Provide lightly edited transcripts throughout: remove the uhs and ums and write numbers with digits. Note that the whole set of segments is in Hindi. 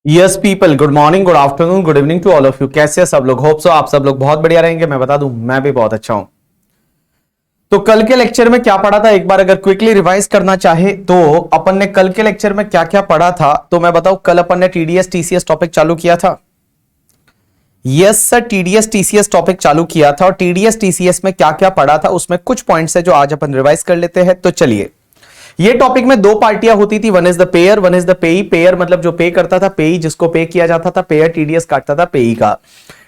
Yes people, good morning, good afternoon, good evening to all of you. कैसे हैं सब लोग? होप सो आप सब लोग बहुत बढ़िया रहेंगे। मैं बता दूं, मैं भी बहुत अच्छा हूं। तो कल के लेक्चर में क्या पढ़ा था, एक बार अगर क्विकली रिवाइज करना चाहे तो अपन ने कल के लेक्चर में क्या क्या पढ़ा था, तो मैं बताऊं, कल अपन ने टीडीएस टीसीएस टॉपिक चालू किया था। Yes sir, TDS TCS topic चालू किया था और टीडीएस टीसीएस में क्या क्या पढ़ा था उसमें कुछ पॉइंट्स है जो आज अपन रिवाइज कर लेते हैं। तो चलिए, ये टॉपिक में दो पार्टियां होती थी, one is the pair, one is the पेई। पेयर मतलब जो पे करता था, पेई जिसको पे किया जाता था, पेयर टीडीएस काटता था पेई का।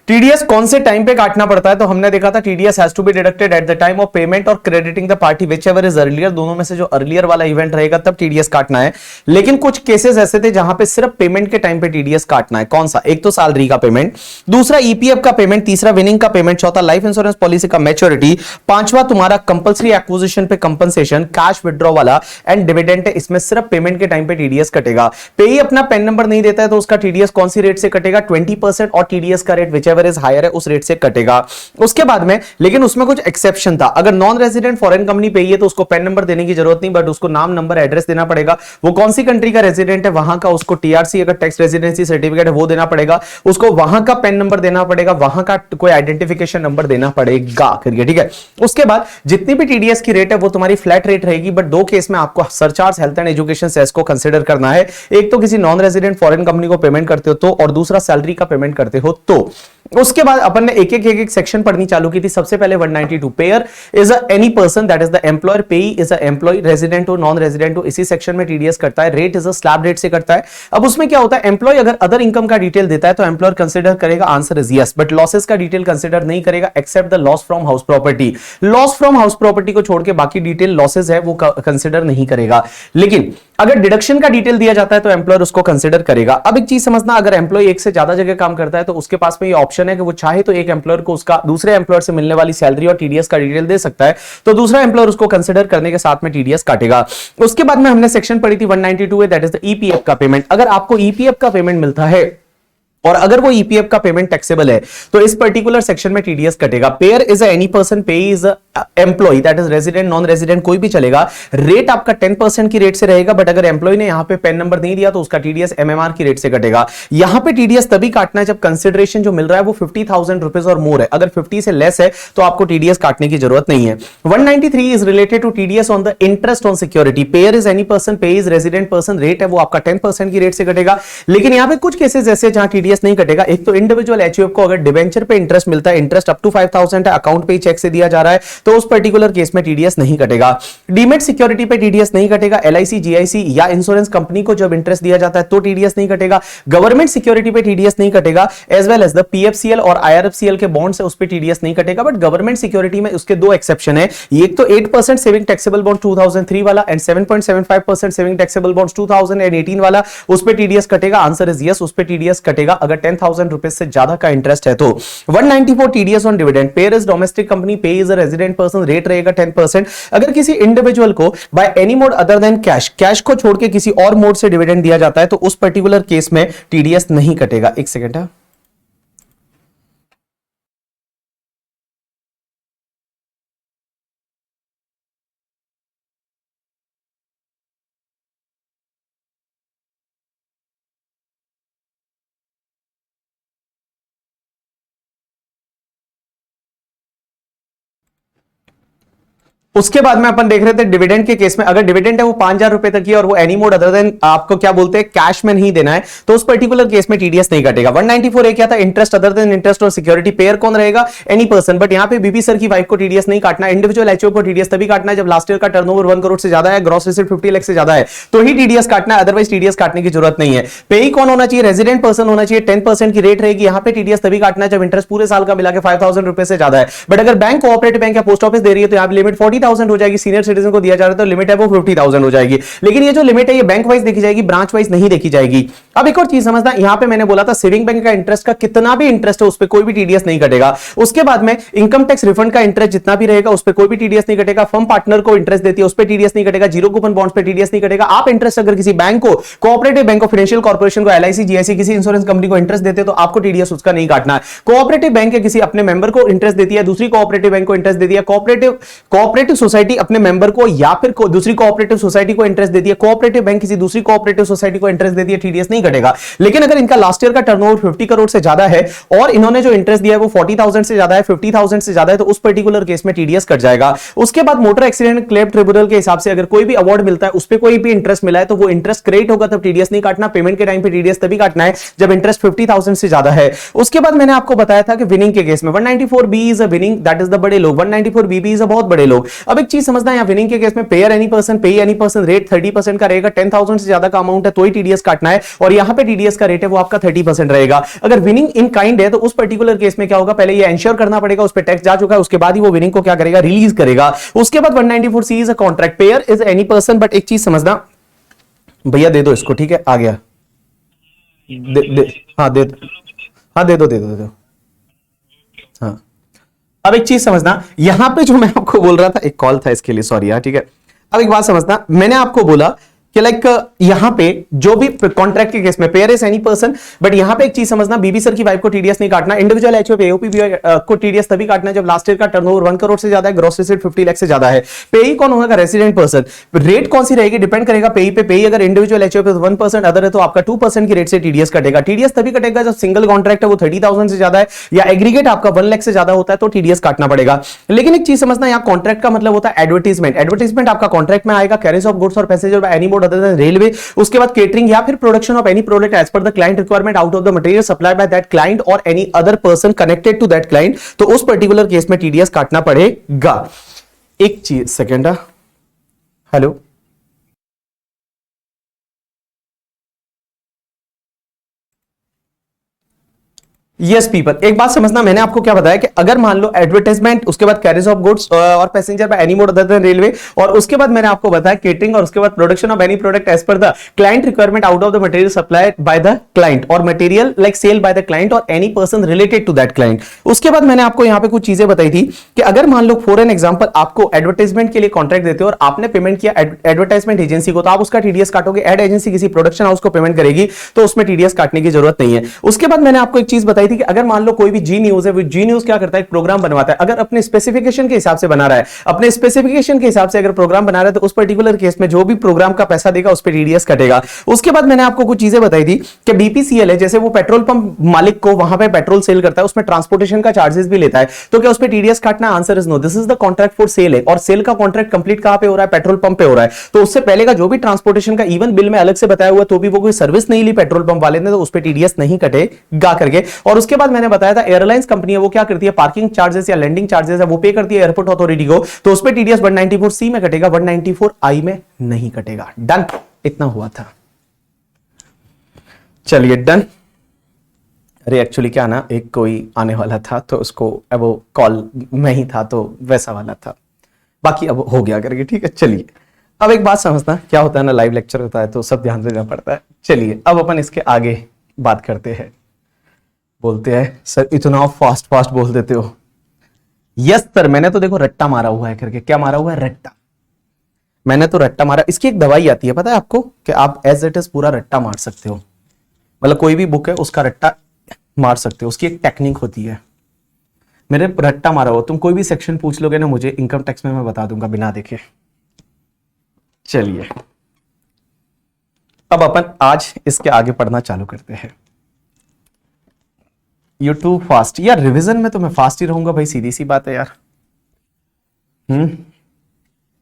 टीडीएस कौन से टाइम पे काटना पड़ता है, तो हमने देखा था TDS has to be deducted at the time of payment और crediting the party whichever is earlier. दोनों में से जो अर्लियर वाला इवेंट रहेगा तब टीडीएस काटना है। लेकिन कुछ केसेस ऐसे थे जहां पे सिर्फ पेमेंट के टाइम पे टीडीएस काटना है। कौन सा? एक तो सैलरी का पेमेंट, दूसरा ईपीएफ का पेमेंट, तीसरा विनिंग का पेमेंट, चौथा लाइफ इंश्योरेंस पॉलिसी का मैच्योरिटी, पांचवा तुम्हारा कंपल्सरी एक्विजिशन पे कंपनसेशन, कैश विड्रॉ वाला एंड डिविडेंड है। इसमें सिर्फ पेमेंट के टाइम पे टीडीएस कटेगा। पेई अपना पेन नंबर नहीं देता है तो उसका टीडीएस कौन सी रेट से कटेगा? 20% और टीडीएस का rate whichever is higher है उस रेट से कटेगा। उसके बाद में लेकिन उसमें कुछ एक्सेप्शन था। अगर नॉन रेजिडेंट फॉरेन कंपनी पे है तो उसको पैन नंबर देने की जरूरत नहीं, बट उसको नाम, नंबर, एड्रेस देना पड़ेगा। वो कौन सी कंट्री का रेजिडेंट है वहां का उसको टीआरसी, अगर टैक्स रेजिडेंसी सर्टिफिकेट है वो देना पड़ेगा। उसको वहां का पैन नंबर देना पड़ेगा, वहां का कोई आइडेंटिफिकेशन नंबर देना पड़ेगा करिए, ठीक है। उसके बाद जितनी भी टीडीएस की रेट है वो तुम्हारी फ्लैट रेट रहेगी, बट दो केस में आपको surcharge, health and education cess को कंसीडर करना है। एक तो किसी नॉन रेजिडेंट फॉरेन कंपनी को पेमेंट करते हो तो, और दूसरा सैलरी का पेमेंट करते हो तो। उसके बाद अपन ने एक सेक्शन पढ़नी चालू की थी। सबसे पहले 192, pair is any person that is the employer, पेई इज अ एम्प्लॉय, रेजिडेंट हो नॉन रेजिडेंट हो इसी सेक्शन में टीडीएस करता है। Rate is a slab rate से करता है। अब उसमें क्या होता है, एम्प्लॉय अगर अदर इनकम का डिटेल देता है तो एम्प्लॉयर कंसीडर करेगा, answer is yes, but losses का डिटेल कंसीडर नहीं करेगा except the loss from house property. Loss from house property को छोड़ के बाकी डिटेल लॉसेस है वो कंसीडर नहीं करेगा। लेकिन अगर डिडक्शन का डिटेल दिया जाता है तो एम्प्लॉयर उसको कंसीडर करेगा। अब एक चीज समझना, अगर एम्प्लॉय एक से ज्यादा जगह काम करता है तो उसके पास में ये ऑप्शन है कि वो चाहे तो एक एम्प्लॉयर को उसका दूसरे एम्प्लॉयर से मिलने वाली सैलरी और टीडीएस का डिटेल दे सकता है, तो दूसरा एम्प्लॉयर उसको कंसीडर करने के साथ में टीडीएस काटेगा। उसके बाद में हमने सेक्शन पढ़ी थी 192 है, दैट इज द ईपीएफ का पेमेंट। अगर आपको ईपीएफ का पेमेंट मिलता है और अगर वो ईपीएफ का पेमेंट टैक्सेबल है तो इस पर्टिकुलर सेक्शन में टीडीएस कटेगा। Payer is any person, payee is employee that is resident, non resident कोई भी चलेगा। रेट आपका 10% की रेट से रहेगा, बट अगर एम्प्लॉय ने यहां पे पेन नंबर नहीं दिया तो उसका टीडीएस एमएमआर की रेट से कटेगा। यहां पे टीडीएस तभी काटना है जब कंसिडरेशन जो मिल रहा है वो 50,000 रुपीज और मोर है। अगर 50 से लेस है तो आपको टीडीएस काटने की जरूरत नहीं है। 193 is related to TDS on the interest on security. Payer is any person, payee is resident person, rate है वो आपका 10% की रेट से कटेगा। लेकिन यहां पे कुछ केसेस ऐसे जहां टीडीएस नहीं कटेगा। एक तो इंडिविजुअल एचयूएफ को अगर डिबेंचर पे इंटरेस्ट मिलता है, इंटरेस्ट अप टू 5,000 है, अकाउंट पे चेक से दिया जा रहा है, तो उस पर्टिकुलर केस में टीडीएस नहीं कटेगा। डीमेट सिक्योरिटी पे टीडीएस नहीं कटेगा। एलआईसी, जीआईसी या इंश्योरेंस कंपनी को जब इंटरेस्ट दिया जाता है तो टीडीएस नहीं कटेगा। गवर्नमेंट सिक्योरिटी पे टीडीएस नहीं कटेगा, एज वेल एज द पीएफसीएल और आईआरएफसीएल के बॉन्ड्स है उस पे टीडीएस नहीं कटेगा। बट गवर्नमेंट सिक्योरिटी में उसके दो एक्सेप्शन है। एक तो 8% सेविंग टैक्सेबल बॉन्ड 2003 वाला एंड 7.75% सेविंग टैक्सेबल बॉन्ड्स 2018 वाला, उस पे टीडीएस कटेगा। आंसर इज यस, उस पे टीडीएस कटेगा अगर 10,000 रुपए से ज्यादा का इंटरेस्ट है तो। 194 TDS on dividend. Payer is domestic company, payee is a resident person, rate रहेगा 10%। अगर किसी इंडिविजुअल को by any mode other than cash, cash को छोड़ के किसी और मोड से डिविडेंड दिया जाता है तो उस पर्टिकुलर केस में टीडीएस नहीं कटेगा। एक सेकंड है, उसके बाद में अपन देख रहे थे डिविडेंड के केस में, अगर डिविडेंड है वो 5,000 रुपए तक की और वो एनी मोड अदर देन आपको क्या बोलते हैं कैश में नहीं देना है तो उस पर्टिकुलर केस में टीडीएस नहीं कटेगा। 194 ए क्या था, इंटरेस्ट अदर देन इंटरेस्ट और सिक्योरिटी। पेयर कौन रहेगा? एनी पर्सन, बट यहां पे बीबी सर की वाइफ को टीडीएस नहीं काटना। इंडिविजुअल एचओ को टीडीएस तभी काटना है जब लास्ट ईयर का टर्नओवर 1 करोड़ से ज्यादा है, ग्रॉस रिसीट 50 लाख से ज्यादा है तो ही टीडीएस काटना है, अदरवाइज टीडीएस काटने की जरूरत नहीं है। पेई कौन होना चाहिए? रेजिडेंट पर्सन होना चाहिए, 10% की रेट रहेगी। यहां पे टीडीएस तभी काटना है जब इंटरेस्ट पूरे साल का मिला के 5,000 रुपए से ज्यादा है। बट अगर बैंक, कोऑपरेटिव बैंक या पोस्ट ऑफिस दे रही है तो यहां पे लिमिट 40,000 हो जाएगी। सीनियर सिटीजन को दिया जा रहा है तो लिमिट है वो 50,000 हो जाएगी। लेकिन ये जो लिमिट है ये बैंक वाइज देखी जाएगी, ब्रांच वाइज नहीं देखी जाएगी। अब एक और चीज समझना, यहां पे मैंने बोला था सेविंग बैंक का इंटरेस्ट का कितना भी इंटरेस्ट है उस पे कोई भी टीडीएस नहीं कटेगा। उसके बाद में इनकम टैक्स रिफंड का इंटरेस्ट जितना भी रहेगा उस पे कोई भी टीडीएस नहीं कटेगा। फर्म पार्टनर को इंटरेस्ट देती है उस पे टीडीएस नहीं कटेगा। जीरो कूपन बॉन्ड्स पे टीडीएस नहीं कटेगा। आप इंटरेस्ट अगर किसी बैंक को, कोऑपरेटिव बैंक को, फाइनेंशियल कॉर्पोरेशन को, एलआईसी, जीआईसी किसी इंश्योरेंस कंपनी को इंटरेस्ट देते तो आपको टीडीएस उसका नहीं काटना है। कोऑपरेटिव बैंक किसी अपने मेंबर को इंटरेस्ट देती है, दूसरी कोऑपरेटिव बैंक को इंटरेस्ट देती है, कोऑपरेटिव कोऑपरेटिव सोसाइटी अपने मेंबर को या फिर दूसरी कोऑपरेटिव सोसाइटी को इंटरेस्ट देती है, कोऑपरेटिव बैंक किसी दूसरी कोऑपरेटिव सोसाइटी को इंटरेस्ट देती है, टीडीएस नहीं कटेगा। लेकिन अगर इनका लास्ट ईयर का टर्नओवर 50 करोड़ से ज्यादा है और इन्होंने जो इंटरेस्ट दिया है वो 40,000 से ज्यादा है, 50,000 से ज्यादा है, तो उस पर्टिकुलर केस में टीडीएस कट जाएगा। उसके बाद मोटर एक्सीडेंट क्लेम ट्रिब्यूनल के हिसाब से अगर कोई भी अवार्ड मिलता है, उस पर कोई भी इंटरेस्ट मिला है, तो वो इंटरेस्ट क्रेडिट होगा, तब टीडीएस नहीं काटना। पेमेंट के टाइम पे टीडीएस तभी काटना है जब इंटरेस्ट 50,000 से ज्यादा है। उसके बाद मैंने आपको बताया था कि विनिंग के केस में 194B is a winning, that is the बड़े लोग, 194BB इज अ बहुत बड़े लोग। अब एक चीज समझना है, यहां विनिंग के केस में पेयर एनी पर्सन, पे एनी पर्सन रेट 30% का रहेगा। 10,000 से ज्यादा का अमाउंट है तो ही टीडीएस काटना है, और यहां पे टीडीएस का रेट है वो आपका 30% रहेगा। अगर विनिंग इन काइंड है तो उस पर्टिकुलर केस में क्या होगा, पहले ये एंश्योर करना पड़ेगा, उस पर टैक्स जा चुका है, उसके बाद ही वो विनिंग को क्या करेगा, रिलीज करेगा। उसके बाद 194C is a contract, pair is any person. But एक चीज समझना भैया, दे दो इसको, ठीक है, आ गया, हाँ दे दो, हाँ दे दो। हाँ, अब एक चीज समझना, यहां पे जो मैं आपको बोल रहा था, एक कॉल था इसके लिए सॉरी यार, ठीक है। अब एक बात समझना, मैंने आपको बोला कि लाइक यहां पे जो भी कॉन्ट्रैक्ट के केस में pair is any person, but यहां पे एक चीज समझना, बीबी सर की वाइफ को टीडीएस नहीं काटना, इंडिविजुअल एचओपी एओपी को टीडीएस तभी काटना जब लास्ट ईयर का टर्नओवर 1 करोड़ से ज्यादा है, ग्रॉस रिसीट 50 लाख से ज्यादा है। पेई कौन होगा, रेसिडेंट पर्सन। रेट कौन सी रहेगी, डिपेंड करेगा पेई पे। पेई अगर इंडिविजुअल एचओपी 1%, अदर है तो आपका 2% की रेट से टीडीएस कटेगा। टीडीएस तभी कटेगा जब सिंगल कॉन्ट्रैक्ट है वो 30,000 से ज्यादा है, या एग्रीगेट आपका 1 लाख से ज्यादा होता है तो टीडीएस काटना पड़ेगा। लेकिन एक चीज समझना, यहाँ कॉन्ट्रैक्ट का मतलब होता है एडवर्टीजमेंट। एडवर्टीजमेंट आपका कॉन्ट्रैक्ट में आएगा, कैरेज ऑफ गुड्स और passenger by any mode other than railway. उसके बाद केटरिंग या फिर production of any product as per the client requirement out of the material supply by that client और any other person connected to that client, तो उस पर्टिकुलर केस में टीडीएस काटना पड़ेगा। एक चीज सेकेंड, हेलो, यस पीपल, एक बात समझना, मैंने आपको क्या बताया कि अगर मान लो एडवर्टाइजमेंट, उसके बाद कैरेज ऑफ गुड्स और passenger by any mode other than railway, और उसके बाद मैंने आपको बताया केटरिंग, और उसके बाद production of any product as per the client requirement out of the material supplied by the client, और material like sale by the client और any person related to that client. उसके बाद मैंने आपको यहां पे कुछ चीजें बताई थी कि अगर मान लो फॉर एन एग्जांपल आपको एडवर्टाइजमेंट के लिए कॉन्ट्रैक्ट देते हो और आपने पेमेंट किया एडवर्टाइजमेंट एजेंसी को, तो आप उसका टीडीएस काटोगे। एड एजेंसी किसी प्रोडक्शन हाउस को पेमेंट करेगी तो उसमें टीडीएस काटने की जरूरत नहीं है। उसके बाद मैंने आपको एक चीज बताई थी कि अगर मान लो कोई भी जी न्यूज है, वो जी न्यूज क्या करता है, एक प्रोग्राम बनवाता है। अगर अपने स्पेसिफिकेशन के हिसाब से बना रहा है, अपने स्पेसिफिकेशन के हिसाब से अगर प्रोग्राम बना रहा है, तो उस पर्टिकुलर केस में जो भी प्रोग्राम का पैसा देगा उस पर टीडीएस कटेगा। उसके बाद मैंने आपको कुछ चीजें बताई थी कि बीपीसीएल है, जैसे वो पेट्रोल पंप मालिक को वहां पे पेट्रोल सेल करता है, उसमें ट्रांसपोर्टेशन का चार्जेस भी लेता है, तो क्या उस पर टीडीएस काटना? Answer is no. This is the contract for sale है, और सेल का कॉन्ट्रैक्ट कंप्लीट कहां पे हो रहा है, पेट्रोल पंप पे हो रहा है। तो उससे पहले का जो भी ट्रांसपोर्टेशन का इवन बिल में अलग से बताया हुआ, तो भी वो कोई सर्विस नहीं ली पेट्रोल पंप वाले ने, तो उस पर टीडीएस नहीं कटेगा करके। और उसके बाद मैंने बताया था एयरलाइंस कंपनी है वो क्या करती है, पार्किंग चार्जेस या लैंडिंग चार्जेस है वो पे करती है एयरपोर्ट अथॉरिटी को, तो उस पे टीडीएस 194C में कटेगा, 194I में नहीं कटेगा। डन, इतना हुआ था। चलिए डन। अरे एक्चुअली क्या ना, एक कोई आने वाला था तो उसको वो कॉल में ही था, तो वैसा वाला था, बाकी अब हो गया करके, ठीक है। चलिए अब एक बात समझना, क्या होता है ना, लाइव लेक्चर होता है तो सब ध्यान देना पड़ता है। चलिए अब अपन इसके आगे बात करते हैं। बोलते हैं सर इतना फास्ट फास्ट बोल देते हो। यस सर, मैंने तो देखो रट्टा मारा हुआ है करके। क्या मारा हुआ है? रट्टा। मैंने तो रट्टा मारा। इसकी एक दवाई आती है, पता है आपको, कि आप एज इट इज पूरा रट्टा मार सकते हो। मतलब कोई भी बुक है उसका रट्टा मार सकते हो, उसकी एक टेक्निक होती है। मेरे रट्टा मारा हो, तुम कोई भी सेक्शन पूछ लोगे ना मुझे इनकम टैक्स में, मैं बता दूंगा बिना देखे। चलिए अब अपन आज इसके आगे पढ़ना चालू करते हैं। यू टू फास्ट यार, रिवीजन में तो मैं फास्ट ही रहूंगा भाई, सीधी सी बात है यार।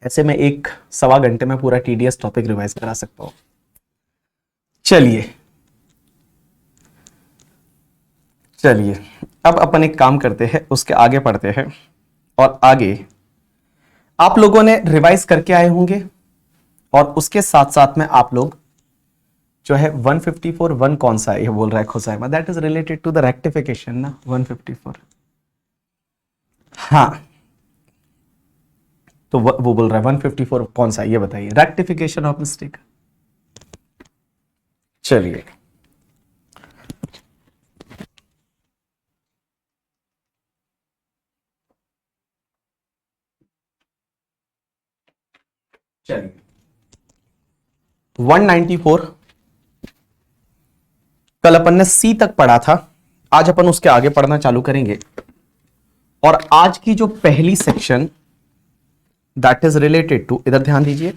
ऐसे में 1-1.25 घंटे में पूरा टीडीएस टॉपिक रिवाइज करा सकता हूं। चलिए अब अपन एक काम करते हैं, उसके आगे पढ़ते हैं। और आगे आप लोगों ने रिवाइज करके आए होंगे, और उसके साथ साथ में आप लोग जो है 154 कौन सा है, ये बोल रहा है खुसैमा, that is related to the rectification ना, 154। हाँ, तो वो बोल रहा है 154 कौन सा है, ये बताइए। Rectification of mistake. चलिए चलिए 194 कल अपन ने सी तक पढ़ा था, आज अपन उसके आगे पढ़ना चालू करेंगे। और आज की जो पहली section that is related to, इधर ध्यान दीजिए,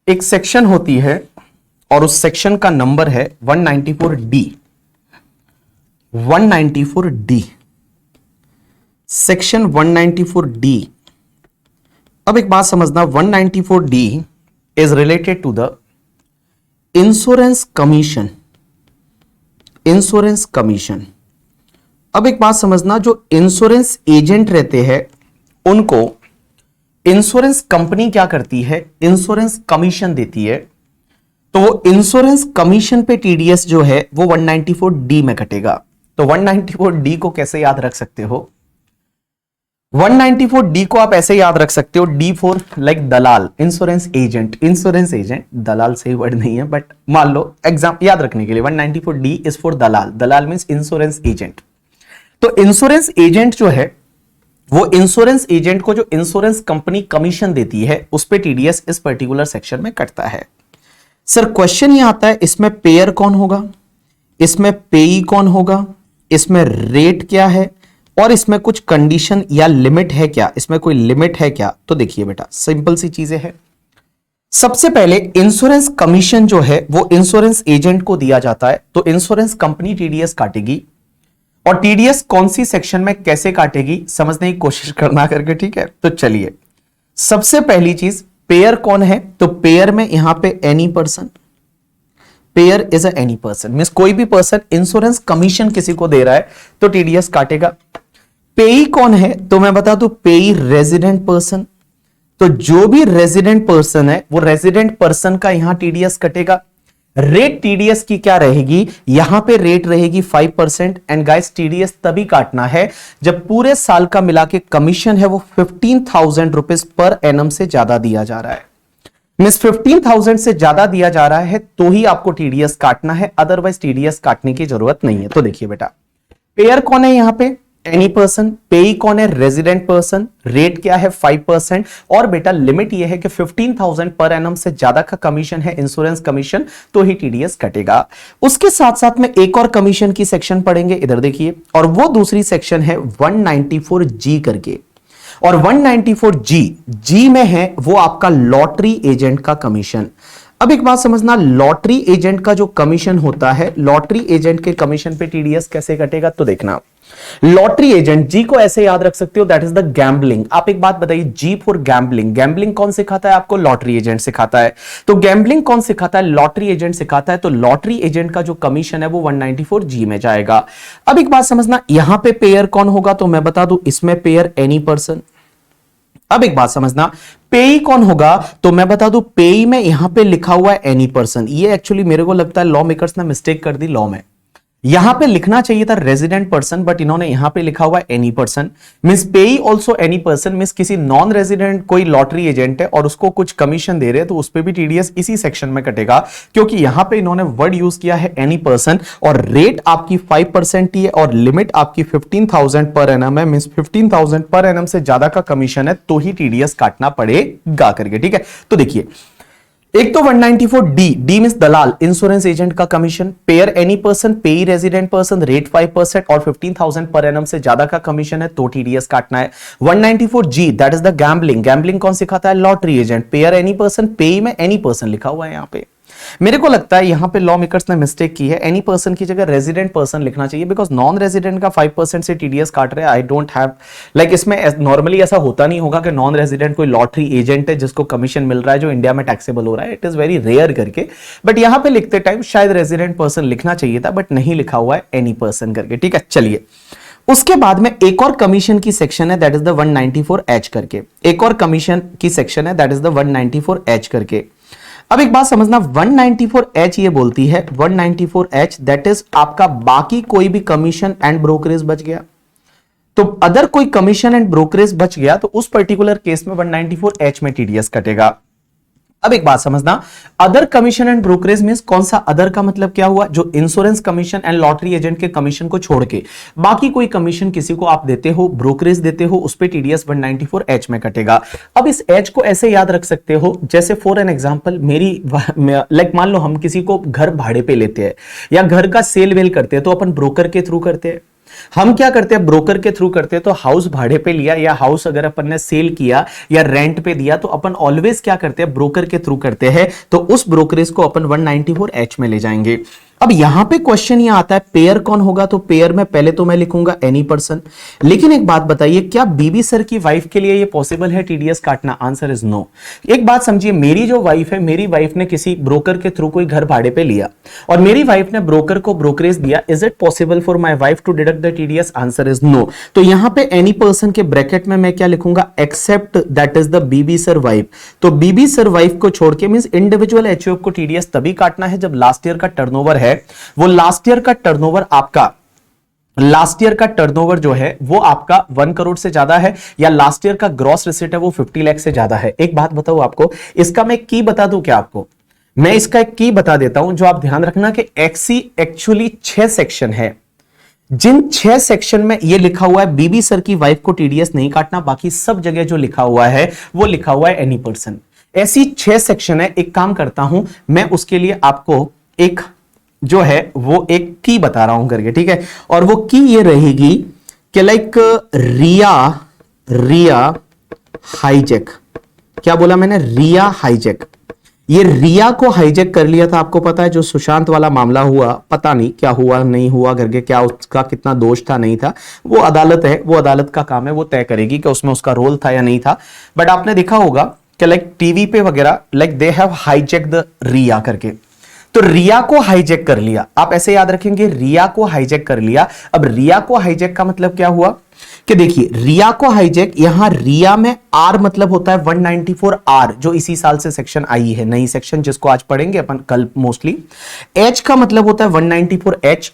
एक सेक्शन होती है और उस सेक्शन का नंबर है 194D। 194D, section 194D। अब एक बात समझना, 194D is related to the insurance commission. Insurance commission. अब एक बात समझना, जो इंश्योरेंस एजेंट रहते हैं उनको इंश्योरेंस कंपनी क्या करती है, इंश्योरेंस कमीशन देती है। तो वो इंश्योरेंस कमीशन पे टीडीएस जो है वो 194D में कटेगा। तो 194D को कैसे याद रख सकते हो, 194D को आप ऐसे याद रख सकते हो, D फॉर लाइक दलाल, इंश्योरेंस एजेंट। इंश्योरेंस एजेंट, दलाल सही वर्ड नहीं है बट मान लो एग्जाम याद रखने के लिए 194D is for Dalal. Dalal means insurance agent. तो इंश्योरेंस एजेंट जो है वो इंश्योरेंस एजेंट को जो इंश्योरेंस कंपनी कमीशन देती है उस पे टीडीएस इस पर्टिकुलर सेक्शन में कटता है। सर क्वेश्चन ये आता है, इसमें पेयर कौन होगा, इसमें पेई कौन होगा, इसमें रेट क्या है और इसमें कुछ कंडीशन या लिमिट है क्या, इसमें कोई लिमिट है क्या। तो देखिए बेटा, सिंपल सी चीजें हैं। सबसे पहले इंश्योरेंस कमीशन जो है वो इंश्योरेंस एजेंट को दिया जाता है, तो इंश्योरेंस कंपनी टीडीएस काटेगी। और टीडीएस कौन सी सेक्शन में कैसे काटेगी समझने की कोशिश करना करके, ठीक है। तो चलिए, सबसे पहली चीज, पेयर कौन है, तो पेयर में यहां पे any person, pair is a any person, means कोई भी पर्सन इंश्योरेंस कमीशन किसी को दे रहा है तो टीडीएस काटेगा। पेई कौन है, तो मैं बता दूं, पेई रेजिडेंट पर्सन। तो जो भी रेजिडेंट पर्सन है वो रेजिडेंट पर्सन का यहां टीडीएस कटेगा। रेट टीडीएस की क्या रहेगी, यहां पे रेट रहेगी 5%। एंड गाइस, टीडीएस तभी काटना है जब पूरे साल का मिला के कमीशन है वो 15,000 रुपीज पर एनम से ज्यादा दिया जा रहा है। मींस 15,000 से ज्यादा दिया जा रहा है तो ही आपको टीडीएस काटना है, अदरवाइज टीडीएस काटने की जरूरत नहीं है। तो देखिए बेटा, पेयर कौन है यहां पे, एनी पर्सन। पेई कौन है, रेजिडेंट पर्सन। रेट क्या है, 5%। और बेटा लिमिट यह है कि 15,000 पर एनम से ज्यादा का कमीशन है, इंश्योरेंस कमीशन, तो ही टीडीएस कटेगा। उसके साथ साथ में एक और कमीशन की सेक्शन पढ़ेंगे, इधर देखिए, और वो दूसरी सेक्शन है 194G करके। और 194G में है वो आपका लॉटरी एजेंट का कमीशन। अब एक बात समझना, लॉटरी एजेंट का जो कमीशन होता है, लॉटरी एजेंट के कमीशन पे टीडीएस कैसे कटेगा, तो देखना, लॉटरी एजेंट जी को ऐसे याद रख सकते हो, दैट इज द गैम्बलिंग। आप एक बात बताइए, जी फॉर गैम्बलिंग। गैम्बलिंग कौन सिखाता है आपको, लॉटरी एजेंट सिखाता है। तो गैम्बलिंग कौन सिखाता है, लॉटरी एजेंट सिखाता है। तो लॉटरी एजेंट का जो कमीशन है वो 194G में जाएगा। अब एक बात समझना, यहां पे पेयर कौन होगा, तो मैं बता दूं, इसमें पेयर एनी पर्सन। अब एक बात समझना, पेई कौन होगा, तो मैं बता दूं, पेई में यहां पे लिखा हुआ है एनी पर्सन। ये एक्चुअली मेरे को लगता है लॉ मेकर्स ने मिस्टेक कर दी लॉ में। यहां पे लिखना चाहिए था रेजिडेंट पर्सन, बट इन्होंने यहां पे लिखा हुआ है एनी पर्सन। मींस पेई ऑल्सो एनी पर्सन, मींस किसी नॉन रेजिडेंट कोई लॉटरी एजेंट है और उसको कुछ कमीशन दे रहे हैं तो उस पे भी टीडीएस इसी सेक्शन में कटेगा, क्योंकि यहां पे इन्होंने वर्ड यूज किया है एनी पर्सन। और रेट आपकी 5% ही है और लिमिट आपकी 15,000 पर एनम है। मींस 15,000 पर एनम से ज्यादा का कमीशन है तो ही टीडीएस काटना पड़ेगा करके, ठीक है। तो देखिए, एक तो 194D, डी मींस दलाल, इंश्योरेंस एजेंट का कमीशन। पेयर एनी पर्सन, पेई रेजिडेंट पर्सन, रेट 5% और 15,000 पर एनम से ज्यादा का कमीशन है तो टीडीएस काटना है। 194G, that is the gambling. Gambling कौन सिखाता है, lottery agent. Pair any person, पेई में एनी पर्सन लिखा हुआ है यहां पे। मेरे को लगता है यहां पे लॉ मेकर्स ने मिस्टेक की है, एनी पर्सन की जगह रेजिडेंट पर्सन लिखना चाहिए, बिकॉज नॉन रेजिडेंट का 5% से टीडीएस काट रहे हैं। आई डोंट हैव लाइक, इसमें नॉर्मली ऐसा होता नहीं होगा कि नॉन रेजिडेंट कोई लॉटरी एजेंट है जिसको कमीशन मिल रहा है जो इंडिया में टैक्सेबल हो रहा है। इट इज वेरी रेयर करके, बट यहां पे लिखते टाइम शायद रेजिडेंट पर्सन लिखना चाहिए था, बट नहीं लिखा हुआ है एनी पर्सन करके, ठीक है। चलिए, उसके बाद में एक और कमीशन की सेक्शन है, दैट इज द 194H करके। एक और कमीशन की सेक्शन है, दैट इज द 194H करके। अब एक बात समझना, 194H ये बोलती है, 194H दैट इज आपका बाकी कोई भी कमीशन एंड ब्रोकरेज बच गया, तो अदर कोई कमीशन एंड ब्रोकरेज बच गया तो उस पर्टिकुलर केस में 194H में टीडीएस कटेगा। अब एक बात समझना, other commission and brokerage means कौन सा अदर का मतलब क्या हुआ, जो insurance commission and lottery agent के कमीशन को छोड़ के बाकी कोई कमीशन किसी को आप देते हो, ब्रोकरेज देते हो, उस पे टीडीएस 194H में कटेगा। अब इस H को ऐसे याद रख सकते हो, जैसे फॉर एन एग्जांपल मेरी लाइक मान लो हम किसी को घर भाड़े पे लेते हैं या घर का सेल वेल करते हैं तो अपन ब्रोकर के थ्रू करते हैं। हम क्या करते हैं, ब्रोकर के थ्रू करते हैं। तो हाउस भाड़े पे लिया या हाउस अगर अपन ने सेल किया या रेंट पे दिया तो अपन ऑलवेज क्या करते हैं, ब्रोकर के थ्रू करते हैं। तो उस ब्रोकरेज को अपन 194H में ले जाएंगे। अब यहां पे क्वेश्चन ये आता है पेयर कौन होगा, तो पेयर में पहले तो मैं लिखूंगा एनी पर्सन। लेकिन एक बात बताइए, क्या बीबी सर की वाइफ के लिए ये पॉसिबल है टीडीएस काटना? Answer is no. एक बात समझिए, मेरी जो वाइफ है, मेरी वाइफ ने किसी ब्रोकर के थ्रू कोई घर भाड़े पे लिया और मेरी वाइफ ने ब्रोकर को ब्रोकरेज दिया। Is it possible for my wife to deduct the TDS? Answer is no. तो यहां पे एनी पर्सन के ब्रैकेट में मैं क्या लिखूंगा, except that is the BB sir wife. तो बीबी सर वाइफ को छोड़ के मींस इंडिविजुअल एचयूएफ को टीडीएस तभी काटना है जब लास्ट ईयर का टर्नओवर है, वो लास्ट ईयर का टर्नओवर आपका, लास्ट ईयर का टर्नओवर जो है वो आपका 1 करोड़ से ज्यादा है, या लास्ट ईयर का ग्रॉस रिसीट है वो 50 लाख से ज्यादा है। एक बात बताऊं आपको, इसका मैं की बता दूं क्या आपको? मैं इसका एक की बता देता हूं, जो आप ध्यान रखना कि एक्सी एक्चुअली 6 सेक्शन है। जिन 6 सेक्शन में ये लिखा हुआ है बीबी सर की वाइफ को टीडीएस नहीं काटना, बाकी सब जगह जो लिखा हुआ है वो लिखा हुआ है एनी पर्सन। ऐसी 6 सेक्शन है। एक काम करता हूं, मैं उसके लिए आपको एक जो है वो एक की बता रहा हूं करके, ठीक है। और वो की ये रहेगी कि लाइक रिया हाईजैक। क्या बोला मैंने? रिया हाईजैक। ये रिया को हाईजैक कर लिया था, आपको पता है जो सुशांत वाला मामला हुआ, पता नहीं क्या हुआ नहीं हुआ करके, क्या उसका कितना दोष था नहीं था, वो अदालत है, वो अदालत का काम है, वो तय करेगी कि उसमें उसका रोल था या नहीं था। बट आपने देखा होगा कि लाइक टीवी पे वगैरह like they have hijack the Riya करके। तो रिया को हाईजैक कर लिया, आप ऐसे याद रखेंगे, रिया को हाईजैक कर लिया। अब रिया को हाईजैक का मतलब क्या हुआ कि देखिए, रिया को हाईजैक, यहां रिया में आर मतलब होता है 194R, जो इसी साल से सेक्शन आई है, नई सेक्शन जिसको आज पढ़ेंगे अपन कल मोस्टली। एच का मतलब होता है 194H,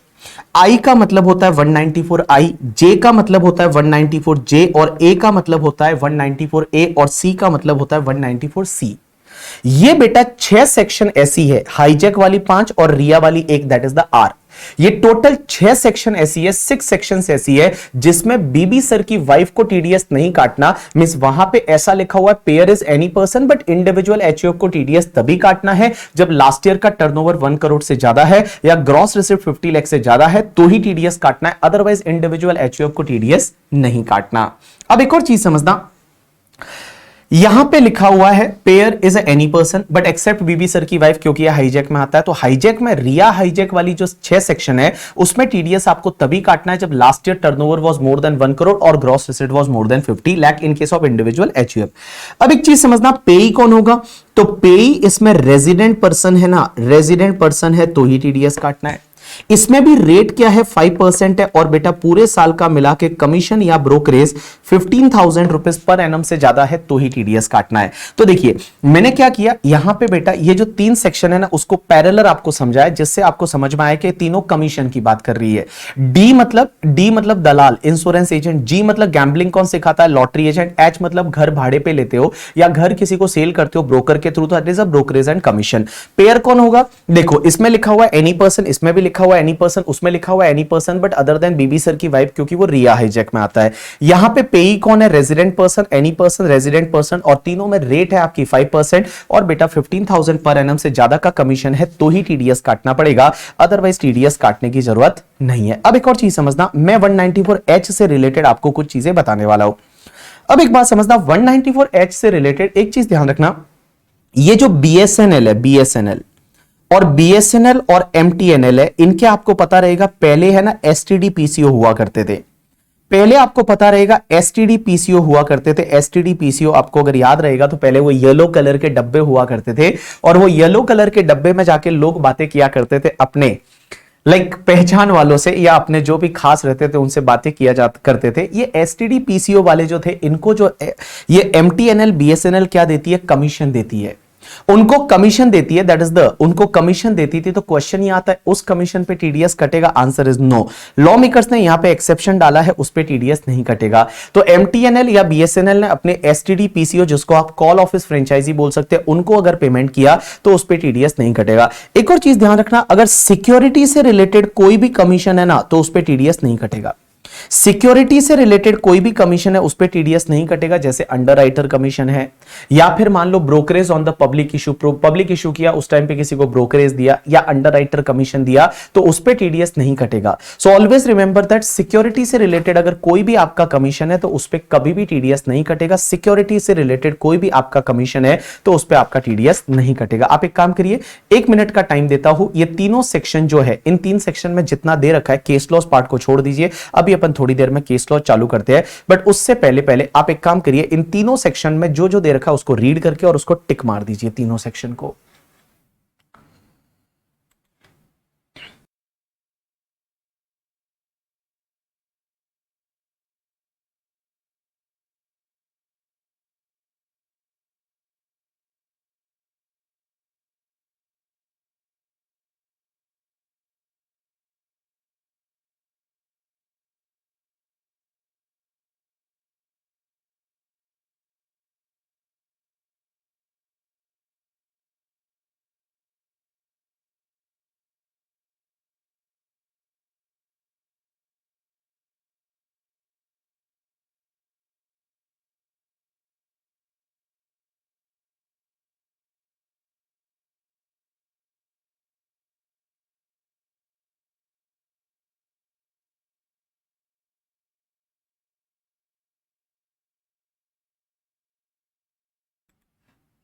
आई का मतलब होता है 194I, जे का मतलब होता है 194J, और ए का मतलब होता है 194A, और सी का मतलब होता है 194C। ये बेटा 6 सेक्शन ऐसी है, हाईजैक वाली 5 और रिया वाली 1, दैट इज द आर। ये टोटल 6 सेक्शन ऐसी है, 6 सेक्शन ऐसी है जिसमें बीबी सर की वाइफ को टीडीएस नहीं काटना। मींस वहां पे ऐसा लिखा हुआ है payer is any person, but individual HUF को टीडीएस तभी काटना है जब लास्ट ईयर का टर्नओवर 1 करोड़ से ज्यादा है या ग्रॉस रिसीट 50 लाख से ज्यादा है, तो ही टीडीएस काटना है, अदरवाइज इंडिविजुअल एचयूएफ को टीडीएस नहीं काटना। अब एक और चीज समझना, यहां पे लिखा हुआ है payer is any person but except BB sir की वाइफ, क्योंकि यह हाईजैक में आता है। तो हाईजैक में रिया हाईजैक वाली जो 6 सेक्शन है उसमें टीडीएस आपको तभी काटना है जब last year turnover was more than 1 crore और gross receipt was more than 50 lakh in case of individual HUF. अब एक चीज समझना, पेई कौन होगा? तो पेई इसमें रेजिडेंट पर्सन है ना, रेजिडेंट पर्सन है तो ही टीडीएस काटना है। इसमें भी रेट क्या है, 5% है, और बेटा पूरे साल का मिला के कमीशन या ब्रोकरेज 15,000 रुपीज पर एनम से ज्यादा है तो ही टीडीएस काटना है। तो देखिए मैंने क्या किया यहां पे बेटा, ये जो 3 सेक्शन है ना उसको पैरेलल आपको समझाया, जिससे आपको समझ में आया कि तीनों कमीशन की बात कर रही है। डी मतलब दलाल, इंश्योरेंस एजेंट, जी मतलब गैम्बलिंग कौन सिखाता है, लॉटरी एजेंट, एच मतलब घर भाड़े पे लेते हो या घर किसी को सेल करते हो ब्रोकर के थ्रू, तो that is a brokerage and commission. Pair कौन होगा? देखो इसमें लिखा हुआ है एनी पर्सन, इसमें भी लिखा हुआ एनी पर्सन, उसमें लिखा हुआ any person but other than BB sir की वाइफ, क्योंकि वो रिया हाईजैक में आता है। यहां पे पेई कौन है? Resident person, any person, resident person, और तीनों में रेट है आपकी 5%, और बेटा 15,000 पर एनम से ज्यादा का कमीशन है तो ही टीडीएस काटना पड़ेगा, अदरवाइज टीडीएस काटने की जरूरत नहीं है। अब एक और चीज समझना, मैं 194H से रिलेटेड आपको कुछ चीजें बताने वाला हूं। अब एक बात समझना, 194H से रिलेटेड एक चीज ध्यान रखना, ये जो बीएसएनएल है, बीएसएनएल और बीएसएनएल और एमटीएनएल है, इनके आपको पता रहेगा पहले है ना एसटीडी पीसीओ हुआ करते थे। पहले आपको पता रहेगा एसटीडी पीसीओ हुआ करते थे। एसटीडी पीसीओ आपको अगर याद रहेगा तो पहले वो येलो कलर के डब्बे हुआ करते थे, और वो येलो कलर के डब्बे में जाके लोग बातें किया करते थे अपने लाइक पहचान वालों से, या अपने जो भी खास रहते थे उनसे बातें किया करते थे। ये एसटीडी पीसीओ वाले जो थे, इनको जो ये एमटीएनएल बीएसएनएल क्या देती है? कमीशन देती है, उनको कमीशन देती है, दैट इज द, उनको कमीशन देती थी। तो क्वेश्चन ये आता है उस कमीशन पे टीडीएस कटेगा? Answer is no. Lawmakers ने यहां पे एक्सेप्शन डाला है, उस पे टीडीएस नहीं कटेगा। तो एमटीएनएल या बीएसएनएल ने अपने एसटीडी पीसीओ, जिसको आप कॉल ऑफिस फ्रेंचाइजी बोल सकते हैं, उनको अगर पेमेंट किया तो उस पे टीडीएस नहीं कटेगा। एक और चीज ध्यान रखना, अगर सिक्योरिटी से रिलेटेड कोई भी कमीशन है ना तो उस पे टीडीएस नहीं कटेगा। सिक्योरिटी से रिलेटेड कोई भी कमीशन है उस पे टीडीएस नहीं कटेगा, जैसे अंडरराइटर कमीशन है, या फिर मान लो brokerage on the public issue किया, उस टाइम पे किसी को ब्रोकरेज दिया या अंडरराइटर कमीशन दिया तो उस पे टीडीएस नहीं कटेगा। So always remember that security से रिलेटेड अगर कोई भी आपका कमीशन है तो उस पे कभी भी टीडीएस नहीं कटेगा। सिक्योरिटी से रिलेटेड कोई भी आपका कमीशन है तो उस पे आपका टीडीएस नहीं कटेगा। आप एक काम करिए, 1 मिनट का टाइम देता हूं, ये तीनों सेक्शन जो है, इन 3 सेक्शन में जितना दे रखा है, केस लॉस पार्ट को छोड़ दीजिए, अभी अपन थोड़ी देर में केस लॉ चालू करते हैं, बट उससे पहले आप एक काम करिए, इन तीनों सेक्शन में जो जो दे रखा है उसको रीड करके और उसको टिक मार दीजिए तीनों सेक्शन को।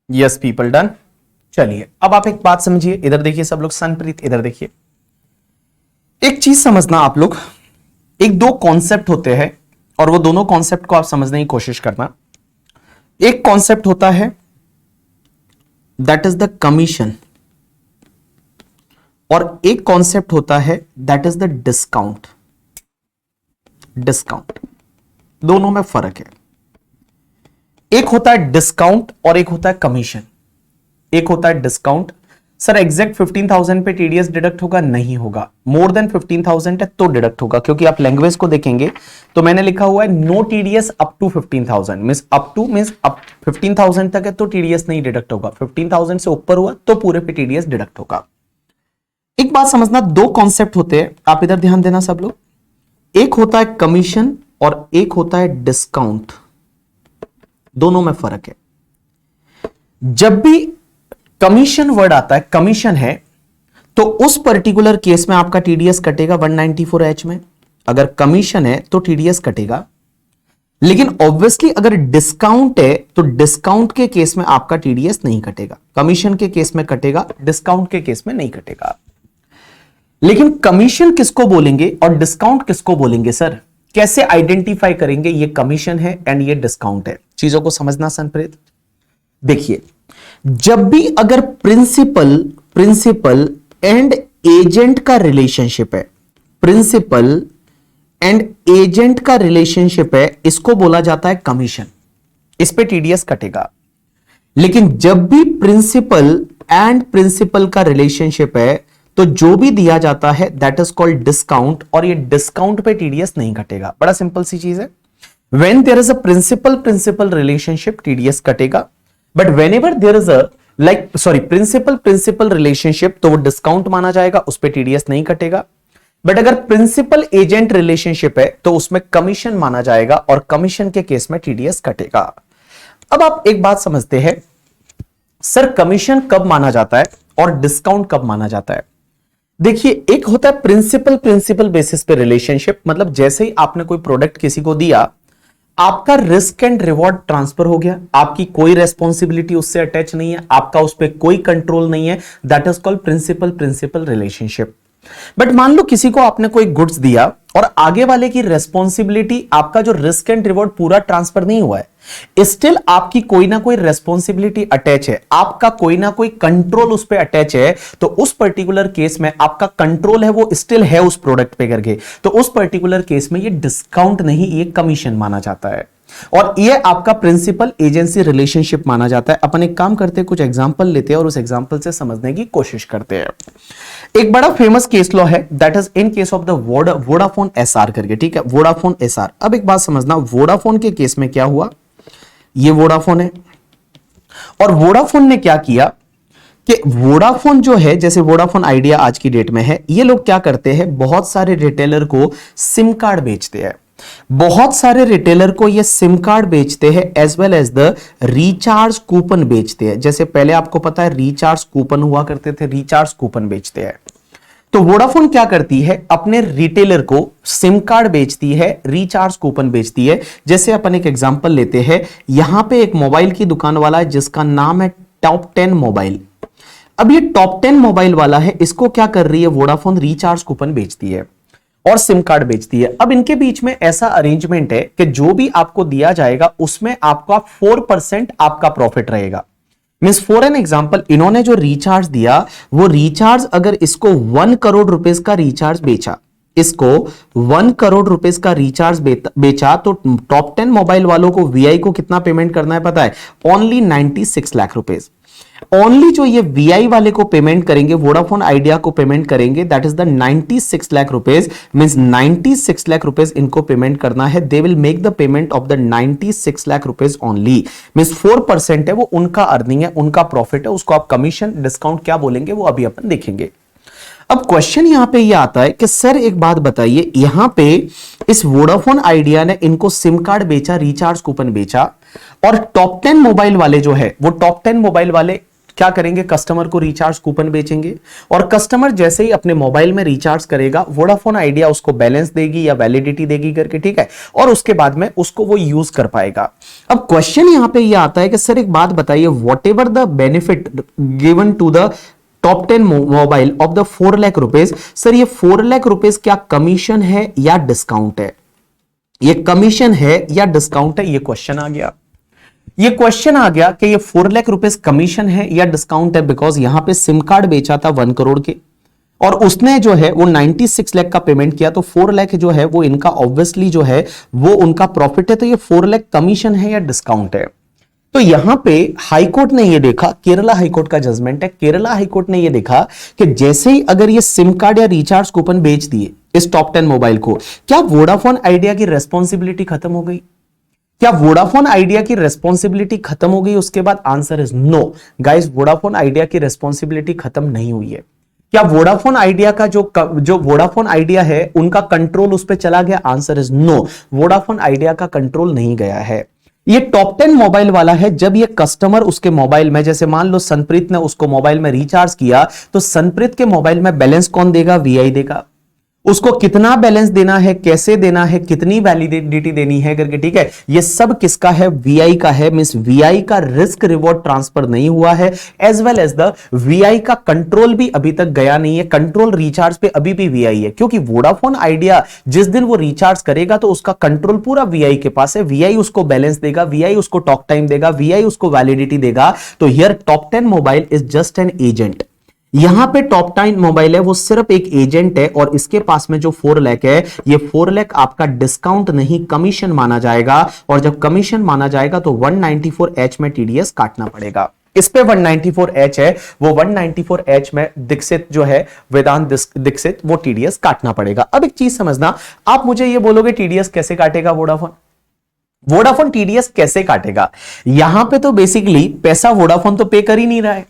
Yes people, done. चलिए अब आप एक बात समझिए, इधर देखिए सब लोग, सनप्रीत इधर देखिए, एक चीज समझना आप लोग, एक दो कॉन्सेप्ट होते हैं और वो दोनों कॉन्सेप्ट को आप समझने की कोशिश करना। एक कॉन्सेप्ट होता है दैट इज द कमीशन और एक कॉन्सेप्ट होता है that is the discount. Discount, दोनों में फर्क है। एक होता है डिस्काउंट और एक होता है कमीशन। एक होता है डिस्काउंट, सर एग्जैक्ट 15,000 पे टीडीएस डिडक्ट होगा, नहीं होगा, मोर देन 15,000 है तो डिडक्ट होगा, क्योंकि आप लैंग्वेज को देखेंगे तो मैंने लिखा हुआ है no TDS up to 15,000, means up to means up 15,000 तक है तो टीडीएस नहीं डिडक्ट होगा, 15,000 से ऊपर हुआ तो पूरे पे टीडीएस डिडक्ट होगा। एक बात समझना, दो कॉन्सेप्ट होते हैं, आप इधर ध्यान देना सब लोग, एक होता है कमीशन और एक होता है डिस्काउंट, दोनों में फर्क है। जब भी कमीशन वर्ड आता है, कमीशन है, तो उस पर्टिकुलर केस में आपका टीडीएस कटेगा 194H में, अगर कमीशन है तो टीडीएस कटेगा। लेकिन ऑब्वियसली अगर डिस्काउंट है तो डिस्काउंट के केस में आपका टीडीएस नहीं कटेगा, कमीशन के केस में कटेगा, डिस्काउंट के केस में नहीं कटेगा। लेकिन कमीशन किसको बोलेंगे और डिस्काउंट किसको बोलेंगे सर, कैसे आइडेंटिफाई करेंगे ये कमीशन है एंड ये डिस्काउंट है, चीजों को समझना सनप्रीत। देखिए, जब भी अगर प्रिंसिपल एंड एजेंट का रिलेशनशिप है, प्रिंसिपल एंड एजेंट का रिलेशनशिप है, इसको बोला जाता है कमीशन, इस पे टीडीएस कटेगा। लेकिन जब भी प्रिंसिपल का रिलेशनशिप है तो जो भी दिया जाता है दैट इज कॉल्ड डिस्काउंट, और ये डिस्काउंट पे टीडीएस नहीं कटेगा। बड़ा सिंपल सी चीज है, when there is a principal relationship TDS कटेगा, but whenever there is a principal relationship तो वो डिस्काउंट माना जाएगा, उस पे टीडीएस नहीं कटेगा। बट अगर प्रिंसिपल एजेंट रिलेशनशिप है तो उसमें कमीशन माना जाएगा और कमीशन के केस में टीडीएस कटेगा। अब आप एक बात समझते हैं, सर कमीशन कब माना जाता है और डिस्काउंट कब माना जाता है। देखिए, एक होता है प्रिंसिपल बेसिस पे रिलेशनशिप, मतलब जैसे ही आपने कोई प्रोडक्ट किसी को दिया, आपका रिस्क एंड रिवॉर्ड ट्रांसफर हो गया, आपकी कोई रेस्पॉन्सिबिलिटी उससे अटैच नहीं है, आपका उस पर कोई कंट्रोल नहीं है, that is called principal relationship. But मान लो किसी को आपने कोई गुड्स दिया और आगे वाले की रेस्पॉन्सिबिलिटी, आपका जो रिस्क एंड रिवॉर्ड पूरा ट्रांसफर नहीं हुआ है, स्टिल आपकी कोई ना कोई रेस्पॉन्सिबिलिटी अटैच है, आपका कोई ना कोई कंट्रोल उस पर अटैच है, तो उस पर्टिकुलर केस में आपका कंट्रोल है वो स्टिल है उस प्रोडक्ट पे करके, तो उस पर्टिकुलर केस में ये डिस्काउंट नहीं, ये कमीशन माना जाता है और ये आपका प्रिंसिपल एजेंसी रिलेशनशिप माना जाता है। अपन एक काम करते हैं, कुछ एग्जांपल लेते हैं और उस एग्जांपल से समझने की कोशिश करते हैं। एक बड़ा फेमस केस लॉ है, that is in case of the Vodafone SR करके, ठीक है, वोडाफोन एसआर। अब एक बात समझना, वोडाफोन के केस में क्या हुआ, ये वोडाफोन है और वोडाफोन ने क्या किया कि वोडाफोन जो है, जैसे वोडाफोन आइडिया आज की डेट में है, ये लोग क्या करते हैं, बहुत सारे रिटेलर को सिम कार्ड बेचते हैं। बहुत सारे रिटेलर को ये सिम कार्ड बेचते हैं as well as the recharge coupon बेचते हैं। जैसे पहले आपको पता है रिचार्ज कूपन हुआ करते थे, रिचार्ज कूपन बेचते हैं। तो वोडाफोन क्या करती है, अपने रिटेलर को सिम कार्ड बेचती है, रिचार्ज कूपन बेचती है। जैसे अपन एक एग्जांपल लेते हैं, यहां पे एक मोबाइल की दुकान वाला है जिसका नाम है टॉप 10 मोबाइल। अब ये टॉप 10 मोबाइल वाला है, इसको क्या कर रही है वोडाफोन, रिचार्ज कूपन बेचती है और सिम कार्ड बेचती है। अब इनके बीच में ऐसा अरेंजमेंट है कि जो भी आपको दिया जाएगा उसमें आपका 4% आपका प्रॉफिट रहेगा। मींस फॉर एन एग्जांपल, इन्होंने जो रिचार्ज दिया, वो रिचार्ज अगर इसको 1 करोड़ रुपीस का रिचार्ज बेचा, इसको 1 करोड़ रुपीस का रिचार्ज बेचा, तो टॉप 10 मोबाइल वालों को वीआई को कितना पेमेंट करना है पता है, ओनली 96 लाख रुपीस। ओनली जो ये वीआई वाले को पेमेंट करेंगे, वोडाफोन आइडिया को पेमेंट करेंगे, that is the 96 lakh rupees. Means 96 lakh rupees इनको पेमेंट करना है। They will make the payment of the 96 lakh rupees only. Means 4% है वो उनका अर्निंग है, उनका प्रॉफिट है। उसको आप कमीशन डिस्काउंट क्या बोलेंगे वो अभी अपन देखेंगे। अब क्वेश्चन यहां पे ये आता है कि सर एक बात बताइए, यहां पे इस वोडाफोन आइडिया ने इनको सिम कार्ड बेचा, रिचार्ज कूपन बेचा, और टॉप 10 मोबाइल वाले जो है, वो टॉप 10 मोबाइल वाले क्या करेंगे, कस्टमर को रिचार्ज कूपन बेचेंगे। और कस्टमर जैसे ही अपने मोबाइल में रिचार्ज करेगा, वोडाफोन आइडिया उसको बैलेंस देगी या वैलिडिटी देगी करके, ठीक है, और उसके बाद में उसको वो यूज कर पाएगा। अब क्वेश्चन यहां पे ये आता है कि सर एक बात बताइए, whatever the benefit given to the top 10 mobile of the 4 lakh rupees, sir ये 4 लाख रुपीस क्या कमीशन है या डिस्काउंट है, ये कमीशन है या डिस्काउंट है, ये क्वेश्चन आ गया। ये क्वेश्चन आ गया कि ये 4 लाख रुपीस कमीशन है या डिस्काउंट है, बिकॉज यहां पे सिम कार्ड बेचा था 1 करोड़ के, और उसने जो है वो 96 लाख का पेमेंट किया, तो 4 लाख जो है वो इनका ऑब्वियसली जो है वो उनका प्रॉफिट है। तो ये 4 लाख कमीशन है या डिस्काउंट है। तो यहां पे हाईकोर्ट ने ये देखा, केरला हाईकोर्ट का जजमेंट है, केरला हाईकोर्ट ने ये देखा कि जैसे ही अगर ये सिम कार्ड या रिचार्ज कूपन बेच दिए इस टॉप 10 मोबाइल को, क्या वोडाफोन आइडिया की रेस्पॉन्सिबिलिटी खत्म हो गई? क्या वोडाफोन आइडिया की रेस्पॉन्सिबिलिटी खत्म हो गई? उसके बाद answer is no guys, Vodafone Idea की रेस्पॉन्सिबिलिटी खत्म नहीं हुई है। क्या वोडाफोन आइडिया का जो वोडाफोन आइडिया है उनका कंट्रोल उस पर चला गया? Answer is no, Vodafone Idea का कंट्रोल नहीं गया है। ये टॉप 10 मोबाइल वाला है, जब ये कस्टमर उसके मोबाइल में, जैसे मान लो सनप्रीत ने उसको मोबाइल में रिचार्ज किया, तो सनप्रीत के मोबाइल में बैलेंस कौन देगा? वीआई देगा। उसको कितना बैलेंस देना है, कैसे देना है, कितनी वैलिडिटी देनी है करके, ठीक है, ये सब किसका है? वीआई का है। मींस वीआई का रिस्क रिवॉर्ड ट्रांसफर नहीं हुआ है, as well as the Vi का कंट्रोल भी अभी तक गया नहीं है। कंट्रोल रिचार्ज पे अभी भी वीआई है, क्योंकि वोडाफोन आइडिया जिस दिन वो रिचार्ज करेगा तो उसका कंट्रोल पूरा वीआई के पास है। वीआई उसको बैलेंस देगा, वीआई उसको टॉक टाइम देगा, वीआई उसको वैलिडिटी देगा। तो here top 10 mobile is just an agent. यहां पे टॉप 10 मोबाइल है वो सिर्फ एक एजेंट है, और इसके पास में जो 4 लाख है, ये 4 लाख आपका डिस्काउंट नहीं कमीशन माना जाएगा। और जब कमीशन माना जाएगा तो 194H में टीडीएस काटना पड़ेगा। इस पे 194H है, वो 194H में दीक्षित जो है, वेदांत दीक्षित, वो टीडीएस काटना पड़ेगा। अब एक चीज समझना, आप मुझे ये बोलोगे टीडीएस कैसे काटेगा वोडाफोन? वोडाफोन टीडीएस कैसे काटेगा? यहां पे तो बेसिकली पैसा वोडाफोन तो पे कर ही नहीं रहा है,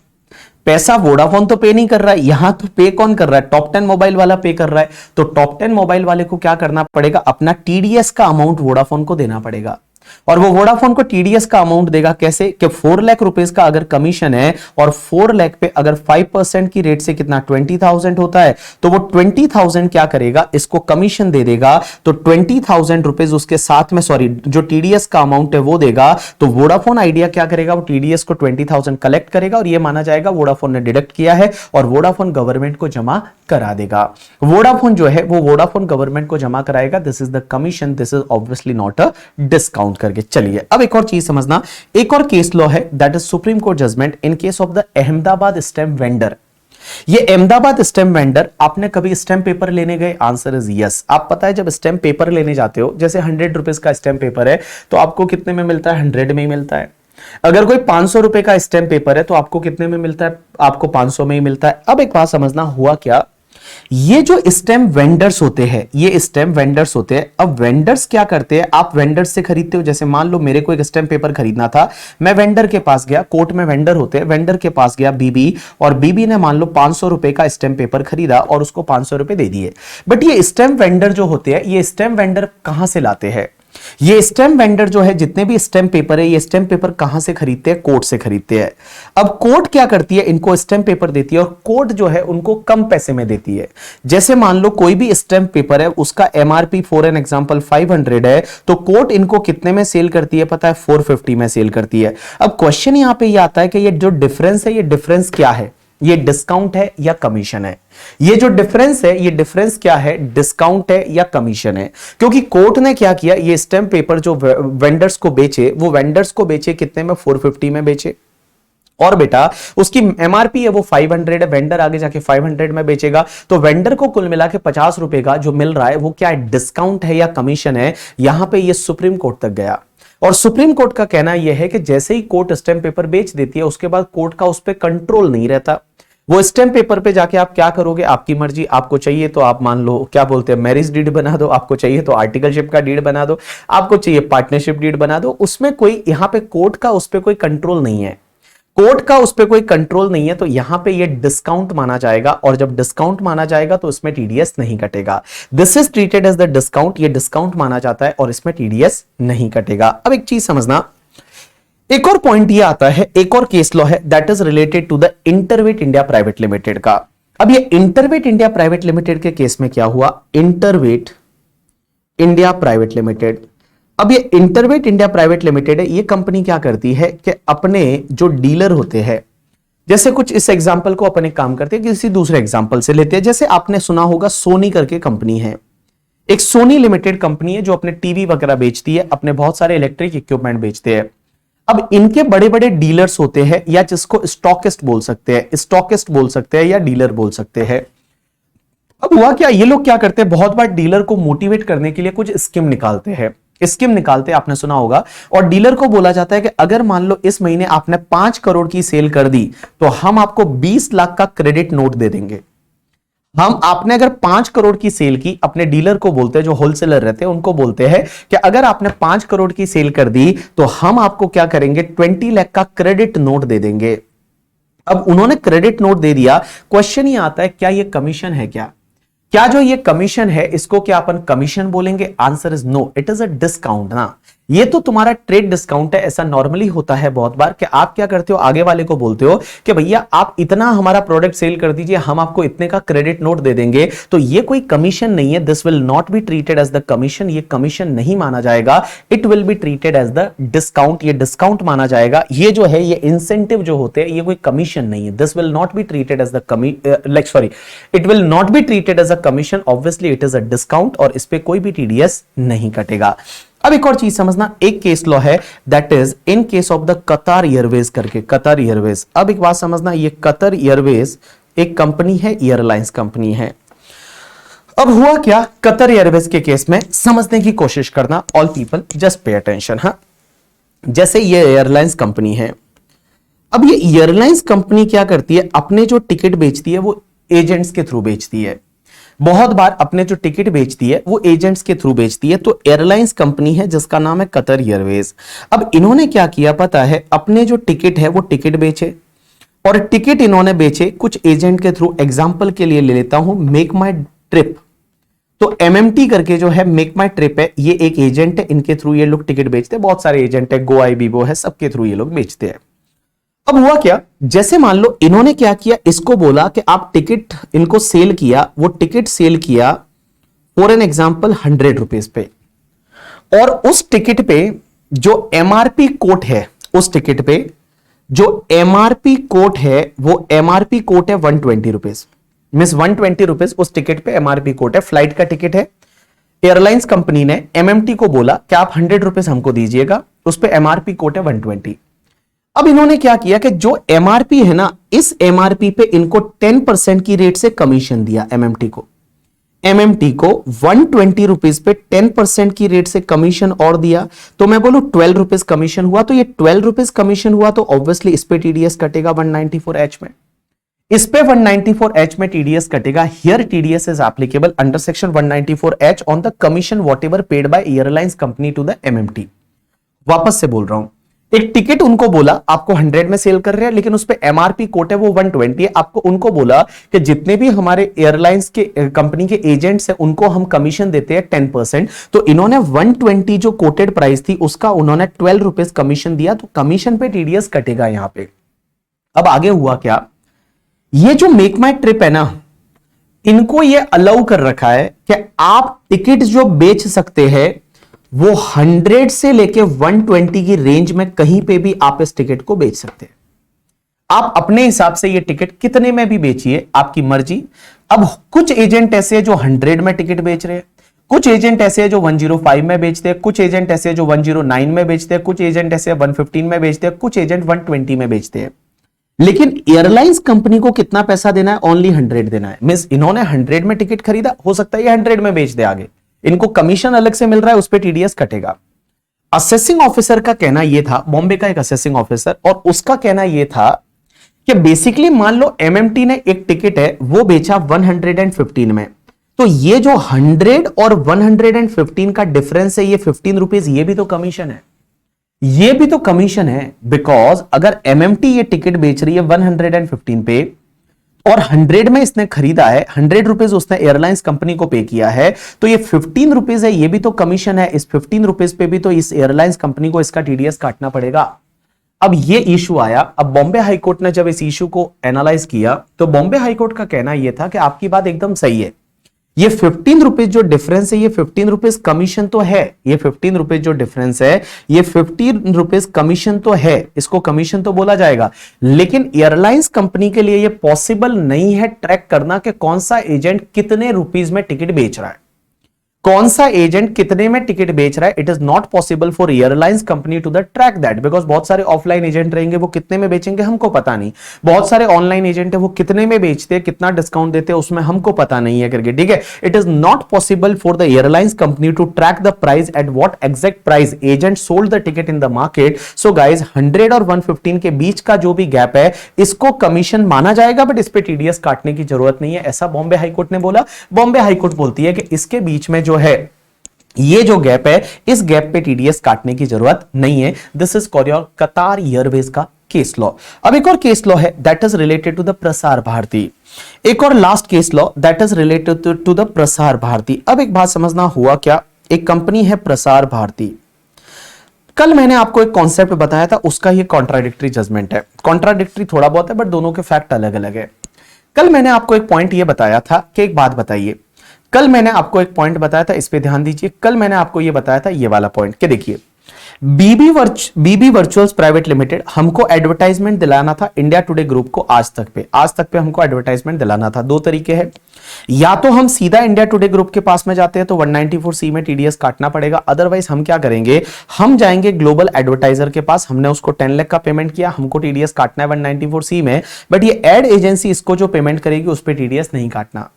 पैसा वोडाफोन तो पे नहीं कर रहा है, यहां तो पे कौन कर रहा है? टॉप 10 मोबाइल वाला पे कर रहा है। तो टॉप 10 मोबाइल वाले को क्या करना पड़ेगा? अपना टीडीएस का अमाउंट वोडाफोन को देना पड़ेगा, और वो वोडाफोन को टीडीएस का अमाउंट देगा कैसे? कि 4 लाख रुपीस का अगर कमीशन है, और 4 लाख पे अगर 5% की रेट से कितना 20,000 होता है, तो वो 20,000 क्या करेगा? इसको कमीशन दे देगा। तो 20,000 रुपीस उसके साथ में, सॉरी, जो टीडीएस का अमाउंट है वो देगा। तो वोडाफोन आइडिया क्या करेगा? वो टीडीएस को 20,000 कलेक्ट करेगा, और ये माना जाएगा वोडाफोन ने डिडक्ट किया है, और वोडाफोन गवर्नमेंट को जमा करा देगा। वोडाफोन जो है वो वोडाफोन गवर्नमेंट को जमा कराएगा। This is the commission, this is obviously not a discount करके। चलिए अब एक और चीज समझना, एक और केस लॉ है, that is Supreme Court judgment in case of the Ahmedabad stamp vendor. ये अहमदाबाद स्टैम्प वेंडर, आपने कभी स्टैम्प पेपर लेने गए? Answer is yes. आप पता है जब स्टैम्प पेपर लेने जाते हो, जैसे 100 रुपीज का स्टैम्प पेपर है, तो आपको कितने में मिलता है? 100 में ही मिलता है। अगर कोई 500 रुपए का स्टैम्प पेपर है तो आपको कितने में मिलता है? आपको 500 में ही मिलता है। अब एक बात समझना, हुआ क्या, ये जो स्टेम वेंडर्स होते हैं, ये स्टेम वेंडर्स होते हैं। अब वेंडर्स क्या करते हैं, आप वेंडर्स से खरीदते हो। जैसे मान लो मेरे को एक स्टेम पेपर खरीदना था, मैं वेंडर के पास गया, कोर्ट में वेंडर होते हैं, वेंडर के पास गया बीबी, और बीबी ने मान लो 500 रुपए का स्टेम पेपर खरीदा और उसको 500 रुपए दे दिए। बट ये स्टेम वेंडर जो होते हैं, ये स्टेम वेंडर कहां से लाते हैं? ये स्टेम वेंडर जो है, जितने भी स्टेम पेपर है, ये स्टेम पेपर कहां से खरीदते हैं? कोर्ट से खरीदते हैं। अब कोर्ट क्या करती है, इनको स्टेम पेपर देती है, और कोर्ट जो है उनको कम पैसे में देती है। जैसे मान लो कोई भी स्टेम पेपर है, उसका एमआरपी फॉर एन एग्जांपल 500 है, तो कोर्ट इनको कितने में सेल करती है पता है? 450 में सेल करती है। अब क्वेश्चन यहां पे ये आता है कि ये जो डिफरेंस है, ये डिफरेंस क्या है? ये डिस्काउंट है या कमीशन है? ये जो डिफरेंस है, ये डिफरेंस क्या है? डिस्काउंट है या कमीशन है? क्योंकि कोर्ट ने क्या किया, ये स्टैम्प पेपर जो वेंडर्स को बेचे, वो वेंडर्स को बेचे कितने में? 450 में बेचे। और बेटा उसकी एमआरपी है वो 500 है, वेंडर आगे जाके 500 में बेचेगा, तो वेंडर को कुल मिला के 50 रुपए का जो मिल रहा है वो क्या है? डिस्काउंट है या कमीशन है? यहां पे ये सुप्रीम कोर्ट तक गया, और सुप्रीम कोर्ट का कहना यह है कि जैसे ही कोर्ट स्टैम्प पेपर बेच देती है, उसके बाद कोर्ट का उस पर कंट्रोल नहीं रहता। वो स्टैम्प पेपर पे जाके आप क्या करोगे? आपकी मर्जी। आपको चाहिए तो आप मान लो क्या बोलते हैं, मैरिज डीड बना दो, आपको चाहिए तो आर्टिकलशिप का डीड बना दो, आपको चाहिए पार्टनरशिप डीड बना दो। उसमें कोई यहां पे कोर्ट का उस पर कोई कंट्रोल नहीं है, कोर्ट का उस पर कोई कंट्रोल नहीं है, तो यहां पे ये डिस्काउंट माना जाएगा। और जब डिस्काउंट माना जाएगा तो इसमें टीडीएस नहीं कटेगा। This is treated as the discount, ये डिस्काउंट माना जाता है और इसमें टीडीएस नहीं कटेगा। अब एक चीज समझना, एक और पॉइंट ये आता है, एक और केस लॉ है that is related to the Intervet India private limited का। अब ये इंटरवेट इंडिया प्राइवेट लिमिटेड के केस में क्या हुआ? इंटरवेट इंडिया प्राइवेट लिमिटेड, अब ये इंटरवेट इंडिया प्राइवेट लिमिटेड है, ये कंपनी क्या करती है कि अपने जो डीलर होते हैं, जैसे कुछ इस एग्जांपल को अपन एक काम करते हैं, किसी दूसरे एग्जांपल से लेते हैं। जैसे आपने सुना होगा सोनी करके कंपनी है, एक सोनी लिमिटेड कंपनी है जो अपने टीवी वगैरह बेचती है, अपने बहुत सारे इलेक्ट्रिक इक्विपमेंट बेचते हैं। अब इनके बड़े बड़े डीलर्स होते हैं, या जिसको स्टॉकिस्ट बोल सकते हैं, स्टॉकिस्ट बोल सकते हैं या डीलर बोल सकते हैं। अब हुआ क्या, ये लोग क्या करते हैं, बहुत बार डीलर को मोटिवेट करने के लिए कुछ स्कीम निकालते हैं, स्कीम निकालते आपने सुना होगा। और डीलर को बोला जाता है कि अगर मान लो इस महीने आपने 5 करोड़ की सेल कर दी, तो हम आपको 20 लाख का क्रेडिट नोट दे देंगे। हम आपने अगर 5 करोड़ की सेल की, अपने डीलर को बोलते हैं, जो होलसेलर रहते हैं उनको बोलते हैं कि अगर आपने 5 करोड़ की सेल कर दी तो हम आपको क्या करेंगे, 20 लाख का क्रेडिट नोट दे देंगे। अब उन्होंने क्रेडिट नोट दे दिया, क्वेश्चन ये आता है क्या ये कमीशन है? क्या जो ये कमीशन है इसको क्या अपन कमीशन बोलेंगे? Answer is no, it is a discount ना। ये तो तुम्हारा ट्रेड डिस्काउंट है। ऐसा नॉर्मली होता है बहुत बार कि आप क्या करते हो, आगे वाले को बोलते हो कि भैया आप इतना हमारा प्रोडक्ट सेल कर दीजिए, हम आपको इतने का क्रेडिट नोट दे देंगे। तो ये कोई कमीशन नहीं है, this will not be treated as the commission, ये कमीशन नहीं माना जाएगा, it will be treated as the discount, ये डिस्काउंट माना जाएगा। ये जो है, ये इंसेंटिव जो होते हैं, ये कोई कमीशन नहीं है, this will not be treated as the it will not be treated as a commission, obviously it is a discount और इस पे कोई भी टीडीएस नहीं कटेगा। अब एक और चीज समझना, एक केस लॉ है that is in case of the कतार एयरवेज करके, कतार एयरवेज। अब एक बात समझना, ये कतार एयरवेज एक कंपनी है, एयरलाइंस कंपनी है। अब हुआ क्या, कतार एयरवेज के केस में समझने की कोशिश करना, all people just pay attention. हाँ, जैसे ये एयरलाइंस कंपनी है, अब ये एयरलाइंस कंपनी क्या करती है, अपने जो टिकट बेचती है वो एजेंट्स के थ्रू बेचती है। बहुत बार अपने जो टिकट बेचती है वो एजेंट्स के थ्रू बेचती है। तो एयरलाइंस कंपनी है जिसका नाम है कतर एयरवेज। अब इन्होंने क्या किया पता है, अपने जो टिकट है वो टिकट बेचे, और टिकट इन्होंने बेचे कुछ एजेंट के थ्रू। एग्जांपल के लिए ले लेता हूं मेक माई ट्रिप, तो एमएमटी करके जो है मेक माई ट्रिप है, ये एक एजेंट है, इनके थ्रू ये लोग टिकट बेचते हैं। बहुत सारे एजेंट है, गो आई बीबो है, सबके थ्रू ये लोग बेचते हैं। अब हुआ क्या, जैसे मान लो इन्होंने क्या किया, इसको बोला कि आप टिकट इनको सेल किया, वो टिकट सेल किया फॉर एन एग्जांपल 100 रुपीज पे, और उस टिकट पे जो एमआरपी कोट है, उस टिकट पे जो एमआरपी कोट है वो एमआरपी कोट है 120 रुपीज, मींस 120 रुपीज उस टिकट पे एमआरपी कोट है। फ्लाइट का टिकट है, एयरलाइंस कंपनी ने एमएमटी को बोला कि आप 100 रुपीज हमको दीजिएगा, उस पे एमआरपी कोट है 120। अब इन्होंने क्या किया कि जो एमआरपी है ना, इस एमआरपी पे इनको 10% की रेट से कमीशन दिया। एमएमटी को 120 रुपीज पे 10% की रेट से कमीशन और दिया। तो मैं बोलूं 12 रुपीज कमीशन हुआ, तो ये 12 रुपीज कमीशन हुआ, तो ऑब्वियसली इस पे टीडीएस कटेगा 194H में। इस पे 194H में टीडीएस कटेगा। Here TDS is applicable under section 194H on the commission whatever paid by airlines company to the MMT. वापस से बोल रहा हूं, एक टिकट उनको बोला आपको 100 में सेल कर रहे हैं, लेकिन उस पे एमआरपी कोट है वो 120 है। आपको उनको बोला कि जितने भी हमारे एयरलाइंस के कंपनी के एजेंट्स हैं उनको हम कमीशन देते हैं 10%। तो इन्होंने 120 जो कोटेड प्राइस थी उसका उन्होंने 12 रुपीज कमीशन दिया, तो कमीशन पे टीडीएस कटेगा यहां पे। अब आगे हुआ क्या, ये जो मेक माई ट्रिप है ना, इनको ये अलाउ कर रखा है कि आप टिकट जो बेच सकते हैं वो 100 से लेके 120 की रेंज में कहीं पे भी आप इस टिकट को बेच सकते हैं। आप अपने हिसाब से ये टिकट कितने में भी बेचिए, आपकी मर्जी। अब कुछ एजेंट ऐसे हैं जो 100 में टिकट बेच रहे हैं, कुछ एजेंट ऐसे हैं जो 105 में बेचते हैं, कुछ एजेंट ऐसे हैं जो 109 में बेचते हैं, कुछ एजेंट ऐसे 115 में बेचते हैं, कुछ एजेंट 120 में बेचते हैं। लेकिन एयरलाइंस कंपनी को कितना पैसा देना है, ओनली 100 देना है। मींस इन्होंने 100 में टिकट खरीदा, हो सकता है ये 100 में बेच दे आगे, इनको कमीशन अलग से मिल रहा है, उस पर टीडीएस कटेगा। असेसिंग ऑफिसर का कहना यह था, बॉम्बे का एक असेसिंग ऑफिसर, और उसका कहना यह था कि बेसिकली मान लो एमएमटी ने एक टिकट है वो बेचा 115 में, तो ये जो 100 और 115 का डिफरेंस है ये 15 रुपीज, ये भी तो कमीशन है, ये भी तो कमीशन है। बिकॉज अगर एमएमटी ये टिकट बेच रही है 115 पे और 100 में इसने खरीदा है, 100 रुपीज उसने एयरलाइंस कंपनी को पे किया है, तो ये 15 रुपीज है, ये भी तो कमीशन है। इस 15 रुपीज पे भी तो इस एयरलाइंस कंपनी को इसका टीडीएस काटना पड़ेगा। अब ये इशू आया। अब बॉम्बे हाईकोर्ट ने जब इस इशू को एनालाइज किया तो बॉम्बे हाईकोर्ट का कहना यह था कि आपकी बात एकदम सही है, ये 15 रुपीज जो डिफरेंस है ये 15 रुपीज कमीशन तो है, ये 15 रुपीज जो डिफरेंस है ये 15 रुपीज कमीशन तो है, इसको कमीशन तो बोला जाएगा। लेकिन एयरलाइंस कंपनी के लिए ये पॉसिबल नहीं है ट्रैक करना कि कौन सा एजेंट कितने रुपीज में टिकट बेच रहा है, कौन सा एजेंट कितने में टिकट बेच रहा है। It is not possible for airlines company to the track that, because बहुत सारे ऑफलाइन एजेंट रहेंगे, वो कितने में बेचेंगे हमको पता नहीं। बहुत सारे ऑनलाइन एजेंट है, वो कितने में बेचते हैं, कितना डिस्काउंट देते हैं, उसमें हमको पता नहीं है करके, ठीक है। It is not possible for the airlines company to track the price at what exact price agent sold the ticket in the market. So guys 100 और 115 के बीच का जो भी गैप है इसको कमीशन माना जाएगा, बट इस पे टीडीएस काटने की जरूरत नहीं है, ऐसा बॉम्बे हाईकोर्ट ने बोला। बॉम्बे हाईकोर्ट बोलती है कि इसके बीच में जो है ये जो गैप है, इस गैप पे टीडीएस काटने की जरूरत नहीं है। दिस इज कतार एयरवेज का केस लॉ। अब एक और केस लॉ है that is related to the Prasar Bharati, एक और last case law that is related to the Prasar Bharati. अब एक बात समझना, हुआ क्या, एक कंपनी है प्रसार भारती। कल मैंने आपको एक कॉन्सेप्ट बताया था, उसका ये कॉन्ट्राडिक्टरी जजमेंट है। कॉन्ट्राडिक्टरी थोड़ा बहुत है बट दोनों के फैक्ट अलग अलग है। कल मैंने आपको एक पॉइंट ये बताया था कि एक बात बताइए, कल मैंने आपको एक पॉइंट बताया था, इस पे ध्यान दीजिए। कल मैंने आपको ये बताया था ये वाला पॉइंट कि देखिए बीबी वर्चुअल्स प्राइवेट लिमिटेड हमको एडवर्टाइजमेंट दिलाना था इंडिया टुडे ग्रुप को आज तक पे हमको एडवर्टाइजमेंट दिलाना था। दो तरीके हैं, या तो हम सीधा इंडिया टुडे ग्रुप के पास में जाते हैं तो 194C में टीडीएस काटना पड़ेगा, अदरवाइज हम क्या करेंगे, हम जाएंगे ग्लोबल एडवर्टाइजर के पास, हमने उसको 10 लाख का पेमेंट किया, हमको टीडीएस काटना है 194C में, बट ये एड एजेंसी इसको जो पेमेंट करेगी उस पर टीडीएस नहीं काटना।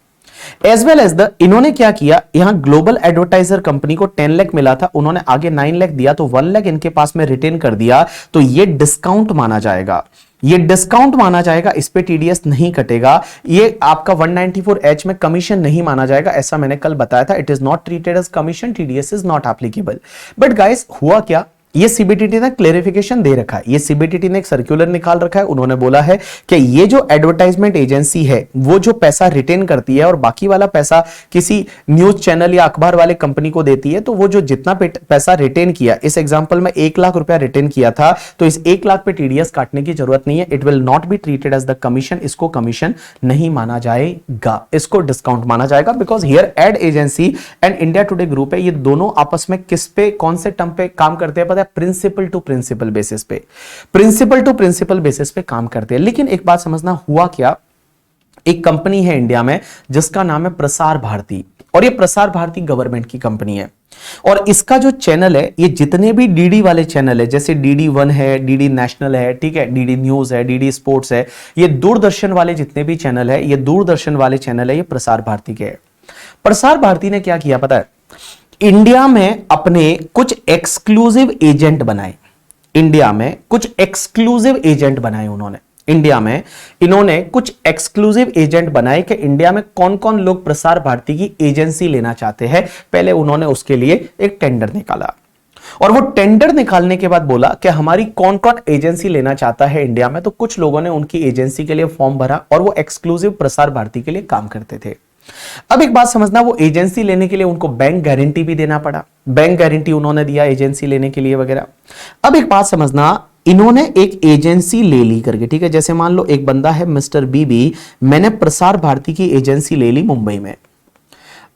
एज वेल एज द इन्होंने क्या किया, यहां ग्लोबल एडवर्टाइजर कंपनी को 10 लाख मिला था, उन्होंने आगे 9 लाख दिया, तो 1 लाख इनके पास में रिटेन कर दिया, तो ये डिस्काउंट माना जाएगा, ये डिस्काउंट माना जाएगा, इस पे टीडीएस नहीं कटेगा, ये आपका 194H में कमीशन नहीं माना जाएगा, ऐसा मैंने कल बताया था। It is not treated as commission, TDS is not applicable. But guys हुआ क्या, ये सीबीटीटी ने क्लेरिफिकेशन दे रखा है, ये सीबीटीटी ने एक सर्कुलर निकाल रखा है, उन्होंने बोला है कि ये जो एडवर्टाइजमेंट एजेंसी है वो जो पैसा रिटेन करती है और बाकी वाला पैसा किसी न्यूज चैनल या अखबार वाले कंपनी को देती है, तो वो जो जितना पैसा रिटेन किया, इस एग्जांपल में 1 लाख रुपया रिटेन किया था, तो इस 1 लाख पे टीडीएस काटने की जरूरत नहीं है। It will not be treated as the commission, इसको कमीशन नहीं माना जाएगा, इसको डिस्काउंट माना जाएगा, because here ad agency and India today group है, ये दोनों आपस में किस पे, कौन से टर्म पे काम करते हैं पता है, प्रिंसिपल टू प्रिंसिपल बेसिस पे, प्रिंसिपल टू प्रिंसिपल बेसिस पे काम करते हैं। लेकिन एक बात समझना, हुआ क्या, एक कंपनी है इंडिया में जिसका नाम है प्रसार भारती, और ये प्रसार भारती गवर्नमेंट की कंपनी है, और इसका जो चैनल है, ये जितने भी डीडी वाले चैनल है, जैसे DD1 है, डीडी नेशनल है, ठीक है, डीडी न्यूज है, डीडी स्पोर्ट्स है, ये दूरदर्शन वाले जितने भी चैनल है, ये दूरदर्शन वाले चैनल है, ये प्रसार भारती के है। प्रसार भारती ने क्या किया पता है, इंडिया में अपने कुछ एक्सक्लूसिव एजेंट बनाए, इंडिया में कुछ एक्सक्लूसिव एजेंट बनाए उन्होंने। इंडिया में इन्होंने कुछ एक्सक्लूसिव एजेंट बनाए कि इंडिया में कौन कौन लोग प्रसार भारती की एजेंसी लेना चाहते हैं। पहले उन्होंने उसके लिए एक टेंडर निकाला और वो टेंडर निकालने के बाद बोला कि हमारी कौन कौन एजेंसी लेना चाहता है इंडिया में। तो कुछ लोगों ने उनकी एजेंसी के लिए फॉर्म भरा और वो एक्सक्लूसिव प्रसार भारती के लिए काम करते थे। अब एक बात समझना, वो एजेंसी लेने के लिए उनको बैंक गारंटी भी देना पड़ा। बैंक गारंटी उन्होंने दिया एजेंसी लेने के लिए वगैरह। अब एक बात समझना, इन्होंने एक एजेंसी ले ली करके, ठीक है, जैसे मान लो एक बंदा है मिस्टर बीबी, मैंने प्रसार भारती की एजेंसी ले ली मुंबई में।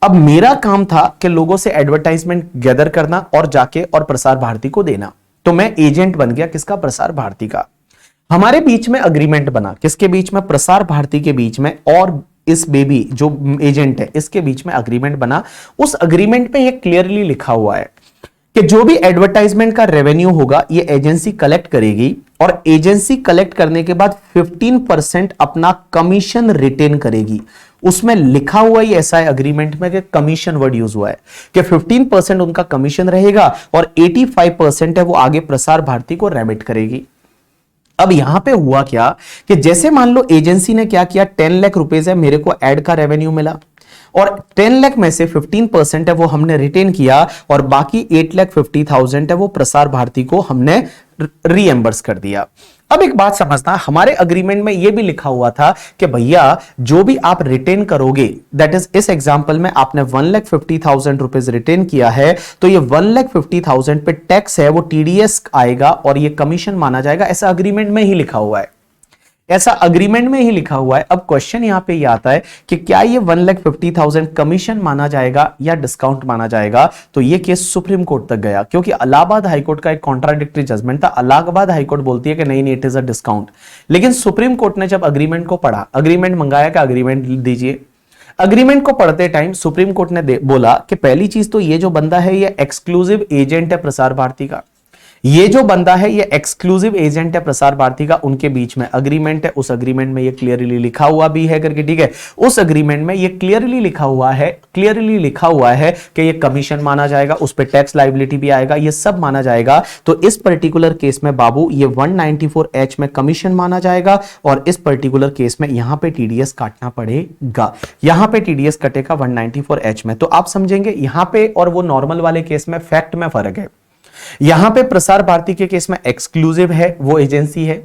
अब मेरा काम था कि लोगों से एडवर्टाइजमेंट गैदर करना और जाके और प्रसार भारती को देना। तो मैं एजेंट बन गया किसका? प्रसार भारती का। हमारे बीच में अग्रीमेंट बना, किसके बीच में? प्रसार भारती के बीच में और इस बेबी जो एजेंट है इसके बीच में अग्रीमेंट बना। उस अग्रीमेंट में यह क्लियरली लिखा हुआ है कि जो भी एडवर्टाइजमेंट का रेवेन्यू होगा ये एजेंसी कलेक्ट करेगी और एजेंसी कलेक्ट करने के बाद 15% अपना कमीशन रिटेन करेगी। उसमें लिखा हुआ ही ऐसा है अग्रीमेंट में कि कमीशन वर्ड यूज हुआ है कि 15% उनका कमीशन रहेगा और 85% है वो आगे प्रसार भारती को रेमिट करेगी। अब यहां पे हुआ क्या कि जैसे मान लो एजेंसी ने क्या किया, 10 लाख रुपीस है मेरे को एड का रेवेन्यू मिला और 10 लाख में से 15% है वो हमने रिटेन किया और बाकी 8,50,000 है वो प्रसार भारती को हमने रीएम्बर्स कर दिया। अब एक बात समझना, हमारे अग्रीमेंट में यह भी लिखा हुआ था कि भैया जो भी आप रिटेन करोगे, दैट इज इस एग्जांपल में आपने 1,50,000 रुपीज रिटेन किया है तो ये 1,50,000 पे टैक्स है वो टीडीएस आएगा और ये कमीशन माना जाएगा। ऐसा अग्रीमेंट में ही लिखा हुआ है, ऐसा अग्रीमेंट में ही लिखा हुआ है। अब क्वेश्चन यहां पे ये आता है कि क्या ये 1,50,000 कमीशन माना जाएगा या डिस्काउंट माना जाएगा। तो ये केस सुप्रीम कोर्ट तक गया क्योंकि इलाहाबाद हाईकोर्ट का एक कॉन्ट्राडिक्टरी जजमेंट था। इलाहाबाद हाईकोर्ट बोलती है कि नहीं नहीं इट इज अ डिस्काउंट, लेकिन सुप्रीम कोर्ट ने जब अग्रीमेंट को पढ़ा, अग्रीमेंट मंगाया कि अग्रीमेंट दीजिए, अग्रीमेंट को पढ़ते टाइम सुप्रीम कोर्ट ने बोला कि पहली चीज तो ये जो बंदा है ये एक्सक्लूसिव एजेंट है प्रसार भारती का, ये जो बंदा है ये एक्सक्लूसिव एजेंट है प्रसार भारती का, उनके बीच में अग्रीमेंट है, उस अग्रीमेंट में ये क्लियरली लिखा हुआ भी है करके, ठीक है, उस अग्रीमेंट में ये क्लियरली लिखा हुआ है, क्लियरली लिखा हुआ है कि ये कमीशन माना जाएगा, उस पर टैक्स लाइबिलिटी भी आएगा, ये सब माना जाएगा। तो इस पर्टिकुलर केस में बाबू ये 194H में कमीशन माना जाएगा और इस पर्टिकुलर केस में यहां पे टीडीएस काटना पड़ेगा, यहां पे टीडीएस कटेगा 194H में। तो आप समझेंगे यहां पे और वो नॉर्मल वाले केस में फैक्ट में फर्क है। यहां पे प्रसार भारती के केस में एक्सक्लूसिव है वो एजेंसी है,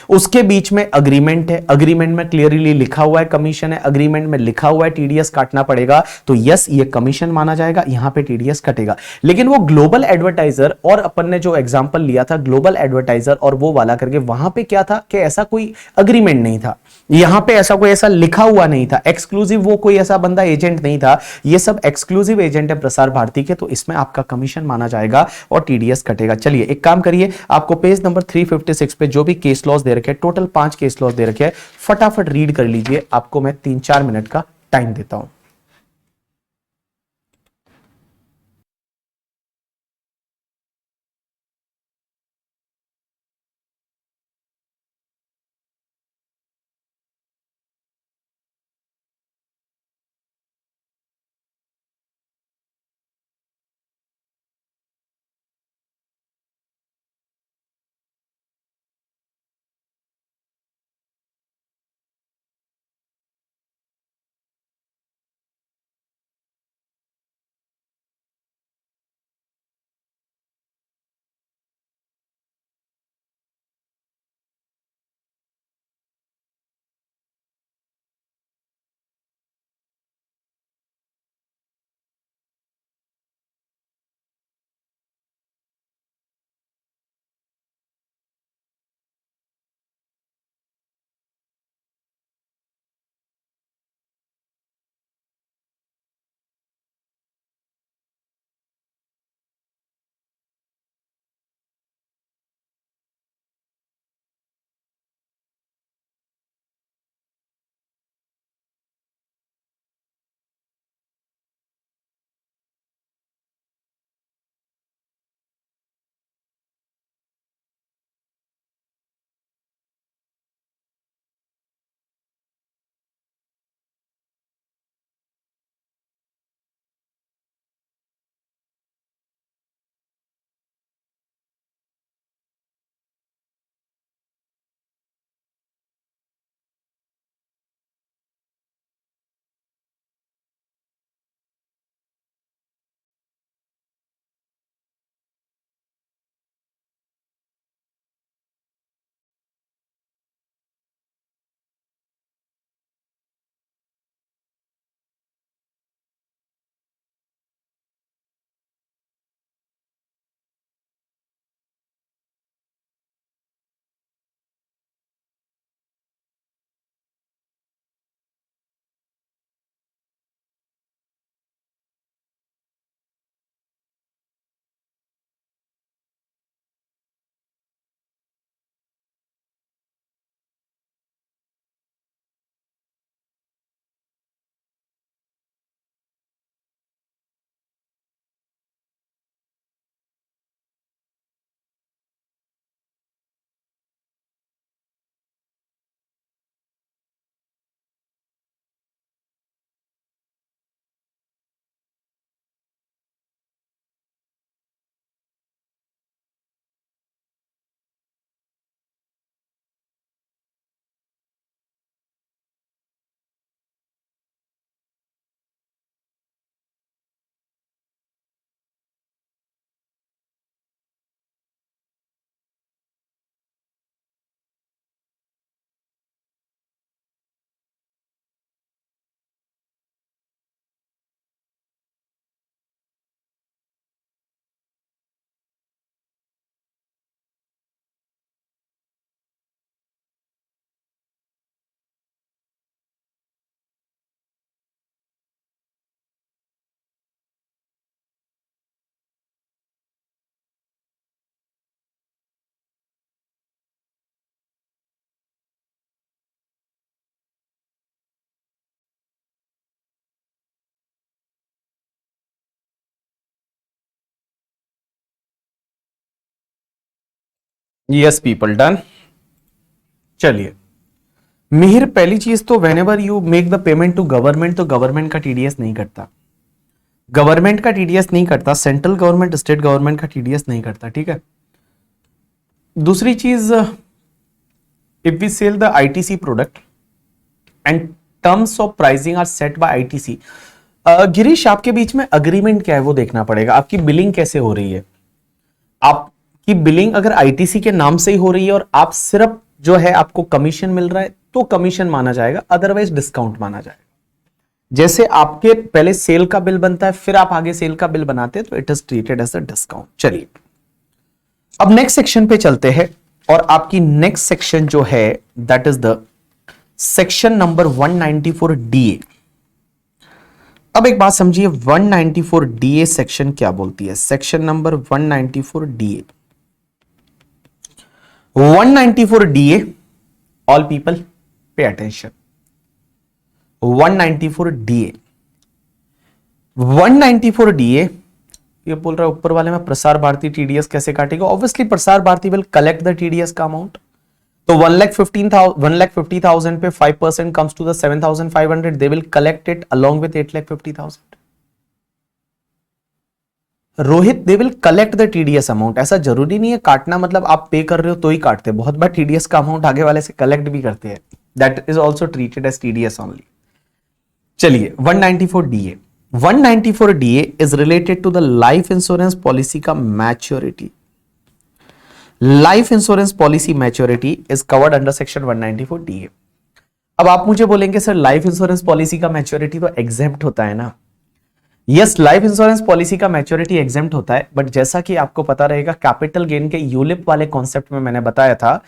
उसके बीच में अग्रीमेंट है, अग्रीमेंट में क्लियरली लिखा हुआ है कमीशन है, अग्रीमेंट में लिखा हुआ है टीडीएस काटना पड़ेगा। तो यस ये कमीशन माना जाएगा, यहां पे टीडीएस कटेगा। लेकिन वो ग्लोबल एडवर्टाइजर और अपन ने जो एग्जांपल लिया था ग्लोबल एडवर्टाइजर और वो वाला करके, वहां पे क्या था कि ऐसा कोई अग्रीमेंट नहीं था, यहां पे ऐसा कोई ऐसा लिखा हुआ नहीं था एक्सक्लूसिव, वो कोई ऐसा बंदा एजेंट नहीं था, ये सब एक्सक्लूसिव एजेंट है प्रसार भारती के। तो इसमें आपका कमीशन माना जाएगा और टीडीएस कटेगा। चलिए एक काम करिए, आपको पेज नंबर 356 पे जो भी केस लॉस दे रखे हैं, टोटल 5 केस लॉस दे रखे हैं, फटाफट रीड कर लीजिए। आपको मैं 3-4 मिनट का टाइम देता हूं। Yes people, done. चलिए मिहिर, पहली चीज तो whenever you make the payment to government, तो गवर्नमेंट का टीडीएस नहीं कटता, गवर्नमेंट का टीडीएस नहीं करता, सेंट्रल गवर्नमेंट स्टेट गवर्नमेंट का टीडीएस नहीं करता, ठीक है। दूसरी चीज, if we sell the ITC product and terms of pricing are set by ITC. Girish, आपके बीच में अग्रीमेंट क्या है वो देखना पड़ेगा, आपकी बिलिंग कैसे हो रही है। आपकी बिलिंग अगर आईटीसी के नाम से ही हो रही है और आप सिर्फ जो है आपको कमीशन मिल रहा है तो कमीशन माना जाएगा, अदरवाइज डिस्काउंट माना जाएगा। जैसे आपके पहले सेल का बिल बनता है फिर आप आगे सेल का बिल बनाते हैं तो it is treated as a discount. चलिए अब नेक्स्ट सेक्शन पे चलते हैं और आपकी नेक्स्ट सेक्शन जो है that is the section number 194 DA. अब एक बात समझिए, 194 डीए सेक्शन क्या बोलती है। Section number 194 DA, 194 DA, all people pay attention. 194 DA, 194 DA ये बोल रहा है ऊपर वाले में प्रसार भारती टीडीएस कैसे काटेगा। Obviously Prasar Bharati will collect the TDS का अमाउंट, तो 1,50,000 पे 5% comes to the 7,500, they will collect it along with 8,50,000। Rohit, they will collect the TDS amount. ऐसा जरूरी नहीं है काटना मतलब आप पे कर रहे हो तो ही काटते, बहुत बार टीडीएस का अमाउंट आगे वाले से कलेक्ट भी करते हैं, that is also treated as TDS only. चलिए 194 DA, 194 DA is related to the life insurance policy का maturity. Life insurance policy maturity is covered under section 194 DA. अब आप मुझे बोलेंगे सर लाइफ इंश्योरेंस पॉलिसी का मैच्योरिटी तो एग्जेम्प्ट होता है ना। यस, लाइफ इंश्योरेंस पॉलिसी का मैच्योरिटी एग्जेम्प्ट होता है, बट जैसा कि आपको पता रहेगा कैपिटल गेन के यूलिप वाले कॉन्सेप्ट में मैंने बताया था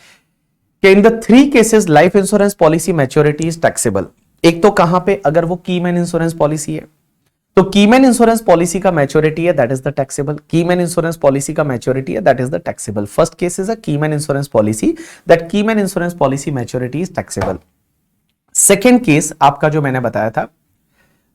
कि in the 3 cases life insurance policy maturity is taxable. एक तो कहां पे, अगर वो कीमैन इंश्योरेंस पॉलिसी है तो कीमैन इंश्योरेंस पॉलिसी का मैच्योरिटी है that is the taxable. Keyman insurance policy का मैच्योरिटी है that is the taxable. First case is a keyman insurance policy, that keyman insurance policy maturity is taxable. Second case आपका जो मैंने बताया था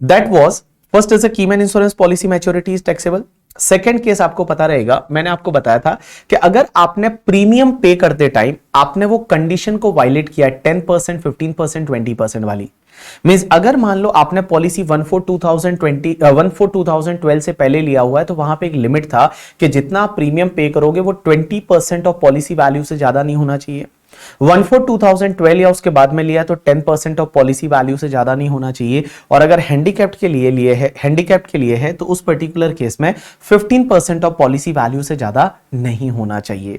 that was, first is a keyman insurance policy maturity is taxable. Second case आपको पता रहेगा, मैंने आपको बताया था कि अगर आपने प्रीमियम पे करते टाइम आपने वो कंडीशन को वायलेट किया 10%, 15%, 20% वाली, मींस अगर मान लो आपने पॉलिसी 1/4/2012 से पहले लिया हुआ है तो वहां पे एक लिमिट था कि जितना आप प्रीमियम पे करोगे वो 20% ऑफ पॉलिसी वैल्यू से ज्यादा नहीं होना चाहिए। 1/4/2012 या उसके बाद में लिया तो 10% ऑफ पॉलिसी वैल्यू से ज्यादा नहीं होना चाहिए, और अगर हैंडीकैप्ड के लिए है तो उस पर्टिकुलर केस में 15% ऑफ पॉलिसी वैल्यू से ज्यादा नहीं होना चाहिए।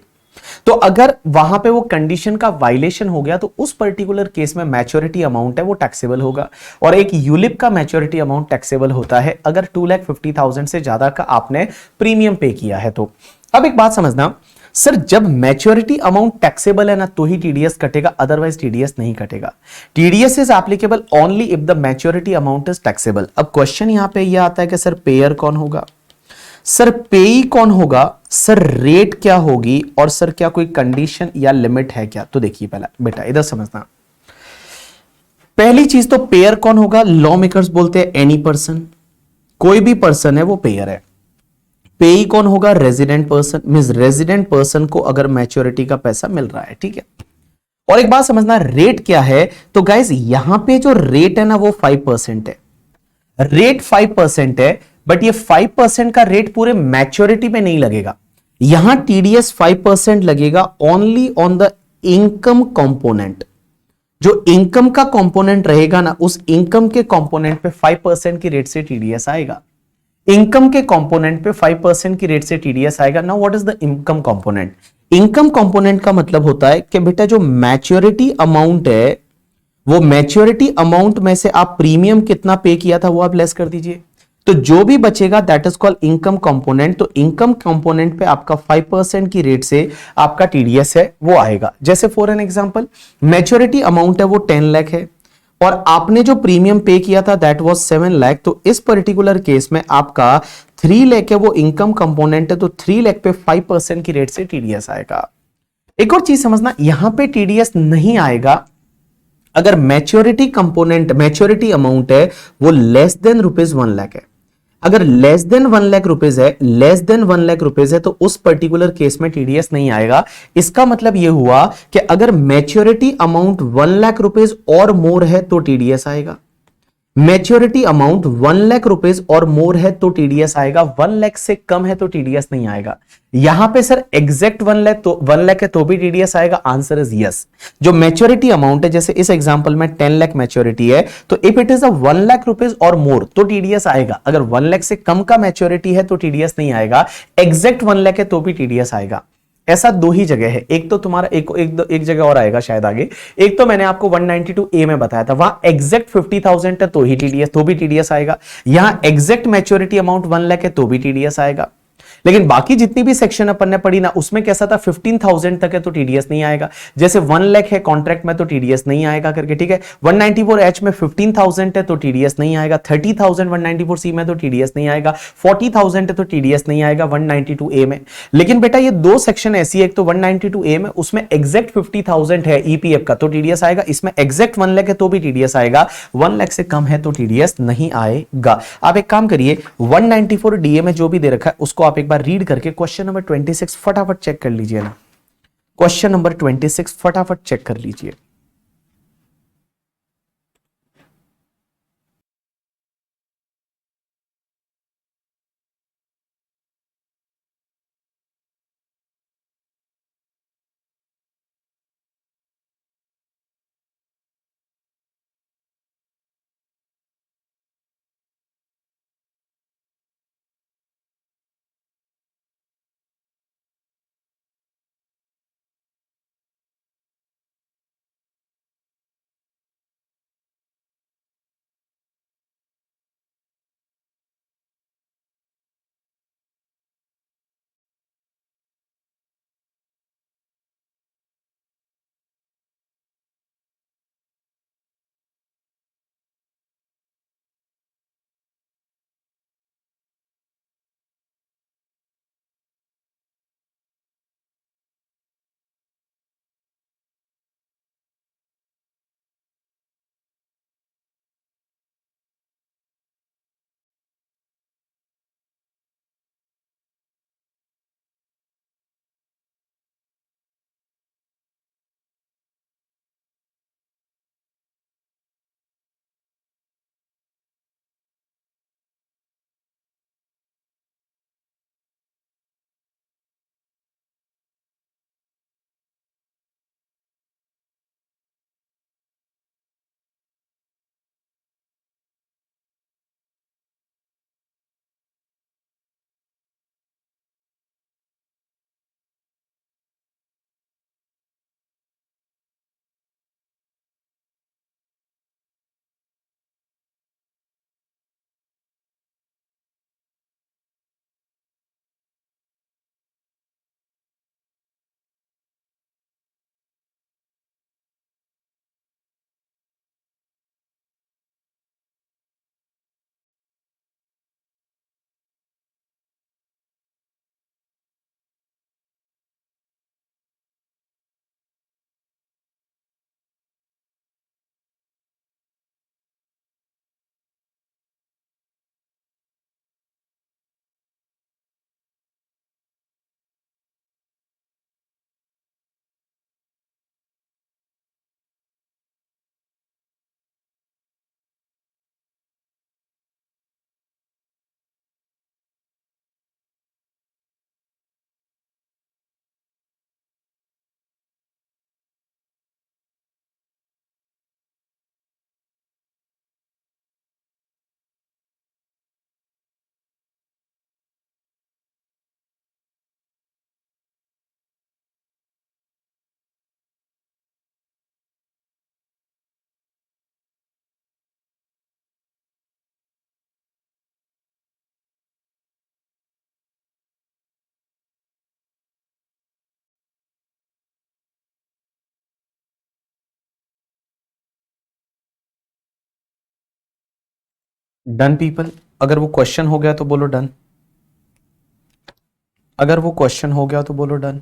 तो अगर वहां पे वो कंडीशन का वायलेशन हो गया तो उस पर्टिकुलर केस में मैच्योरिटी अमाउंट है वो टैक्सेबल होगा, और एक यूलिप का मैच्योरिटी अमाउंट टैक्सेबल होता है अगर 2,50,000 से ज्यादा का आपने प्रीमियम पे किया है तो। अब एक बात समझना सर, जब मैच्योरिटी अमाउंट टैक्सेबल है ना तो ही टीडीएस कटेगा, अदरवाइज टीडीएस नहीं कटेगा। TDS is applicable only if the maturity amount is taxable. अब क्वेश्चन यहां पे यह आता है कि सर पेयर कौन होगा, सर पेई कौन होगा, सर रेट क्या होगी, और सर क्या कोई कंडीशन या लिमिट है क्या। तो देखिए पहला बेटा इधर समझना, पहली चीज तो पेयर कौन होगा, लॉ मेकर्स बोलते हैं एनी पर्सन, कोई भी पर्सन है वो पेयर है। पेई कौन होगा, resident person, means resident person को अगर मैच्योरिटी का पैसा मिल रहा है, ठीक है। और एक बात समझना, रेट क्या है, तो गाइस यहां पे जो रेट है ना वो 5% है, रेट 5% है, बट ये 5% का रेट पूरे मैच्योरिटी पे नहीं लगेगा। यहां टीडीएस 5% लगेगा only on the income component. जो इनकम का कंपोनेंट रहेगा ना उस इनकम के कंपोनेंट पे 5% की रेट से टीडीएस आएगा। इनकम के कंपोनेंट पे 5% की रेट से टीडीएस आएगा। Now what is the income component. Income component का मतलब होता है कि बेटा जो मैच्योरिटी अमाउंट है वो मैच्योरिटी अमाउंट में से आप प्रीमियम कितना पे किया था वो आप लेस कर दीजिए, तो जो भी बचेगा that is called income component. तो इनकम कंपोनेंट पे आपका 5% की रेट से आपका टीडीएस है वो आएगा। जैसे for an example maturity amount है वो 10 लाख है और आपने जो प्रीमियम पे किया था दैट वाज 7 लाख, तो इस पर्टिकुलर केस में आपका 3 लाख है वो इनकम कंपोनेंट है, तो 3 लाख पे 5% की रेट से टीडीएस आएगा। एक और चीज समझना, यहां पे टीडीएस नहीं आएगा अगर मैच्योरिटी कंपोनेंट मैच्योरिटी अमाउंट है वो लेस देन ₹1 लाख है। अगर लेस देन 1 लाख रुपीज है, लेस देन 1 लाख रुपीज है, तो उस पर्टिकुलर केस में टीडीएस नहीं आएगा। इसका मतलब यह हुआ कि अगर मैच्योरिटी अमाउंट 1 लाख रुपीज और मोर है तो टीडीएस आएगा। मैच्योरिटी अमाउंट 1 लाख रुपीज और मोर है तो टीडीएस आएगा, 1 लाख से कम है तो टीडीएस नहीं आएगा। यहां पे सर एग्जैक्ट 1 लाख है तो भी टीडीएस आएगा, आंसर इज यस। जो मैच्योरिटी अमाउंट है, जैसे इस एग्जांपल में 10 लाख मैच्योरिटी है, तो if it is a 1 lakh rupees और मोर तो टीडीएस आएगा। अगर 1 लाख से कम का मैच्योरिटी है तो टीडीएस नहीं आएगा, एग्जैक्ट 1 लाख है तो भी टीडीएस आएगा। ऐसा दो ही जगह है, एक तो तुम्हारा एक जगह और आएगा शायद आगे। एक तो मैंने आपको 192 ए में बताया था, वहां एग्जैक्ट 50,000 है तो ही टीडीएस, तो भी टीडीएस आएगा। यहां एग्जैक्ट मैच्योरिटी अमाउंट 1 लाख है तो भी टीडीएस आएगा। लेकिन बाकी जितनी भी सेक्शन अपन ने पढ़ी ना, उसमें कैसा था, 15,000 तक है तो टीडीएस नहीं आएगा। जैसे 1 लाख है कॉन्ट्रैक्ट में तो टीडीएस नहीं आएगा करके, ठीक है। 194 एच में 15,000 है तो टीडीएस नहीं आएगा। 30,000 194 सी में तो टीडीएस नहीं आएगा। 40,000 है तो टीडीएस नहीं आएगा 192 ए में। लेकिन बेटा ये दो सेक्शन ऐसी है, एक तो 192 ए में उसमें एग्जैक्ट 50,000 है ईपीएफ का तो टीडीएस आएगा, इसमें एग्जैक्ट 1 लाख है तो भी टीडीएस आएगा, 1 लाख से कम है तो टीडीएस नहीं आएगा। आप एक काम करिए, 194 डीए में जो भी दे रखा है उसको आप एक बार रीड करके क्वेश्चन नंबर 26 फटाफट चेक कर लीजिए ना। क्वेश्चन नंबर 26 फटाफट चेक कर लीजिए। डन पीपल, अगर वो क्वेश्चन हो गया तो बोलो डन। अगर वो क्वेश्चन हो गया तो बोलो done.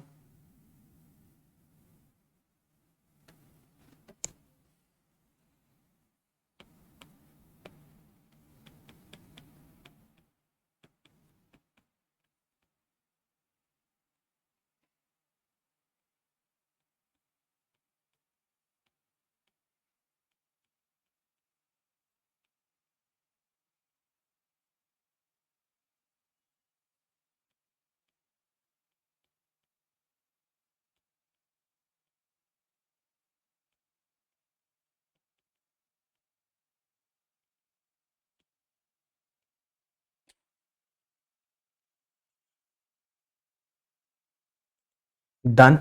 Done,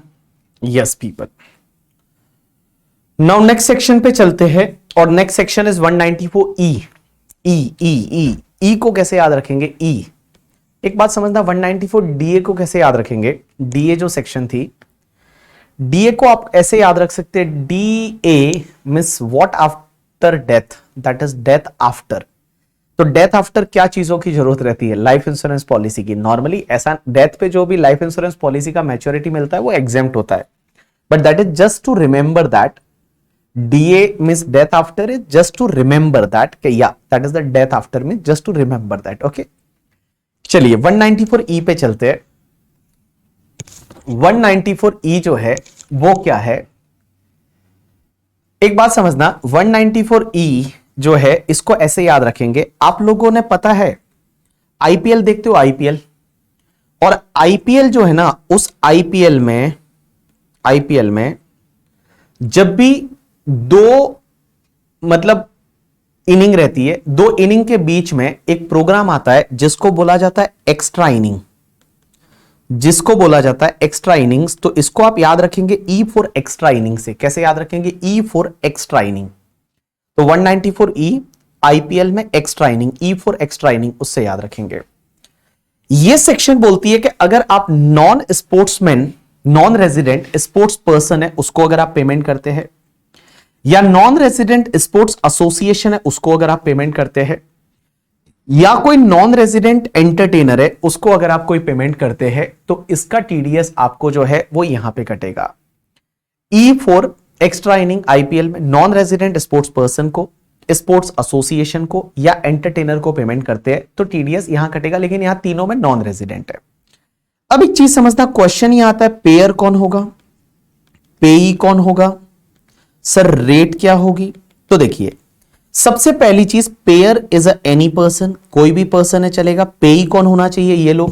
yes people. Now next section पे चलते हैं और नेक्स्ट सेक्शन इज 194 ई। ई को कैसे याद रखेंगे? ई, एक बात समझना, 194 डीए को कैसे याद रखेंगे? डीए जो सेक्शन थी, डीए को आप ऐसे याद रख सकते हैं, DA means what after death, that is death after. तो डेथ आफ्टर क्या चीजों की जरूरत रहती है? लाइफ इंश्योरेंस पॉलिसी की। नॉर्मली ऐसा डेथ पे जो भी लाइफ इंश्योरेंस पॉलिसी का मैच्योरिटी मिलता है वो एग्जेम्प्ट होता है, but that is just to remember that DA means death after is just to remember that, yeah, that is the death after means just to remember that, okay। चलिए 194E पे चलते हैं। 194E जो है वो क्या है? एक बात समझना, 194E जो है इसको ऐसे याद रखेंगे। आप लोगों ने पता है आईपीएल देखते हो, आईपीएल, और आईपीएल जो है ना, उस आईपीएल में जब भी दो मतलब इनिंग रहती है, दो इनिंग के बीच में एक प्रोग्राम आता है जिसको बोला जाता है एक्स्ट्रा इनिंग, जिसको बोला जाता है एक्स्ट्रा इनिंग्स। तो इसको आप याद रखेंगे ई फॉर एक्स्ट्रा इनिंग से। कैसे याद रखेंगे? E for extra inning. तो 194E आईपीएल में extra inning, E for extra inning, उससे याद रखेंगे। यह सेक्शन बोलती है कि अगर आप non sportsman, non resident sports person है, उसको अगर आप पेमेंट करते हैं, या नॉन रेजिडेंट स्पोर्ट्स एसोसिएशन है उसको अगर आप पेमेंट करते हैं, या कोई नॉन रेजिडेंट एंटरटेनर है उसको अगर आप कोई पेमेंट करते हैं, तो इसका टीडीएस आपको जो है वो यहां पे कटेगा। E for extra inning IPL में नॉन रेजिडेंट स्पोर्ट्स पर्सन को, स्पोर्ट्स एसोसिएशन को या एंटरटेनर को पेमेंट करते हैं तो टीडीएस यहां कटेगा, लेकिन यहां तीनों में नॉन रेजिडेंट है। अब एक चीज समझना, क्वेश्चन यहां आता है पेयर कौन होगा, पेई कौन होगा, सर रेट क्या होगी? तो देखिए सबसे पहली चीज, pair is a any person, कोई भी पर्सन है चलेगा। पेई कौन होना चाहिए? ये लोग,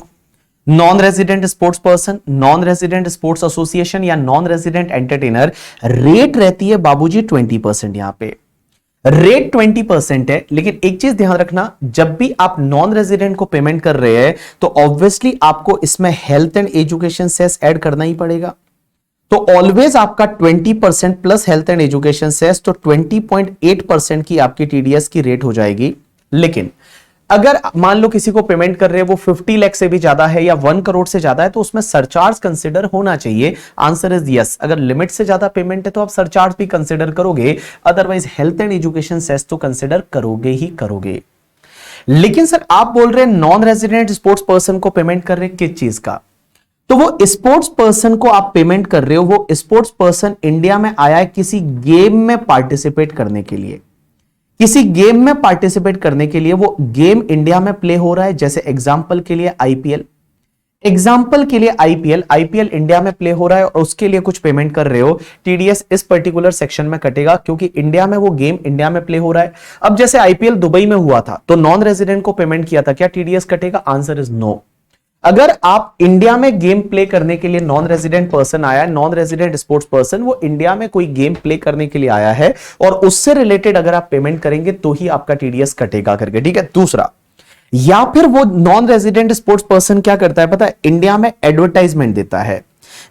non resident sports person, non resident sports association या नॉन रेजिडेंट एंटरटेनर। रेट रहती है बाबूजी 20%। यहां पे रेट 20% है, लेकिन एक चीज ध्यान रखना, जब भी आप नॉन रेजिडेंट को पेमेंट कर रहे हैं तो ऑब्वियसली आपको इसमें health and education cess add करना ही पड़ेगा। तो ऑलवेज आपका 20% plus health and education cess, तो 20.8% की आपकी टीडीएस की रेट हो जाएगी। लेकिन अगर मान लो किसी को पेमेंट कर रहे हैं वो 50 लाख से भी ज्यादा है या 1 करोड़ से ज्यादा है, तो उसमें सरचार्ज कंसिडर होना चाहिए। Answer is yes. अगर लिमिट से ज्यादा पेमेंट है तो आप सरचार्ज भी कंसिडर करोगे, otherwise health and education cess तो कंसिडर करोगे ही करोगे। लेकिन सर आप बोल रहे हैं नॉन रेजिडेंट स्पोर्ट्स पर्सन को पेमेंट कर रहे हैं, किस चीज का? तो वो स्पोर्ट्स पर्सन को आप पेमेंट कर रहे हो, वो स्पोर्ट्स पर्सन इंडिया में आया है किसी गेम में पार्टिसिपेट करने के लिए, किसी गेम में पार्टिसिपेट करने के लिए। वो गेम इंडिया में प्ले हो रहा है, जैसे एग्जांपल के लिए आईपीएल, एग्जांपल के लिए आईपीएल इंडिया में प्ले हो रहा है और उसके लिए कुछ पेमेंट कर रहे हो, टीडीएस इस पर्टिकुलर सेक्शन में कटेगा, क्योंकि इंडिया में वो गेम इंडिया में प्ले हो रहा है। अब जैसे आईपीएल दुबई में हुआ था तो नॉन रेजिडेंट को पेमेंट किया था, क्या टीडीएस कटेगा? Answer is no. अगर आप इंडिया में गेम प्ले करने के लिए नॉन रेजिडेंट पर्सन आया है, नॉन रेजिडेंट स्पोर्ट्स पर्सन, वो इंडिया में कोई गेम प्ले करने के लिए आया है और उससे रिलेटेड अगर आप पेमेंट करेंगे तो ही आपका टीडीएस कटेगा करके, ठीक है। दूसरा, या फिर वो नॉन रेजिडेंट स्पोर्ट्स पर्सन क्या करता है पता है? इंडिया में एडवर्टाइजमेंट देता है,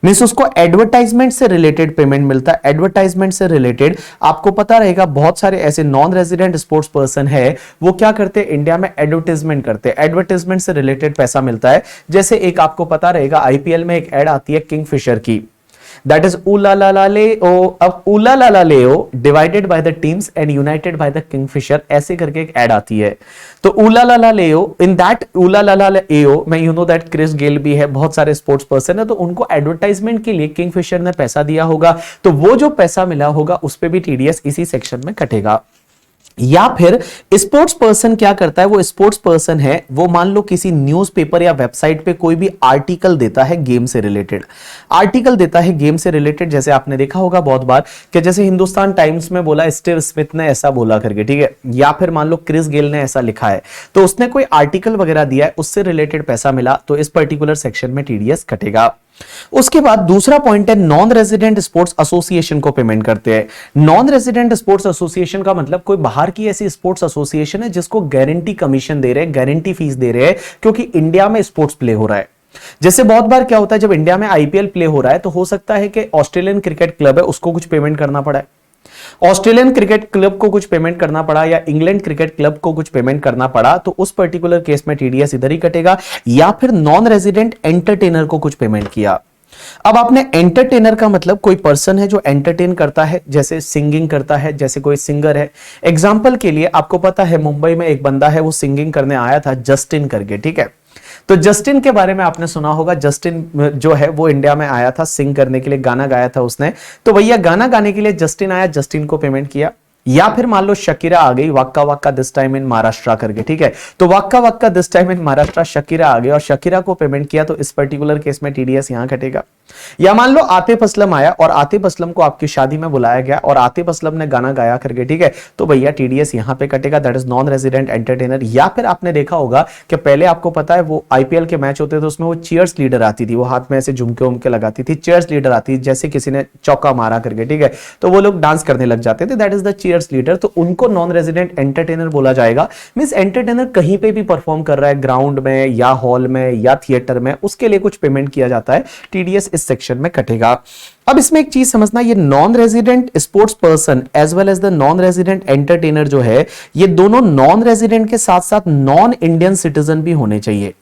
मींस उसको एडवर्टाइजमेंट से रिलेटेड पेमेंट मिलता है। एडवर्टाइजमेंट से रिलेटेड आपको पता रहेगा, बहुत सारे ऐसे नॉन रेजिडेंट स्पोर्ट्स पर्सन है, वो क्या करते हैं? इंडिया में एडवर्टाइजमेंट करते हैं, एडवर्टाइजमेंट से रिलेटेड पैसा मिलता है। जैसे एक आपको पता रहेगा आईपीएल में एक एड आती है किंगफिशर की, दैट इज ऊला ला ला ले ओ। अब ऊला ला ला ले ओ divided by the teams and united by the Kingfisher, ऐसे करके एक एड आती है। तो ऊला ला ला ले ओ, इन दैट ऊला ला ला ले ओ मैं you know that Chris Gayle भी है, बहुत सारे स्पोर्ट्स पर्सन है, तो उनको एडवर्टाइजमेंट के लिए किंगफिशर ने पैसा दिया होगा, तो वो जो पैसा मिला होगा उस पर भी टीडीएस इसी सेक्शन में कटेगा। या फिर स्पोर्ट्स पर्सन क्या करता है? वो स्पोर्ट्स पर्सन है, वो मान लो किसी न्यूज़पेपर या वेबसाइट पे कोई भी आर्टिकल देता है गेम से रिलेटेड, आर्टिकल देता है गेम से रिलेटेड। जैसे आपने देखा होगा बहुत बार कि जैसे हिंदुस्तान टाइम्स में बोला स्टीव स्मिथ ने ऐसा बोला करके, ठीक है, या फिर मान लो क्रिस गेल ने ऐसा लिखा है, तो उसने कोई आर्टिकल वगैरह दिया है, उससे रिलेटेड पैसा मिला, तो इस पर्टिकुलर सेक्शन में टीडीएस कटेगा। उसके बाद दूसरा पॉइंट है नॉन रेजिडेंट स्पोर्ट्स एसोसिएशन को पेमेंट करते हैं। नॉन रेजिडेंट स्पोर्ट्स एसोसिएशन का मतलब कोई बाहर की ऐसी स्पोर्ट्स एसोसिएशन है जिसको गारंटी कमीशन दे रहे हैं, गारंटी फीस दे रहे हैं, क्योंकि इंडिया में स्पोर्ट्स प्ले हो रहा है। जैसे बहुत बार क्या होता है, जब इंडिया में आईपीएल प्ले हो रहा है तो हो सकता है कि ऑस्ट्रेलियन क्रिकेट क्लब है उसको कुछ पेमेंट करना पड़ा है, ऑस्ट्रेलियन क्रिकेट क्लब को कुछ पेमेंट करना पड़ा, या इंग्लैंड क्रिकेट क्लब को कुछ पेमेंट करना पड़ा, तो उस पर्टिकुलर केस में टीडीएस इधर ही कटेगा। या फिर नॉन रेजिडेंट एंटरटेनर को कुछ पेमेंट किया। अब आपने एंटरटेनर का मतलब कोई पर्सन है जो एंटरटेन करता है, जैसे सिंगिंग करता है, जैसे कोई सिंगर है। एग्जाम्पल के लिए आपको पता है मुंबई में एक बंदा है वो सिंगिंग करने आया था जस्टिन करके, ठीक है। तो जस्टिन के बारे में आपने सुना होगा, जस्टिन जो है वो इंडिया में आया था सिंग करने के लिए, गाना गाया था उसने। तो भैया गाना गाने के लिए जस्टिन आया, जस्टिन को पेमेंट किया। या फिर मान लो शकीरा आ गई, waka waka this time in Maharashtra करके, ठीक है। तो waka waka this time in Maharashtra Shakira आ गई और शकीरा को पेमेंट किया, तो इस पर्टिकुलर केस में टीडीएस यहां कटेगा। या मान लो आतिफ असलम आया और आतिफ असलम को आपकी शादी में बुलाया गया और आतिफ असलम ने गाना गाया करके, ठीक है, तो भैया टीडीएस यहां पे कटेगा, that is non resident entertainer. या फिर आपने देखा होगा कि पहले आपको पता है वो आईपीएल के मैच होते थे उसमें वो चीयर्स लीडर आती थी, वो हाथ में ऐसे झुमके उमके लगाती थी, चीयर्स लीडर आती थी, जैसे किसी ने चौका मारा करके, ठीक है, तो वो लोग डांस करने लग जाते थे, that is the cheers leader. तो उनको नॉन रेजिडेंट एंटरटेनर बोला जाएगा। मींस एंटरटेनर कहीं पे भी परफॉर्म कर रहा है, ग्राउंड में या हॉल में या थिएटर में, उसके लिए कुछ पेमेंट किया जाता है, टीडीएस इस सेक्शन में कटेगा। अब इसमें एक चीज समझना, ये non resident sports person as well as the non resident entertainer जो है, ये दोनों नॉन रेजिडेंट के साथ साथ नॉन इंडियन सिटीजन भी होने चाहिए।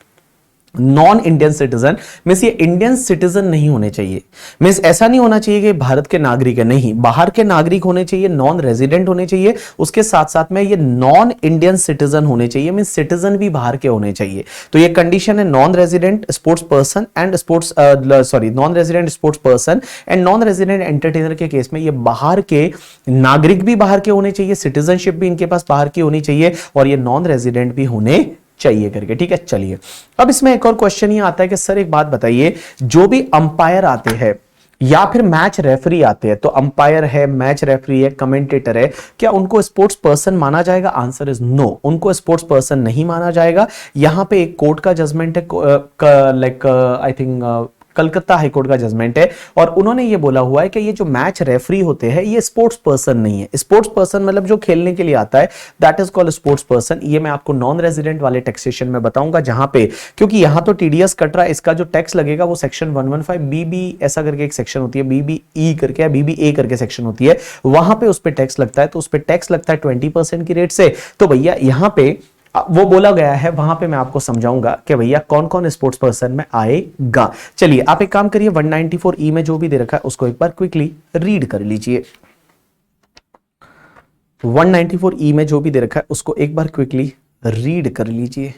नॉन इंडियन सिटीजन मींस ये इंडियन सिटीजन नहीं होने चाहिए। मींस ऐसा नहीं होना चाहिए कि भारत के नागरिक है, नहीं, बाहर के नागरिक होने चाहिए, नॉन रेजिडेंट होने चाहिए, उसके साथ साथ में ये नॉन इंडियन सिटीजन होने चाहिए, मींस सिटीजन भी बाहर के होने चाहिए। तो ये कंडीशन है non resident sports person and sports non resident sports person and non resident entertainer के केस में ये बाहर के नागरिक भी बाहर के होने चाहिए, सिटीजनशिप भी इनके पास बाहर की होनी चाहिए, और ये नॉन रेजिडेंट भी होने चाहिए करके, ठीक है। चलिए अब इसमें एक और क्वेश्चन ये आता है कि सर एक बात बताइए, जो भी अंपायर आते हैं या फिर मैच रेफरी आते हैं, तो अंपायर है, मैच रेफरी है, कमेंटेटर है, क्या उनको स्पोर्ट्स पर्सन माना जाएगा? आंसर इज नो, उनको स्पोर्ट्स पर्सन नहीं माना जाएगा। यहां पे एक कोर्ट का जजमेंट है, like I think Calcutta high court का जजमेंट है, और उन्होंने ये बोला हुआ है कि ये जो मैच रेफरी होते हैं ये स्पोर्ट्स पर्सन नहीं है। स्पोर्ट्स पर्सन मतलब जो खेलने के लिए आता है, that is called sports person. ये मैं आपको नॉन रेजिडेंट वाले टैक्सेशन में बताऊंगा, जहां पे क्योंकि यहां तो टीडीएस कट रहा है, इसका जो टैक्स लगेगा वो सेक्शन 115 बीबी ऐसा करके एक सेक्शन होती है, बीबीई करके या बीबीए करके सेक्शन होती है, वहां पे उस पर टैक्स लगता है। तो उस पर टैक्स लगता है 20% की रेट से। तो भैया यहां पे वो बोला गया है, वहां पे मैं आपको समझाऊंगा कि भैया कौन कौन स्पोर्ट्स पर्सन में आएगा। चलिए आप एक काम करिए, 194E में जो भी दे रखा है उसको एक बार क्विकली रीड कर लीजिए। 194E में जो भी दे रखा है उसको एक बार क्विकली रीड कर लीजिए।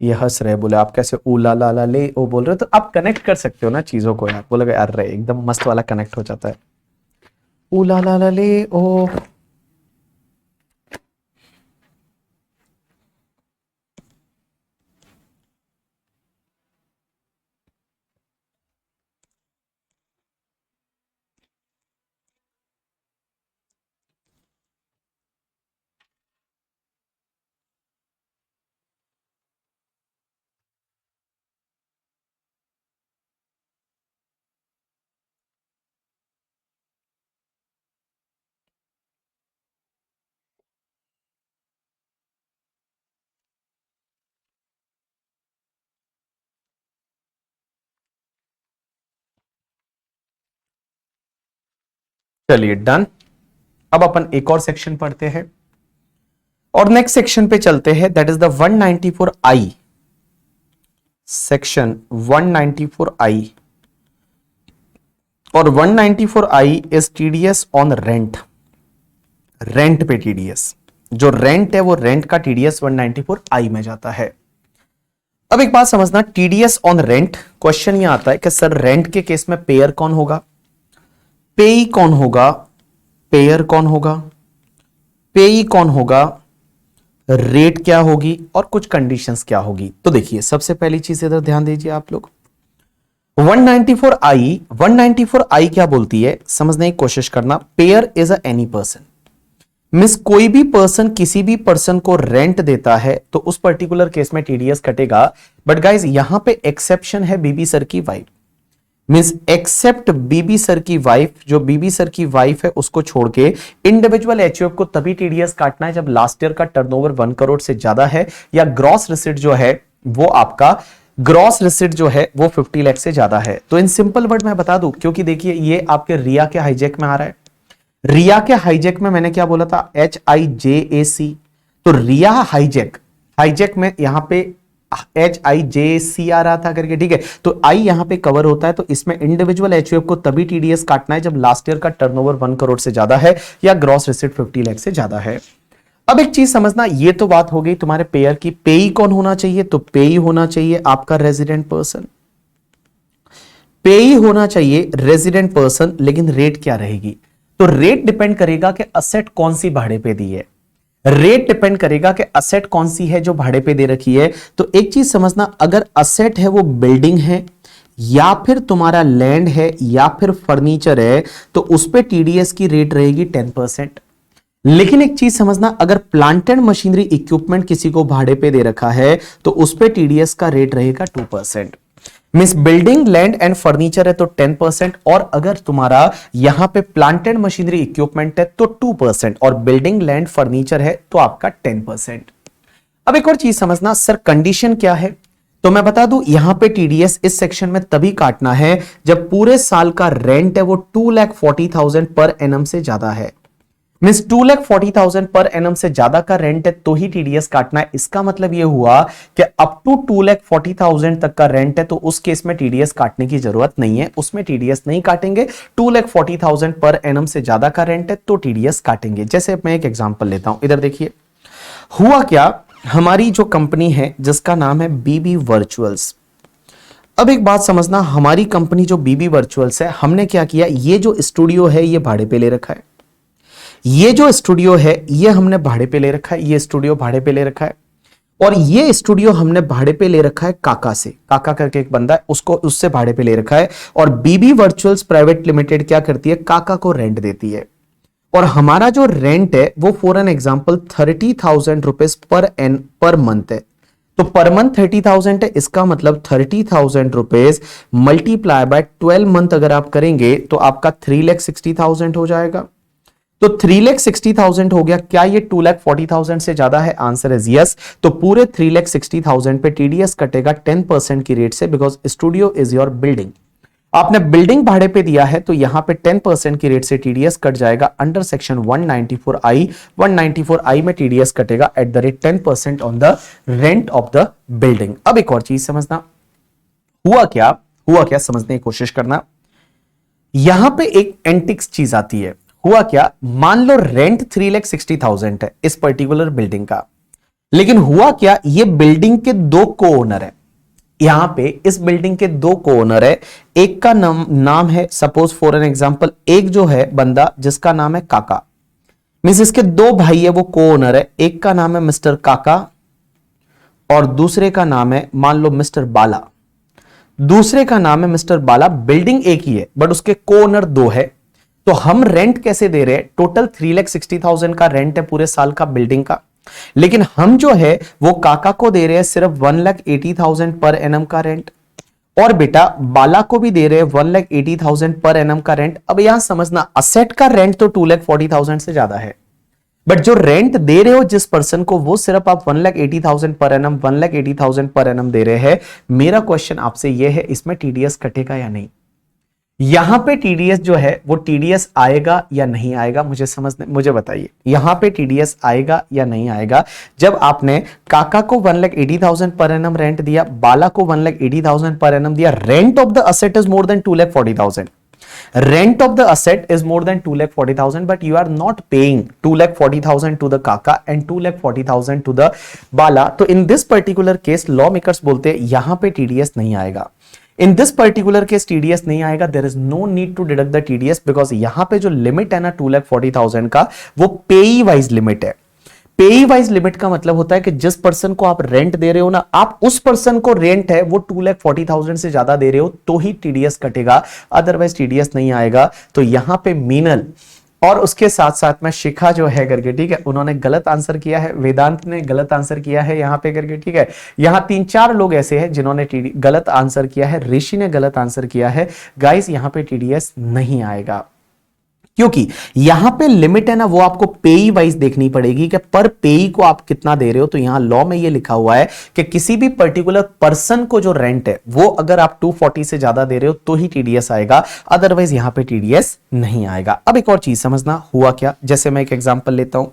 ये हंस रहे, बोले आप कैसे ऊ ला ला ला ले ओ बोल रहे हो, तो आप कनेक्ट कर सकते हो ना चीजों को यार। बोले यार रे एकदम मस्त वाला कनेक्ट हो जाता है, ऊ ला ला ला ले ओ। चलिए डन। अब अपन एक और सेक्शन पढ़ते हैं और नेक्स्ट सेक्शन पे चलते हैं, that is the 194I section 194I। और 194I is TDS on rent. Rent पे टीडीएस, जो रेंट है वो रेंट का टीडीएस 194I में जाता है। अब एक बात समझना, टीडीएस ऑन रेंट, क्वेश्चन ये आता है कि सर रेंट के केस में पेयर कौन होगा, पेई कौन होगा, पेयर कौन होगा, पेई कौन होगा, रेट क्या होगी और कुछ कंडीशंस क्या होगी। तो देखिए सबसे पहली चीज इधर ध्यान दीजिए आप लोग, 194I क्या बोलती है समझने की कोशिश करना। Pair is a any person, miss कोई भी पर्सन किसी भी पर्सन को रेंट देता है तो उस पर्टिकुलर केस में टीडीएस कटेगा। बट गाइज यहां पे एक्सेप्शन है बीबी सर की wife. Means accept BB sir की वाइफ, जो बीबी सर की वाइफ है उसको छोड़ के इंडिविजुअल एचयूएफ को तभी टीडीएस काटना है जब लास्ट ईयर का टर्नओवर 1 करोड़ से ज्यादा है या ग्रॉस रिसिट जो है वो आपका ग्रॉस रिसिट जो है वो 50 लाख से ज्यादा है। तो इन सिंपल वर्ड में बता दूं, क्योंकि देखिए ये आपके रिया के हाईजैक में आ रहा है। रिया के हाईजैक में मैंने क्या बोला था, HIJAC। तो रिया हाईजैक, हाईजैक में यहां पे HIJC आ रहा था करके, ठीक है। तो आई यहां पे कवर होता है। तो इसमें इंडिविजुअल एचयूएफ को तभी टीडीएस काटना है जब लास्ट ईयर का टर्नओवर 1 करोड़ से ज्यादा है या ग्रॉस रिसिट 50 लाख से ज्यादा है। अब एक चीज समझना, ये तो बात हो गई तुम्हारे पेयर की। पेई कौन होना चाहिए, तो पेई होना चाहिए आपका रेजिडेंट पर्सन। पेई होना चाहिए रेजिडेंट पर्सन, लेकिन रेट क्या रहेगी, तो रेट डिपेंड करेगा कि असेट कौन सी भाड़े पे दी है। रेट डिपेंड करेगा कि असेट कौन सी है जो भाड़े पे दे रखी है। तो एक चीज समझना, अगर असेट है वो बिल्डिंग है या फिर तुम्हारा लैंड है या फिर फर्नीचर है, तो उस पे टीडीएस की रेट रहेगी 10%। लेकिन एक चीज समझना, अगर प्लांट एंड मशीनरी इक्विपमेंट किसी को भाड़े पे दे रखा है तो उस पे टीडीएस का रेट रहेगा 2%। Means building, land and furniture है तो 10%, और अगर तुम्हारा यहां पे प्लांट एंड मशीनरी इक्विपमेंट है तो 2%, और बिल्डिंग, लैंड, फर्नीचर है तो आपका 10%। अब एक और चीज समझना, सर कंडीशन क्या है, तो मैं बता दूं, यहां पे टीडीएस इस सेक्शन में तभी काटना है जब पूरे साल का रेंट है वो 2,40,000 पर एनम से ज्यादा है। मींस 2,40,000 पर एनम से ज्यादा का रेंट है तो ही टीडीएस काटना है। इसका मतलब यह हुआ कि अप टू 2,40,000 तक का रेंट है तो उस केस में टीडीएस काटने की जरूरत नहीं है, उसमें टीडीएस नहीं काटेंगे। 2,40,000 पर एनम से ज्यादा का रेंट है तो टीडीएस काटेंगे। जैसे मैं एक एग्जांपल लेता हूं, इधर देखिए, हुआ क्या, हमारी जो कंपनी है जिसका नाम है बीबी वर्चुअल्स। अब एक बात समझना, हमारी कंपनी जो बीबी वर्चुअल्स है, हमने क्या किया, ये जो स्टूडियो है ये भाड़े पे ले रखा है। ये जो स्टूडियो है ये हमने भाड़े पे ले रखा है, ये स्टूडियो भाड़े पे ले रखा है, और ये स्टूडियो हमने भाड़े पे ले रखा है काका से। काका करके एक बंदा है, उसको उससे भाड़े पे ले रखा है। और बीबी वर्चुअल्स प्राइवेट लिमिटेड क्या करती है, काका को रेंट देती है। और हमारा जो रेंट है वो for an example 30,000 rupees per month है। तो पर मंथ 30,000 है, इसका मतलब 30,000 रुपीज मल्टीप्लाई बाय 12 मंथ अगर आप करेंगे तो आपका 3,60,000 हो जाएगा। तो 3,60,000 हो गया। क्या ये 2,40,000 से ज्यादा है, आंसर इज यस। तो पूरे 3,60,000 पे टीडीएस कटेगा 10% की रेट से, because studio is your building. आपने बिल्डिंग भाड़े पे दिया है तो यहां पे 10% की रेट से टीडीएस कट जाएगा अंडर सेक्शन 194I। 194I में टीडीएस कटेगा eight the rate 10% on the rent of the building. अब एक और चीज समझना, हुआ क्या समझने की कोशिश करना। यहां पे एक एंटिक्स चीज आती है। हुआ क्या, मान लो रेंट 3,60,000 है इस पर्टिकुलर बिल्डिंग का, लेकिन हुआ क्या, ये बिल्डिंग के दो को ओनर है। यहां पे इस बिल्डिंग के दो को ओनर है। एक का नाम है, सपोज फॉर एन एग्जांपल, एक जो है बंदा जिसका नाम है काका, मींस इसके दो भाई है वो को ओनर है। एक का नाम है मिस्टर काका और दूसरे का नाम है मान लो मिस्टर बाला। दूसरे का नाम है मिस्टर बाला, बिल्डिंग एक ही है बट उसके को ओनर दो है। तो हम रेंट कैसे दे रहे हैं, टोटल 3,60,000 का रेंट है पूरे साल का बिल्डिंग का, लेकिन हम जो है वो काका को दे रहे हैं सिर्फ 1,80,000 पर एनम का रेंट, और बेटा बाला को भी दे रहे हैं 1,80,000 पर एनम का रेंट। अब यहां समझना, असेट का रेंट तो 2,40,000 से ज्यादा है, बट जो रेंट दे रहे हो जिस पर्सन को वो सिर्फ आप 1,80,000 पर एनम 1,80,000 पर एनम दे रहे हैं। मेरा क्वेश्चन आपसे यह है, इसमें टीडीएस कटेगा या नहीं। यहां पे टीडीएस जो है वो टीडीएस आएगा या नहीं आएगा, मुझे बताइए, यहां पे टीडीएस आएगा या नहीं आएगा। जब आपने काका को 1,80,000 पर एनम रेंट दिया, बाला को 1,80,000 पर एनम दिया, rent of the asset is more than 2,40,000। Rent of the asset is more than 2,40,000, but you are not paying 2,40,000 to the Kaka and 2,40,000 to the Bala. तो in this particular case lawmakers बोलते हैं यहां पे TDS नहीं आएगा। In this particular case TDS नहीं आएगा, there is no need to deduct the TDS because यहां पे जो लिमिट है ना 2,40,000 का, वो पेई वाइज लिमिट है। पेई वाइज लिमिट का मतलब होता है कि जिस पर्सन को आप रेंट दे रहे हो ना, आप उस पर्सन को रेंट है वो 2,40,000 से ज्यादा दे रहे हो तो ही टीडीएस कटेगा, अदरवाइज टीडीएस नहीं आएगा। तो यहां पे मीनल और उसके साथ साथ में शिखा जो है करके, ठीक है, उन्होंने गलत आंसर किया है, वेदांत ने गलत आंसर किया है यहां पे करके, ठीक है। यहां 3-4 लोग ऐसे हैं जिन्होंने गलत आंसर किया है, ऋषि ने गलत आंसर किया है। गाइस यहां पे टीडीएस नहीं आएगा, क्योंकि यहां पे लिमिट है ना, वो आपको पेई वाइज देखनी पड़ेगी कि पर पेई को आप कितना दे रहे हो। तो यहां लॉ में ये लिखा हुआ है कि किसी भी पर्टिकुलर पर्सन को जो रेंट है वो अगर आप 240 से ज्यादा दे रहे हो तो ही टीडीएस आएगा, अदरवाइज यहां पे टीडीएस नहीं आएगा। अब एक और चीज समझना, हुआ क्या, जैसे मैं एक एग्जांपल लेता हूं।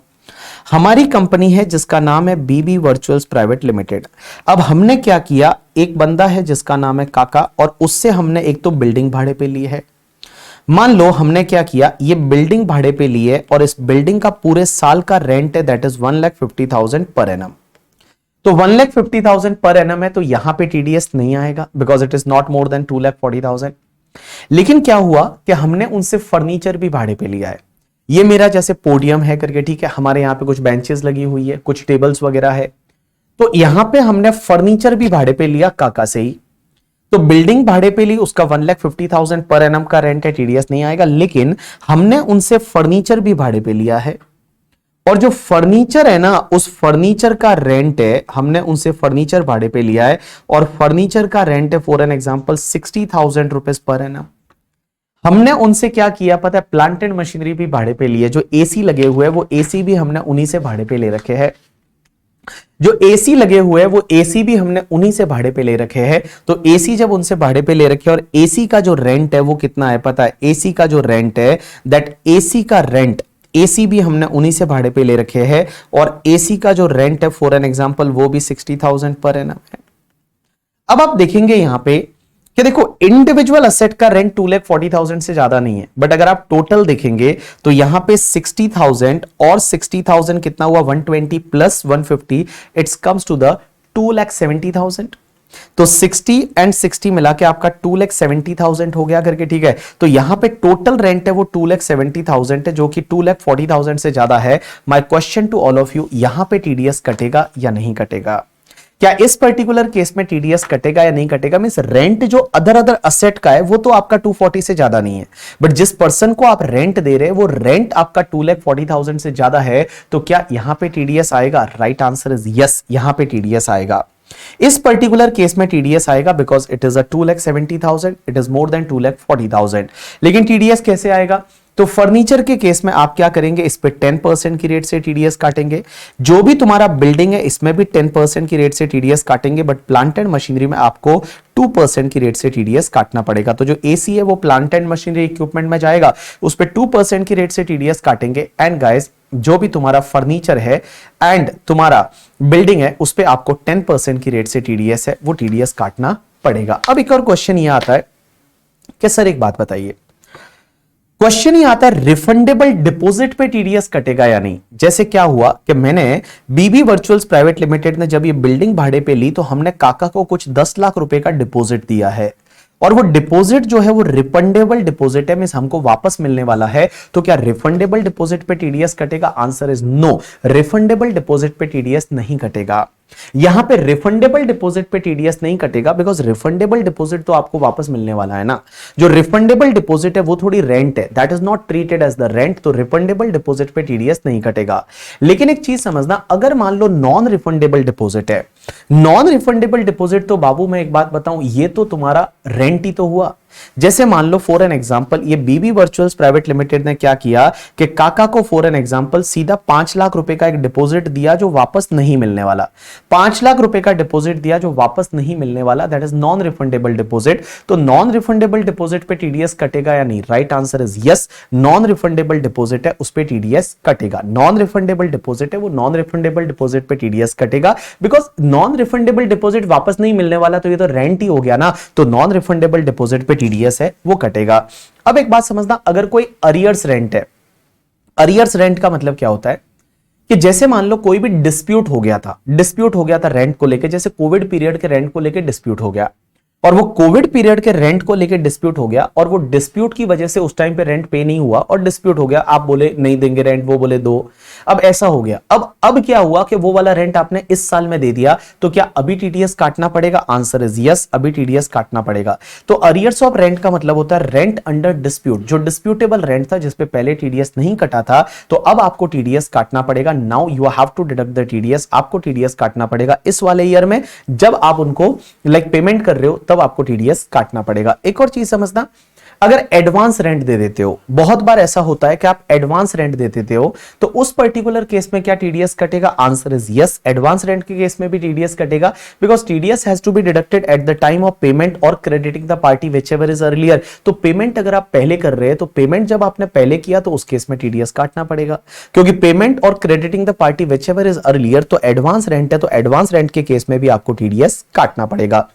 हमारी कंपनी है जिसका नाम है बीबी वर्चुअल्स प्राइवेट लिमिटेड। अब हमने क्या किया, एक बंदा है जिसका नाम है काका, और उससे हमने एक तो बिल्डिंग भाड़े पे ली है। मान लो हमने क्या किया, ये बिल्डिंग भाड़े पे ली है और इस बिल्डिंग का पूरे साल का रेंट है दैट इज 1,50,000 पर एनम। तो 1,50,000 पर एनम है, तो यहां पे टीडीएस नहीं आएगा because it is not more than 2,40,000। लेकिन क्या हुआ कि हमने उनसे फर्नीचर भी भाड़े पे लिया है। ये मेरा जैसे पोडियम है करके, ठीक है, हमारे यहां पे कुछ बेंचेस लगी हुई है, कुछ टेबल्स वगैरह है, तो यहां पे हमने फर्नीचर भी भाड़े पे लिया काका से ही। तो बिल्डिंग भाड़े पे ली, उसका 1,50,000 पर एनम का रेंट है, टीडीएस नहीं आएगा। लेकिन हमने उनसे फर्नीचर भी भाड़े पे लिया है, और जो फर्नीचर है ना, उस फर्नीचर का रेंट है, हमने उनसे फर्नीचर भाड़े पे लिया है और फर्नीचर का रेंट है for an example 60,000 rupees per annum. हमने उनसे क्या किया पता है, प्लांट एंड मशीनरी भी भाड़े पे लिए, जो एसी लगे हुए हैं वो एसी भी हमने उन्हीं से भाड़े पे ले रखे हैं। जो एसी लगे हुए हैं वो एसी भी हमने उन्हीं से भाड़े पे ले रखे हैं। तो एसी जब उनसे भाड़े पे ले रखे, और एसी का जो रेंट है वो कितना है पता है, एसी का जो रेंट है दैट एसी का रेंट, एसी भी हमने उन्हीं से भाड़े पे ले रखे हैं, और एसी का जो रेंट है फॉर एन एग्जांपल वो भी 60,000 पर एनम है। अब आप देखेंगे यहां पे कि देखो इंडिविजुअल असेट का रेंट 2,40,000 से ज्यादा नहीं है, बट अगर आप टोटल देखेंगे तो यहां पे 60,000 और 60,000 कितना हुआ, 120 plus 150, it's comes to the 2,70,000। तो 60 एंड 60 मिला के आपका 2,70,000 हो गया करके, ठीक है। तो यहां पे टोटल रेंट है वो 2,70,000 है, जो कि 2,40,000 से ज्यादा है। My question to all of you, यहां पे टीडीएस कटेगा या नहीं कटेगा? क्या इस पर्टिकुलर केस में टीडीएस कटेगा या नहीं कटेगा? मींस रेंट जो अदर असेट का है वो तो आपका 240 से ज्यादा नहीं है, बट जिस पर्सन को आप रेंट दे रहे हैं वो रेंट आपका 2,40,000 से ज्यादा है, तो क्या यहां पे टीडीएस आएगा? राइट आंसर इज यस, यहां पे टीडीएस आएगा। इस पर्टिकुलर केस में टीडीएस आएगा because it is a 2,70,000, it is more than 2,40,000। लेकिन टीडीएस कैसे आएगा? तो फर्नीचर के केस में आप क्या करेंगे, इस पे 10% की रेट से टीडीएस काटेंगे। जो भी तुम्हारा बिल्डिंग है इसमें भी 10% की रेट से टीडीएस काटेंगे, बट प्लांट एंड मशीनरी में आपको 2% की रेट से टीडीएस काटना पड़ेगा। तो जो एसी है वो प्लांट एंड मशीनरी इक्विपमेंट में जाएगा, उस पे 2% की रेट से टीडीएस काटेंगे। एंड गाइस जो भी तुम्हारा फर्नीचर है एंड तुम्हारा बिल्डिंग है उस पे आपको 10% की रेट से टीडीएस है, वो टीडीएस काटना पड़ेगा। अब एक और क्वेश्चन ये आता है कि सर एक बात बताइए, क्वेश्चन ये आता है रिफंडेबल डिपॉजिट पे टीडीएस कटेगा या नहीं। जैसे क्या हुआ कि मैंने बीबी वर्चुअल्स प्राइवेट लिमिटेड ने जब ये बिल्डिंग भाड़े पे ली तो हमने काका को कुछ 10 लाख रुपए का डिपॉजिट दिया है, और वो डिपॉजिट जो है वो रिफंडेबल डिपॉजिट है, मींस हमको वापस मिलने वाला है। तो क्या रिफंडेबल डिपॉजिट पे टीडीएस कटेगा? Answer is no, refundable deposit पे टीडीएस नहीं कटेगा। यहां पे रिफंडेबल डिपॉजिट पे टीडीएस नहीं कटेगा बिकॉज रिफंडेबल डिपॉजिट तो आपको वापस मिलने वाला है ना। जो रिफंडेबल डिपॉजिट है वो थोड़ी रेंट है, that is not treated as the rent, तो रिफंडेबल डिपॉजिट पे टीडीएस नहीं कटेगा। लेकिन एक चीज समझना, अगर मान लो नॉन रिफंडेबल डिपॉजिट है, नॉन रिफंडेबल डिपॉजिट तो बाबू मैं एक बात बताऊं, ये तो तुम्हारा रेंट ही तो हुआ। जैसे मान लो फॉर एन एग्जांपल ये बीबी वर्चुअल्स प्राइवेट लिमिटेड ने क्या किया कि काका को फॉर एन एग्जांपल सीधा 5 लाख रुपए का एक डिपॉजिट दिया जो वापस नहीं मिलने वाला। 5 लाख रुपए का डिपॉजिट दिया जो वापस नहीं मिलने वाला, that is non refundable deposit. तो नॉन रिफंडेबल डिपॉजिट पे टीडीएस कटेगा या नहीं? Right answer is yes, non refundable deposit है उस पे टीडीएस कटेगा। नॉन रिफंडेबल डिपॉजिट है वो नॉन रिफंडेबल डिपॉजिट पे टीडीएस कटेगा बिकॉज नॉन रिफंडेबल डिपॉजिट वापस नहीं मिलने वाला, तो ये तो रेंट ही हो गया ना, तो नॉन रिफंडेबल डिपॉजिट पे टीडीएस है वो कटेगा। अब एक बात समझना, अगर कोई अरियर्स रेंट है, अरियर्स रेंट का मतलब क्या होता है कि जैसे मान लो कोई भी डिस्प्यूट हो गया था, रेंट को लेके, जैसे कोविड पीरियड के रेंट को लेके डिस्प्यूट हो गया, और वो कोविड पीरियड के रेंट को लेकर डिस्प्यूट हो गया और वो डिस्प्यूट की वजह से उस टाइम पे रेंट पे नहीं हुआ और डिस्प्यूट हो गया, आप बोले नहीं देंगे रेंट, वो बोले दो, अब ऐसा हो गया। अब क्या हुआ कि वो वाला रेंट आपने इस साल में दे दिया, तो क्या अभी टीडीएस काटना पड़ेगा? आंसर इज यस, अभी टीडीएस काटना पड़ेगा। तो अरियर्स ऑफ रेंट का मतलब होता है रेंट अंडर डिस्प्यूट, जो डिस्प्यूटेबल रेंट था जिसपे पहले टीडीएस नहीं कटा था, तो अब आपको टीडीएस काटना पड़ेगा। Now you have to deduct the TDS, आपको टीडीएस काटना पड़ेगा इस वाले ईयर में, जब आप उनको पेमेंट कर रहे हो तब आपको टीडीएस काटना पड़ेगा। एक और चीज समझना, अगर एडवांस रेंट दे देते हो, बहुत बार ऐसा होता है कि आप एडवांस रेंट दे देते हो, तो उस पर्टिकुलर केस में क्या टीडीएस कटेगा? Answer is yes, advance rent के केस में भी टीडीएस कटेगा, because TDS has to be deducted at the time of payment और crediting the party whichever is earlier. तो पेमेंट अगर आप पहले कर रहे हैं, तो पेमेंट जब आपने पहले किया तो उस केस में टीडीएस काटना पड़ेगा, क्योंकि पेमेंट और crediting the party whichever is earlier, तो एडवांस रेंट है, तो एडवांस रेंट के केस में भी आपको टीडीएस काटना पड़ेगा।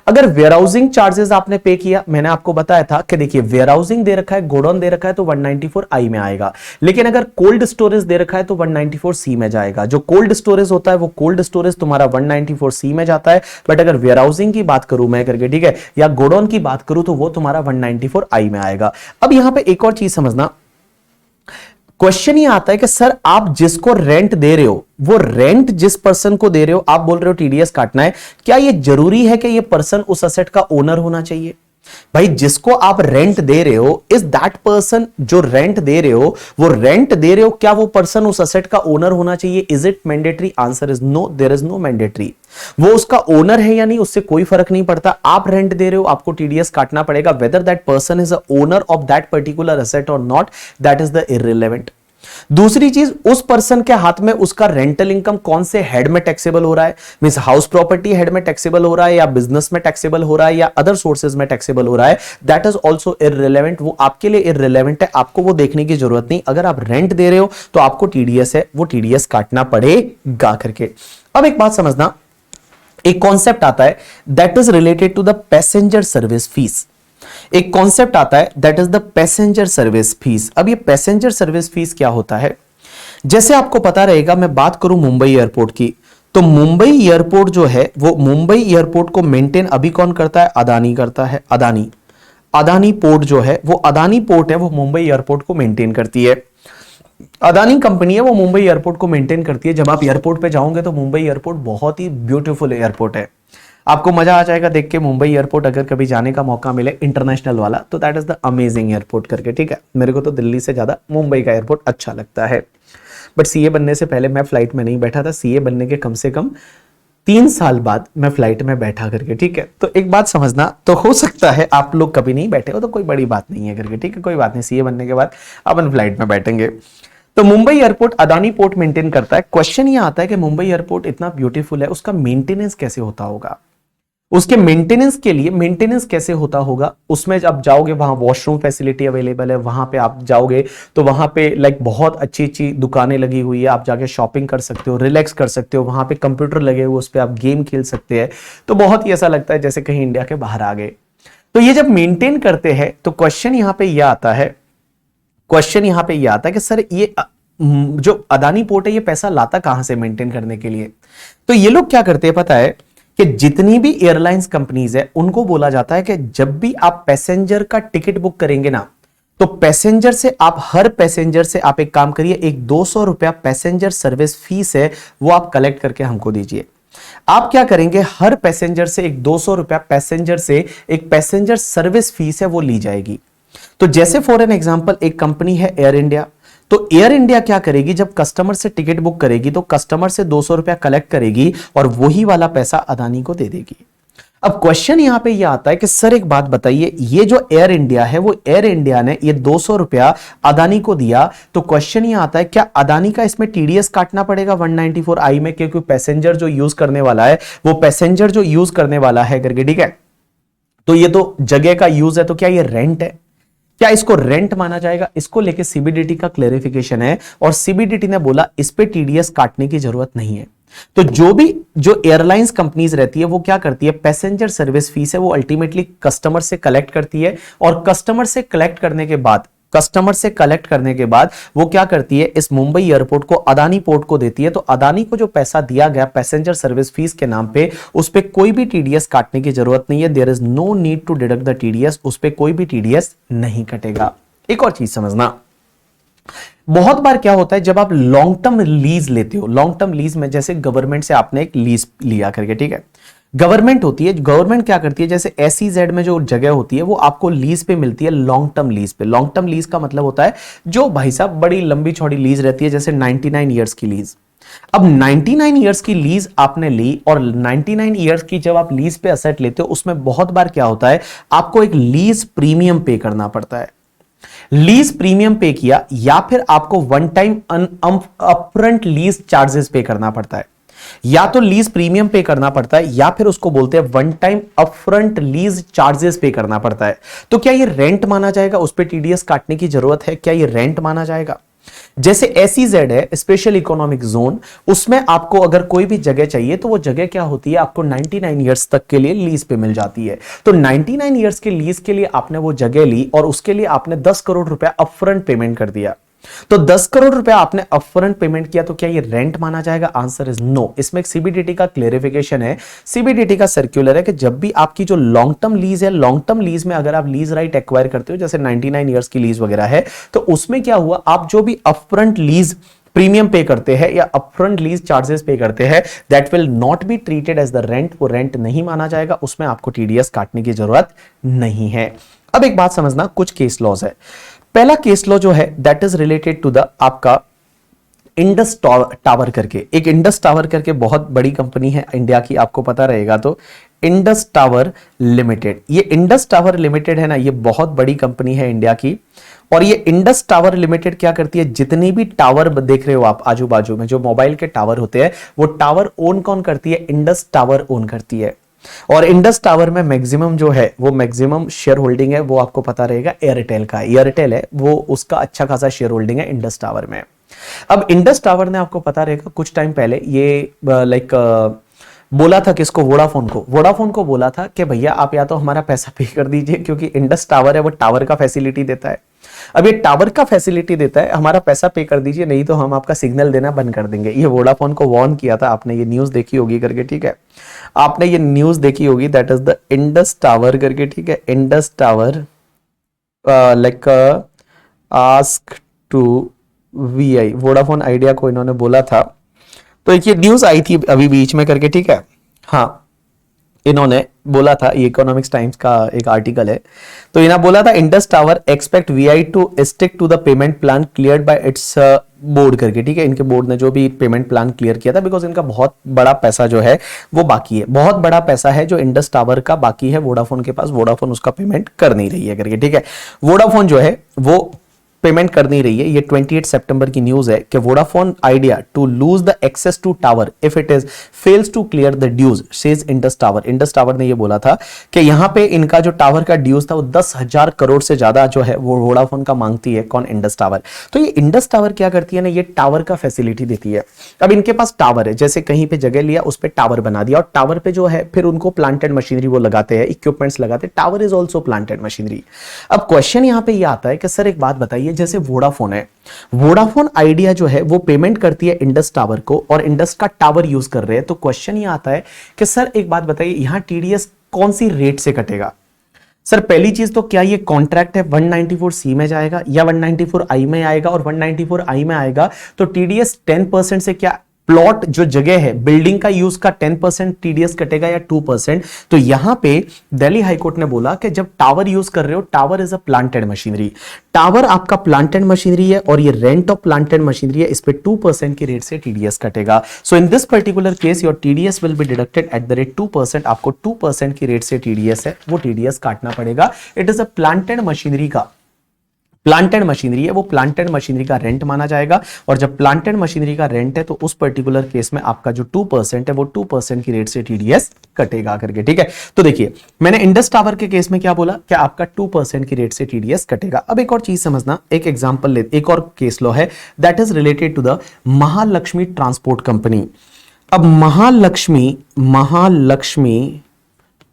अगर वेयरहाउसिंग चार्जेस आपने पे किया, मैंने आपको बताया था कि देखिए वेयरहाउसिंग दे रखा है, गोडाउन दे रखा है, तो 194 में आएगा, लेकिन अगर कोल्ड स्टोरेज दे रखा है तो 194 में जाएगा। जो कोल्ड स्टोरेज होता है वो कोल्ड स्टोरेज तुम्हारा 194 में जाता है, बट अगर वेयरहाउसिंग की बात करूं मैं करके, ठीक है, या गोडाउन की बात करूं, तो वो तुम्हारा 194 में आएगा। अब यहां पे एक और चीज समझना, क्वेश्चन ये आता है कि सर आप जिसको रेंट दे रहे हो, वो रेंट जिस पर्सन को दे रहे हो, आप बोल रहे हो टीडीएस काटना है, क्या ये जरूरी है कि ये पर्सन उस असेट का ओनर होना चाहिए? भाई जिसको आप रेंट दे रहे हो, इज दैट पर्सन, जो रेंट दे रहे हो, वो रेंट दे रहे हो, क्या वो पर्सन उस असेट का ओनर होना चाहिए? Is it mandatory? Answer is no, there is no mandatory. वो उसका ओनर है या नहीं, उससे कोई फर्क नहीं पड़ता। आप रेंट दे रहे हो, आपको टीडीएस काटना पड़ेगा, whether that person is a owner of that particular asset और not, that is the irrelevant. दूसरी चीज, उस पर्सन के हाथ में उसका रेंटल इनकम कौन से हेड में टैक्सेबल हो रहा है, मींस हाउस प्रॉपर्टी हेड में टैक्सेबल हो रहा है, या बिजनेस में टैक्सेबल हो रहा है, या अदर सोर्सेज में टैक्सेबल हो रहा है, दैट इज ऑल्सो इररिलेवेंट। वो आपके लिए इररिलेवेंट है, आपको वो देखने की जरूरत नहीं। अगर आप रेंट दे रहे हो तो आपको टीडीएस है, वो टीडीएस काटना पड़ेगा करके। अब एक बात समझना, एक कॉन्सेप्ट आता है that is related to the passenger service fee. एक कॉन्सेप्ट आता है that is the passenger service fee. अब ये पैसेंजर सर्विस फीस क्या होता है? जैसे आपको पता रहेगा, मैं बात करूं मुंबई एयरपोर्ट की, तो मुंबई एयरपोर्ट जो है, वो मुंबई एयरपोर्ट को मेंटेन अभी कौन करता है? अदानी करता है। अदानी पोर्ट जो है, वो अदानी पोर्ट है, वो मुंबई एयरपोर्ट को मेंटेन करती है। अदानी कंपनी है, वो मुंबई एयरपोर्ट को मेंटेन करती है। जब आप एयरपोर्ट पे जाओगे तो मुंबई एयरपोर्ट बहुत ही ब्यूटीफुल एयरपोर्ट है, आपको मजा आ जाएगा देख के। मुंबई एयरपोर्ट अगर कभी जाने का मौका मिले इंटरनेशनल वाला, तो that is the amazing airport करके, ठीक है। मेरे को तो दिल्ली से ज्यादा मुंबई का एयरपोर्ट अच्छा लगता है, बट सीए बनने से पहले मैं फ्लाइट में नहीं बैठा था। सीए बनने के कम से कम 3 साल बाद मैं फ्लाइट में बैठा करके, ठीक है। तो एक बात समझना, तो हो सकता है आप लोग कभी नहीं बैठे हो, तो कोई बड़ी बात नहीं है करके, ठीक है, कोई बात नहीं। सीए बनने के बाद अपन फ्लाइट में बैठेंगे। तो Mumbai airport Adani port maintain करता है। क्वेश्चन ये आता है कि मुंबई एयरपोर्ट इतना ब्यूटीफुल है, उसका मेंटेनेंस कैसे होता होगा? उसके मेंटेनेंस के लिए मेंटेनेंस कैसे होता होगा? उसमें जब जाओगे, वहां वॉशरूम फैसिलिटी अवेलेबल है, वहां पे आप जाओगे तो वहां पे बहुत अच्छी अच्छी दुकानें लगी हुई है, आप जाके शॉपिंग कर सकते हो, रिलैक्स कर सकते हो, वहां पे कंप्यूटर लगे हुए, उस पर आप गेम खेल सकते हैं। तो बहुत ही ऐसा लगता है जैसे कहीं इंडिया के बाहर आ गए। तो ये जब मेंटेन करते हैं, तो क्वेश्चन यहां पे यह आता है, कि सर ये जो अदानी पोर्ट है, ये पैसा लाता कहां से मेंटेन करने के लिए? तो ये लोग क्या करते हैं पता है, कि जितनी भी एयरलाइंस कंपनीज है, उनको बोला जाता है कि जब भी आप पैसेंजर का टिकट बुक करेंगे ना, तो पैसेंजर से आप, हर पैसेंजर से आप एक काम करिए, एक 200 रुपया पैसेंजर सर्विस फीस है, वो आप कलेक्ट करके हमको दीजिए। आप क्या करेंगे, हर पैसेंजर से एक 200 रुपया पैसेंजर से एक पैसेंजर सर्विस फीस है, वो ली जाएगी। तो जैसे फॉर एन एग्जांपल एक कंपनी है एयर इंडिया, तो एयर इंडिया क्या करेगी, जब कस्टमर से टिकट बुक करेगी तो कस्टमर से 200 रुपया कलेक्ट करेगी और वही वाला पैसा अदानी को दे देगी। अब क्वेश्चन यहां पे ये आता है कि सर एक बात बताइए, ये जो एयर इंडिया है, वो एयर इंडिया ने ये 200 रुपया अदानी को दिया, तो क्वेश्चन ये आता है क्या अदानी का इसमें टीडीएस काटना पड़ेगा 194 में? क्योंकि पैसेंजर जो यूज करने वाला है, वो पैसेंजर जो यूज करने वाला है करके, ठीक है, तो ये तो जगह का यूज है, तो क्या ये रेंट है? क्या इसको रेंट माना जाएगा? इसको लेके सीबीडीटी का क्लेरिफिकेशन है, और सीबीडीटी ने बोला इस पे टीडीएस काटने की जरूरत नहीं है। तो जो एयरलाइंस कंपनीज रहती है, वो क्या करती है, पैसेंजर सर्विस फीस है, वो अल्टीमेटली कस्टमर से कलेक्ट करती है, और कस्टमर से कलेक्ट करने के बाद कस्टमर से कलेक्ट करने के बाद वो क्या करती है, इस मुंबई एयरपोर्ट को अदानी पोर्ट को देती है। तो अदानी को जो पैसा दिया गया पैसेंजर सर्विस फीस के नाम पे, उस पे कोई भी टीडीएस काटने की जरूरत नहीं है। There is no need to deduct the TDS, उस पे कोई भी टीडीएस नहीं कटेगा। एक और चीज समझना, बहुत बार क्या होता है जब आप लॉन्ग टर्म लीज लेते हो, लॉन्ग टर्म लीज में जैसे गवर्नमेंट से आपने एक लीज लिया करके, ठीक है, गवर्नमेंट होती है, गवर्नमेंट क्या करती है, जैसे SEZ में जो जगह होती है वो आपको लीज पे मिलती है, लॉन्ग टर्म लीज पे। लॉन्ग टर्म लीज का मतलब होता है जो भाई साहब बड़ी लंबी चौड़ी लीज रहती है, जैसे 99 ईयर्स की लीज। अब 99 ईयर्स की लीज आपने ली, और 99 ईयर्स की जब आप लीज पे असेट लेते हो, उसमें बहुत बार क्या होता है, आपको एक लीज प्रीमियम पे करना पड़ता है। लीज प्रीमियम पे किया, या फिर आपको one time upfront lease charges पे करना पड़ता है। या तो लीज प्रीमियम पे करना पड़ता है, या फिर उसको बोलते हैं one time upfront lease charges पे करना पड़ता है। तो क्या ये रेंट माना जाएगा, उस पे टीडीएस काटने की जरूरत है, क्या ये रेंट माना जाएगा? जैसे SEZ है, स्पेशल इकोनॉमिक जोन, उसमें आपको अगर कोई भी जगह चाहिए तो वो जगह क्या होती है, आपको 99 ईयर्स तक के लिए लीज पे मिल जाती है। तो 99 ईयर्स के लीज के लिए आपने वो जगह ली, और उसके लिए आपने 10 करोड़ रुपया अपफ्रंट पेमेंट कर दिया। तो 10 करोड़ रुपया आपने अपफ्रंट पेमेंट किया, तो क्या ये रेंट माना जाएगा? Answer is no. इसमें एक CBDT का क्लेरिफिकेशन है, CBDT का सर्कुलर है कि जब भी आपकी जो लॉन्ग टर्म लीज है, लॉन्ग टर्म लीज में अगर आप लीज राइट एक्वायर करते हो, जैसे 99 ईयर्स की लीज वगैरह है, तो उसमें क्या हुआ, आप जो भी अपफ्रंट लीज प्रीमियम पे करते हैं या अपफ्रंट लीज चार्जेस पे करते हैं, that will not be treated as the rent, वो रेंट नहीं माना जाएगा, उसमें आपको टीडीएस काटने की जरूरत नहीं है। अब एक बात समझना, कुछ केस लॉज है। पहला केस लॉ जो है that is related to the आपका इंडस टावर करके, एक इंडस टावर करके बहुत बड़ी कंपनी है इंडिया की, आपको पता रहेगा। तो इंडस टावर लिमिटेड, ये इंडस टावर लिमिटेड है ना, ये बहुत बड़ी कंपनी है इंडिया की। और ये इंडस टावर लिमिटेड क्या करती है, जितने भी टावर देख रहे हो आप आजू बाजू में, जो मोबाइल के टावर होते हैं, वो टावर ओन कौन करती है? इंडस टावर ओन करती है। और इंडस टावर में मैक्सिमम जो है, वो मैक्सिमम शेयर होल्डिंग है, वो आपको पता रहेगा एयरटेल का। एयरटेल है वो, उसका अच्छा खासा शेयर होल्डिंग है इंडस टावर में। अब इंडस टावर ने, आपको पता रहेगा, कुछ टाइम पहले ये बोला था किसको, वोडाफोन को बोला था कि भैया आप या तो हमारा पैसा पे कर दीजिए, क्योंकि इंडस टावर है वो टावर का फैसिलिटी देता है। अब ये टावर का फैसिलिटी देता है, हमारा पैसा पे कर दीजिए, नहीं तो हम आपका सिग्नल देना बंद कर देंगे। ये वोडाफोन को वार्न किया था, आपने ये न्यूज देखी होगी करके, ठीक है, आपने ये न्यूज देखी होगी, that is the Indus tower करके, ठीक है, Indus tower like ask to VI, Vodafone Idea को इन्होंने बोला था। तो एक ये न्यूज आई थी अभी बीच में करके, ठीक है, हाँ, इन्होंने बोला था, ये इकोनॉमिक्स टाइम्स का एक आर्टिकल है, तो इन्होंने बोला था Indus tower expect VI to stick to the payment plan cleared by its board करके, ठीक है, इनके बोर्ड ने जो भी पेमेंट प्लान क्लियर किया था, बिकॉज इनका बहुत बड़ा पैसा जो है वो बाकी है, बहुत बड़ा पैसा है जो इंडस टावर का बाकी है वोडाफोन के पास, वोडाफोन उसका पेमेंट कर नहीं रही है करके, ठीक है, वोडाफोन जो है वो पेमेंट कर नहीं रही है। ये 28 सितंबर की न्यूज है कि Vodafone Idea to lose the access to tower if it is fails to clear the dues, says Indus tower. Indus tower ने ये बोला था कि यहां पे इनका जो टावर का ड्यूज था वो 10,000 करोड़ से ज्यादा जो है वो वोडाफोन का मांगती है। कौन? Indus tower. तो ये इंडस टावर क्या करती है ना, ये टावर का फैसिलिटी देती है। अब इनके पास टावर है, जैसे कहीं पे जगह लिया, उस पर टावर बना दिया, और टावर पे जो है फिर उनको प्लांटेड मशीनरी वो लगाते हैं, इक्विपमेंट्स लगाते हैं। Tower is also planted machinery. अब क्वेश्चन यहां पे ये आता है कि सर एक बात बताइए, जैसे वोडाफोन है, वोडाफोन आइडिया जो है वो पेमेंट करती है इंडस टावर को, और इंडस का टावर यूज कर रहे हैं, तो क्वेश्चन ये आता है कि सर एक बात बताइए, यहां टीडीएस कौन सी रेट से कटेगा? सर पहली चीज तो क्या ये कॉन्ट्रैक्ट है 194C में जाएगा या 194I में आएगा? और 194I में आएगा तो टीडीएस 10% से, क्या प्लॉट जो जगह है बिल्डिंग का यूज का 10% टीडीएस कटेगा या 2%? तो यहां पे दिल्ली हाईकोर्ट ने बोला कि जब टावर यूज कर रहे हो, tower is a planted machinery, tower आपका प्लांटेड मशीनरी है, और ये रेंट ऑफ प्लांटेड मशीनरी है, इस पे 2% की रेट से टीडीएस कटेगा। So in this particular case your TDS will be deducted at the rate 2%। आपको 2% की रेट से टीडीएस है वो टीडीएस काटना पड़ेगा। It is a planted machinery का, प्लांटेड मशीनरी है वो प्लांटेड मशीनरी का रेंट माना जाएगा, और जब प्लांटेड मशीनरी का रेंट है तो उस पर्टिकुलर केस में आपका जो 2% है वो 2% की रेट से टीडीएस कटेगा करके, ठीक है। तो देखिए मैंने इंडस टावर के केस में क्या बोला कि आपका 2% की रेट से टीडीएस कटेगा। अब एक और चीज समझना, एक एग्जांपल ले, एक और केस लॉ है that is related to the Mahalakshmi transport company. अब Mahalakshmi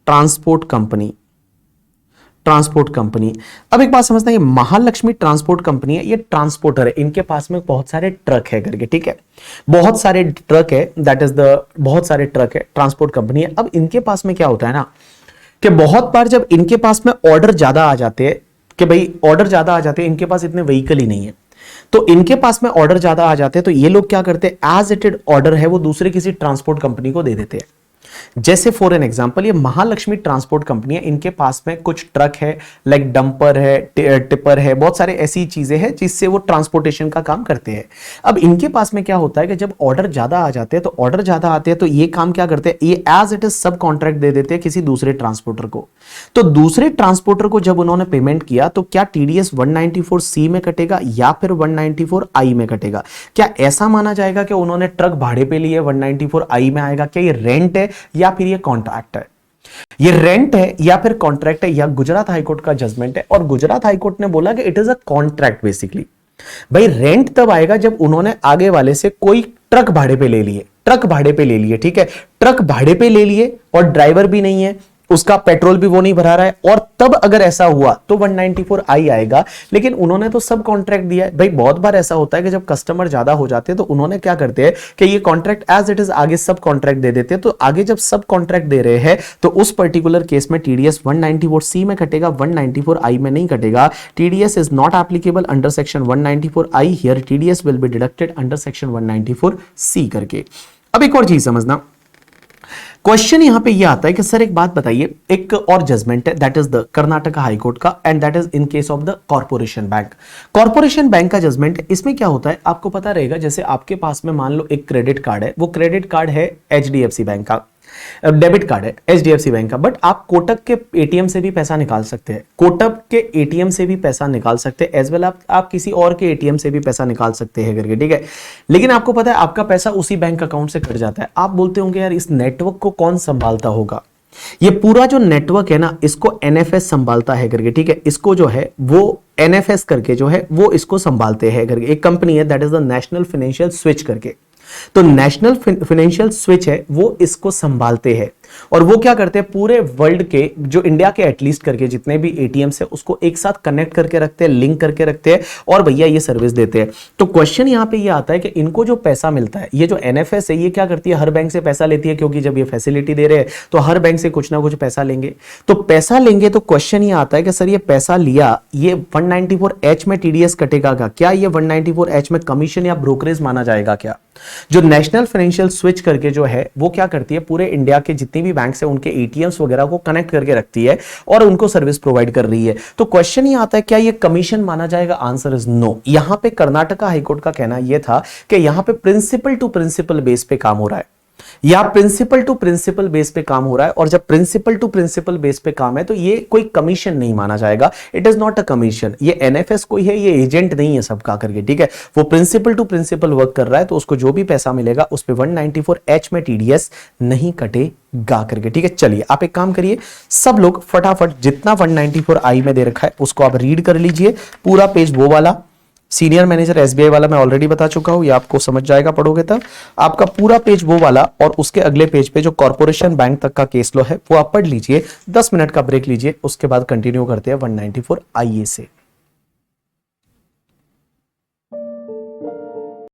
transport company, transport company. अब एक बात समझना, ये महालक्ष्मी ट्रांसपोर्ट कंपनी है, ये ट्रांसपोर्टर है, इनके पास में बहुत सारे ट्रक है करके, ठीक है, बहुत सारे ट्रक है, दैट इज द बहुत सारे ट्रक है, ट्रांसपोर्ट कंपनी है। अब इनके पास में क्या होता है ना कि बहुत बार जब इनके पास में ऑर्डर ज्यादा आ जाते हैं, कि भाई ऑर्डर ज्यादा आ जाते हैं, इनके पास इतने व्हीकल ही नहीं है, तो इनके पास में ऑर्डर ज्यादा आ जाते हैं, तो ये लोग क्या करते हैं, एज इट ऑर्डर है वो दूसरे किसी ट्रांसपोर्ट कंपनी को दे देते हैं। जैसे फॉर एन एग्जांपल ये महालक्ष्मी ट्रांसपोर्ट कंपनी है, इनके पास में कुछ ट्रक है, लाइक डंपर है, टिपर है, बहुत सारे ऐसी चीजें हैं जिससे वो ट्रांसपोर्टेशन का काम करते हैं। अब इनके पास में क्या होता है कि जब ऑर्डर ज्यादा आ जाते हैं, तो ऑर्डर ज्यादा आते हैं तो ये काम क्या करते हैं, ये एज इट इज सब कॉन्ट्रैक्ट दे देते हैं किसी दूसरे ट्रांसपोर्टर को। तो दूसरे ट्रांसपोर्टर को जब उन्होंने पेमेंट किया, तो क्या टीडीएस 194C में कटेगा या फिर 194I में कटेगा? क्या ऐसा माना जाएगा कि उन्होंने ट्रक भाड़े पे लिए 194I में आएगा? क्या ये रेंट है या फिर ये कॉन्ट्रैक्ट है? ये रेंट है या फिर कॉन्ट्रैक्ट है? या गुजरात हाईकोर्ट का जजमेंट है, और गुजरात हाईकोर्ट ने बोला कि it is a contract basically. भाई रेंट तब आएगा जब उन्होंने आगे वाले से कोई ट्रक भाड़े पे ले लिए, ट्रक भाड़े पे ले लिए, ठीक है, ट्रक भाड़े पे ले लिए और ड्राइवर भी नहीं है, उसका पेट्रोल भी वो नहीं भरा रहा है, और तब अगर ऐसा हुआ तो 194I आएगा। लेकिन उन्होंने तो सब कॉन्ट्रैक्ट दिया है। भाई बहुत बार ऐसा होता है कि जब कस्टमर ज्यादा हो जाते हैं तो उन्होंने क्या करते हैं कि ये कॉन्ट्रैक्ट एज इट इज आगे सब कॉन्ट्रैक्ट दे देते हैं। तो आगे जब सब कॉन्ट्रैक्ट दे रहे हैं तो उस पर्टिकुलर केस में टीडीएस 194C में कटेगा, 194I में नहीं कटेगा। TDS is not applicable under section 194I, here TDS will be deducted under section 194C करके। अब एक और चीज समझना, क्वेश्चन यहां पे ये आता है कि सर एक बात बताइए, एक और जजमेंट है that is the Karnataka high court का, and that is in case of the corporation bank. Corporation bank का जजमेंट है, इसमें क्या होता है आपको पता रहेगा। जैसे आपके पास में मान लो एक क्रेडिट कार्ड है, वो क्रेडिट कार्ड है एचडीएफसी बैंक का, डेबिट कार्ड है एचडीएफसी बैंक का, बट आप कोटक के एटीएम से भी पैसा निकाल सकते हैं, कोटक के एटीएम से भी पैसा निकाल सकते हैं, एज वेल आप किसी और के एटीएम से भी पैसा निकाल सकते हैं करके, ठीक है। लेकिन आपको पता है आपका पैसा उसी बैंक अकाउंट से कट जाता है। आप बोलते होंगे यार इस नेटवर्क को कौन संभालता होगा? ये पूरा जो नेटवर्क है ना, इसको एनएफएस संभालता है करके, ठीक है, इसको जो है वो एनएफएस करके जो है वो इसको संभालते हैं करके, एक कंपनी है that is the national financial switch करके। तो नेशनल फाइनेंशियल स्विच है वो इसको संभालते हैं, और वो क्या करते हैं पूरे वर्ल्ड के जो इंडिया के एटलीस्ट करके जितने भी एटीएम्स है उसको एक साथ कनेक्ट करके रखते हैं, लिंक करके रखते हैं, और भैया ये सर्विस देते हैं। तो क्वेश्चन यहां पे ये आता है कि इनको जो पैसा मिलता है, ये जो एनएफएस है ये क्या करती है, हर बैंक से पैसा लेती है, क्योंकि जब ये फैसिलिटी दे रहे हैं तो हर बैंक से कुछ ना कुछ पैसा लेंगे। तो पैसा लेंगे तो क्वेश्चन ये आता है कि सर ये पैसा लिया, ये 194H में टीडीएस कटेगा क्या? ये 194H में कमीशन या ब्रोकरेज माना जाएगा क्या? जो नेशनल फाइनेंशियल स्विच करके जो है वो क्या करती है, पूरे इंडिया के जितने भी बैंक है उनके एटीएम्स वगैरह को कनेक्ट करके रखती है और उनको सर्विस प्रोवाइड कर रही है। तो क्वेश्चन ये आता है क्या ये कमीशन माना जाएगा? Answer is no. यहां पे कर्नाटका हाईकोर्ट का कहना यह था कि यहां पे प्रिंसिपल टू प्रिंसिपल बेस पे काम हो रहा है, या प्रिंसिपल टू प्रिंसिपल बेस पे काम हो रहा है, और जब प्रिंसिपल टू प्रिंसिपल बेस पे काम है तो ये कोई कमीशन नहीं माना जाएगा। It is not a commission. ये एनएफएस कोई है, ये एजेंट नहीं है सबका करके, ठीक है। वो प्रिंसिपल टू प्रिंसिपल वर्क कर रहा है, तो उसको जो भी पैसा मिलेगा उस पे 194H में टीडीएस नहीं कटेगा करके, ठीक है। चलिए आप एक काम करिए, सब लोग फटाफट जितना 194I में दे रखा है उसको आप रीड कर लीजिए, पूरा पेज वो वाला सीनियर मैनेजर एसबीआई वाला मैं ऑलरेडी बता चुका हूं, ये आपको समझ जाएगा पढ़ोगे तब। आपका पूरा पेज वो वाला, और उसके अगले पेज पे जो कॉर्पोरेशन बैंक तक का केस लो है वो आप पढ़ लीजिए, 10 मिनट का ब्रेक लीजिए, उसके बाद कंटिन्यू करते हैं 194IA से।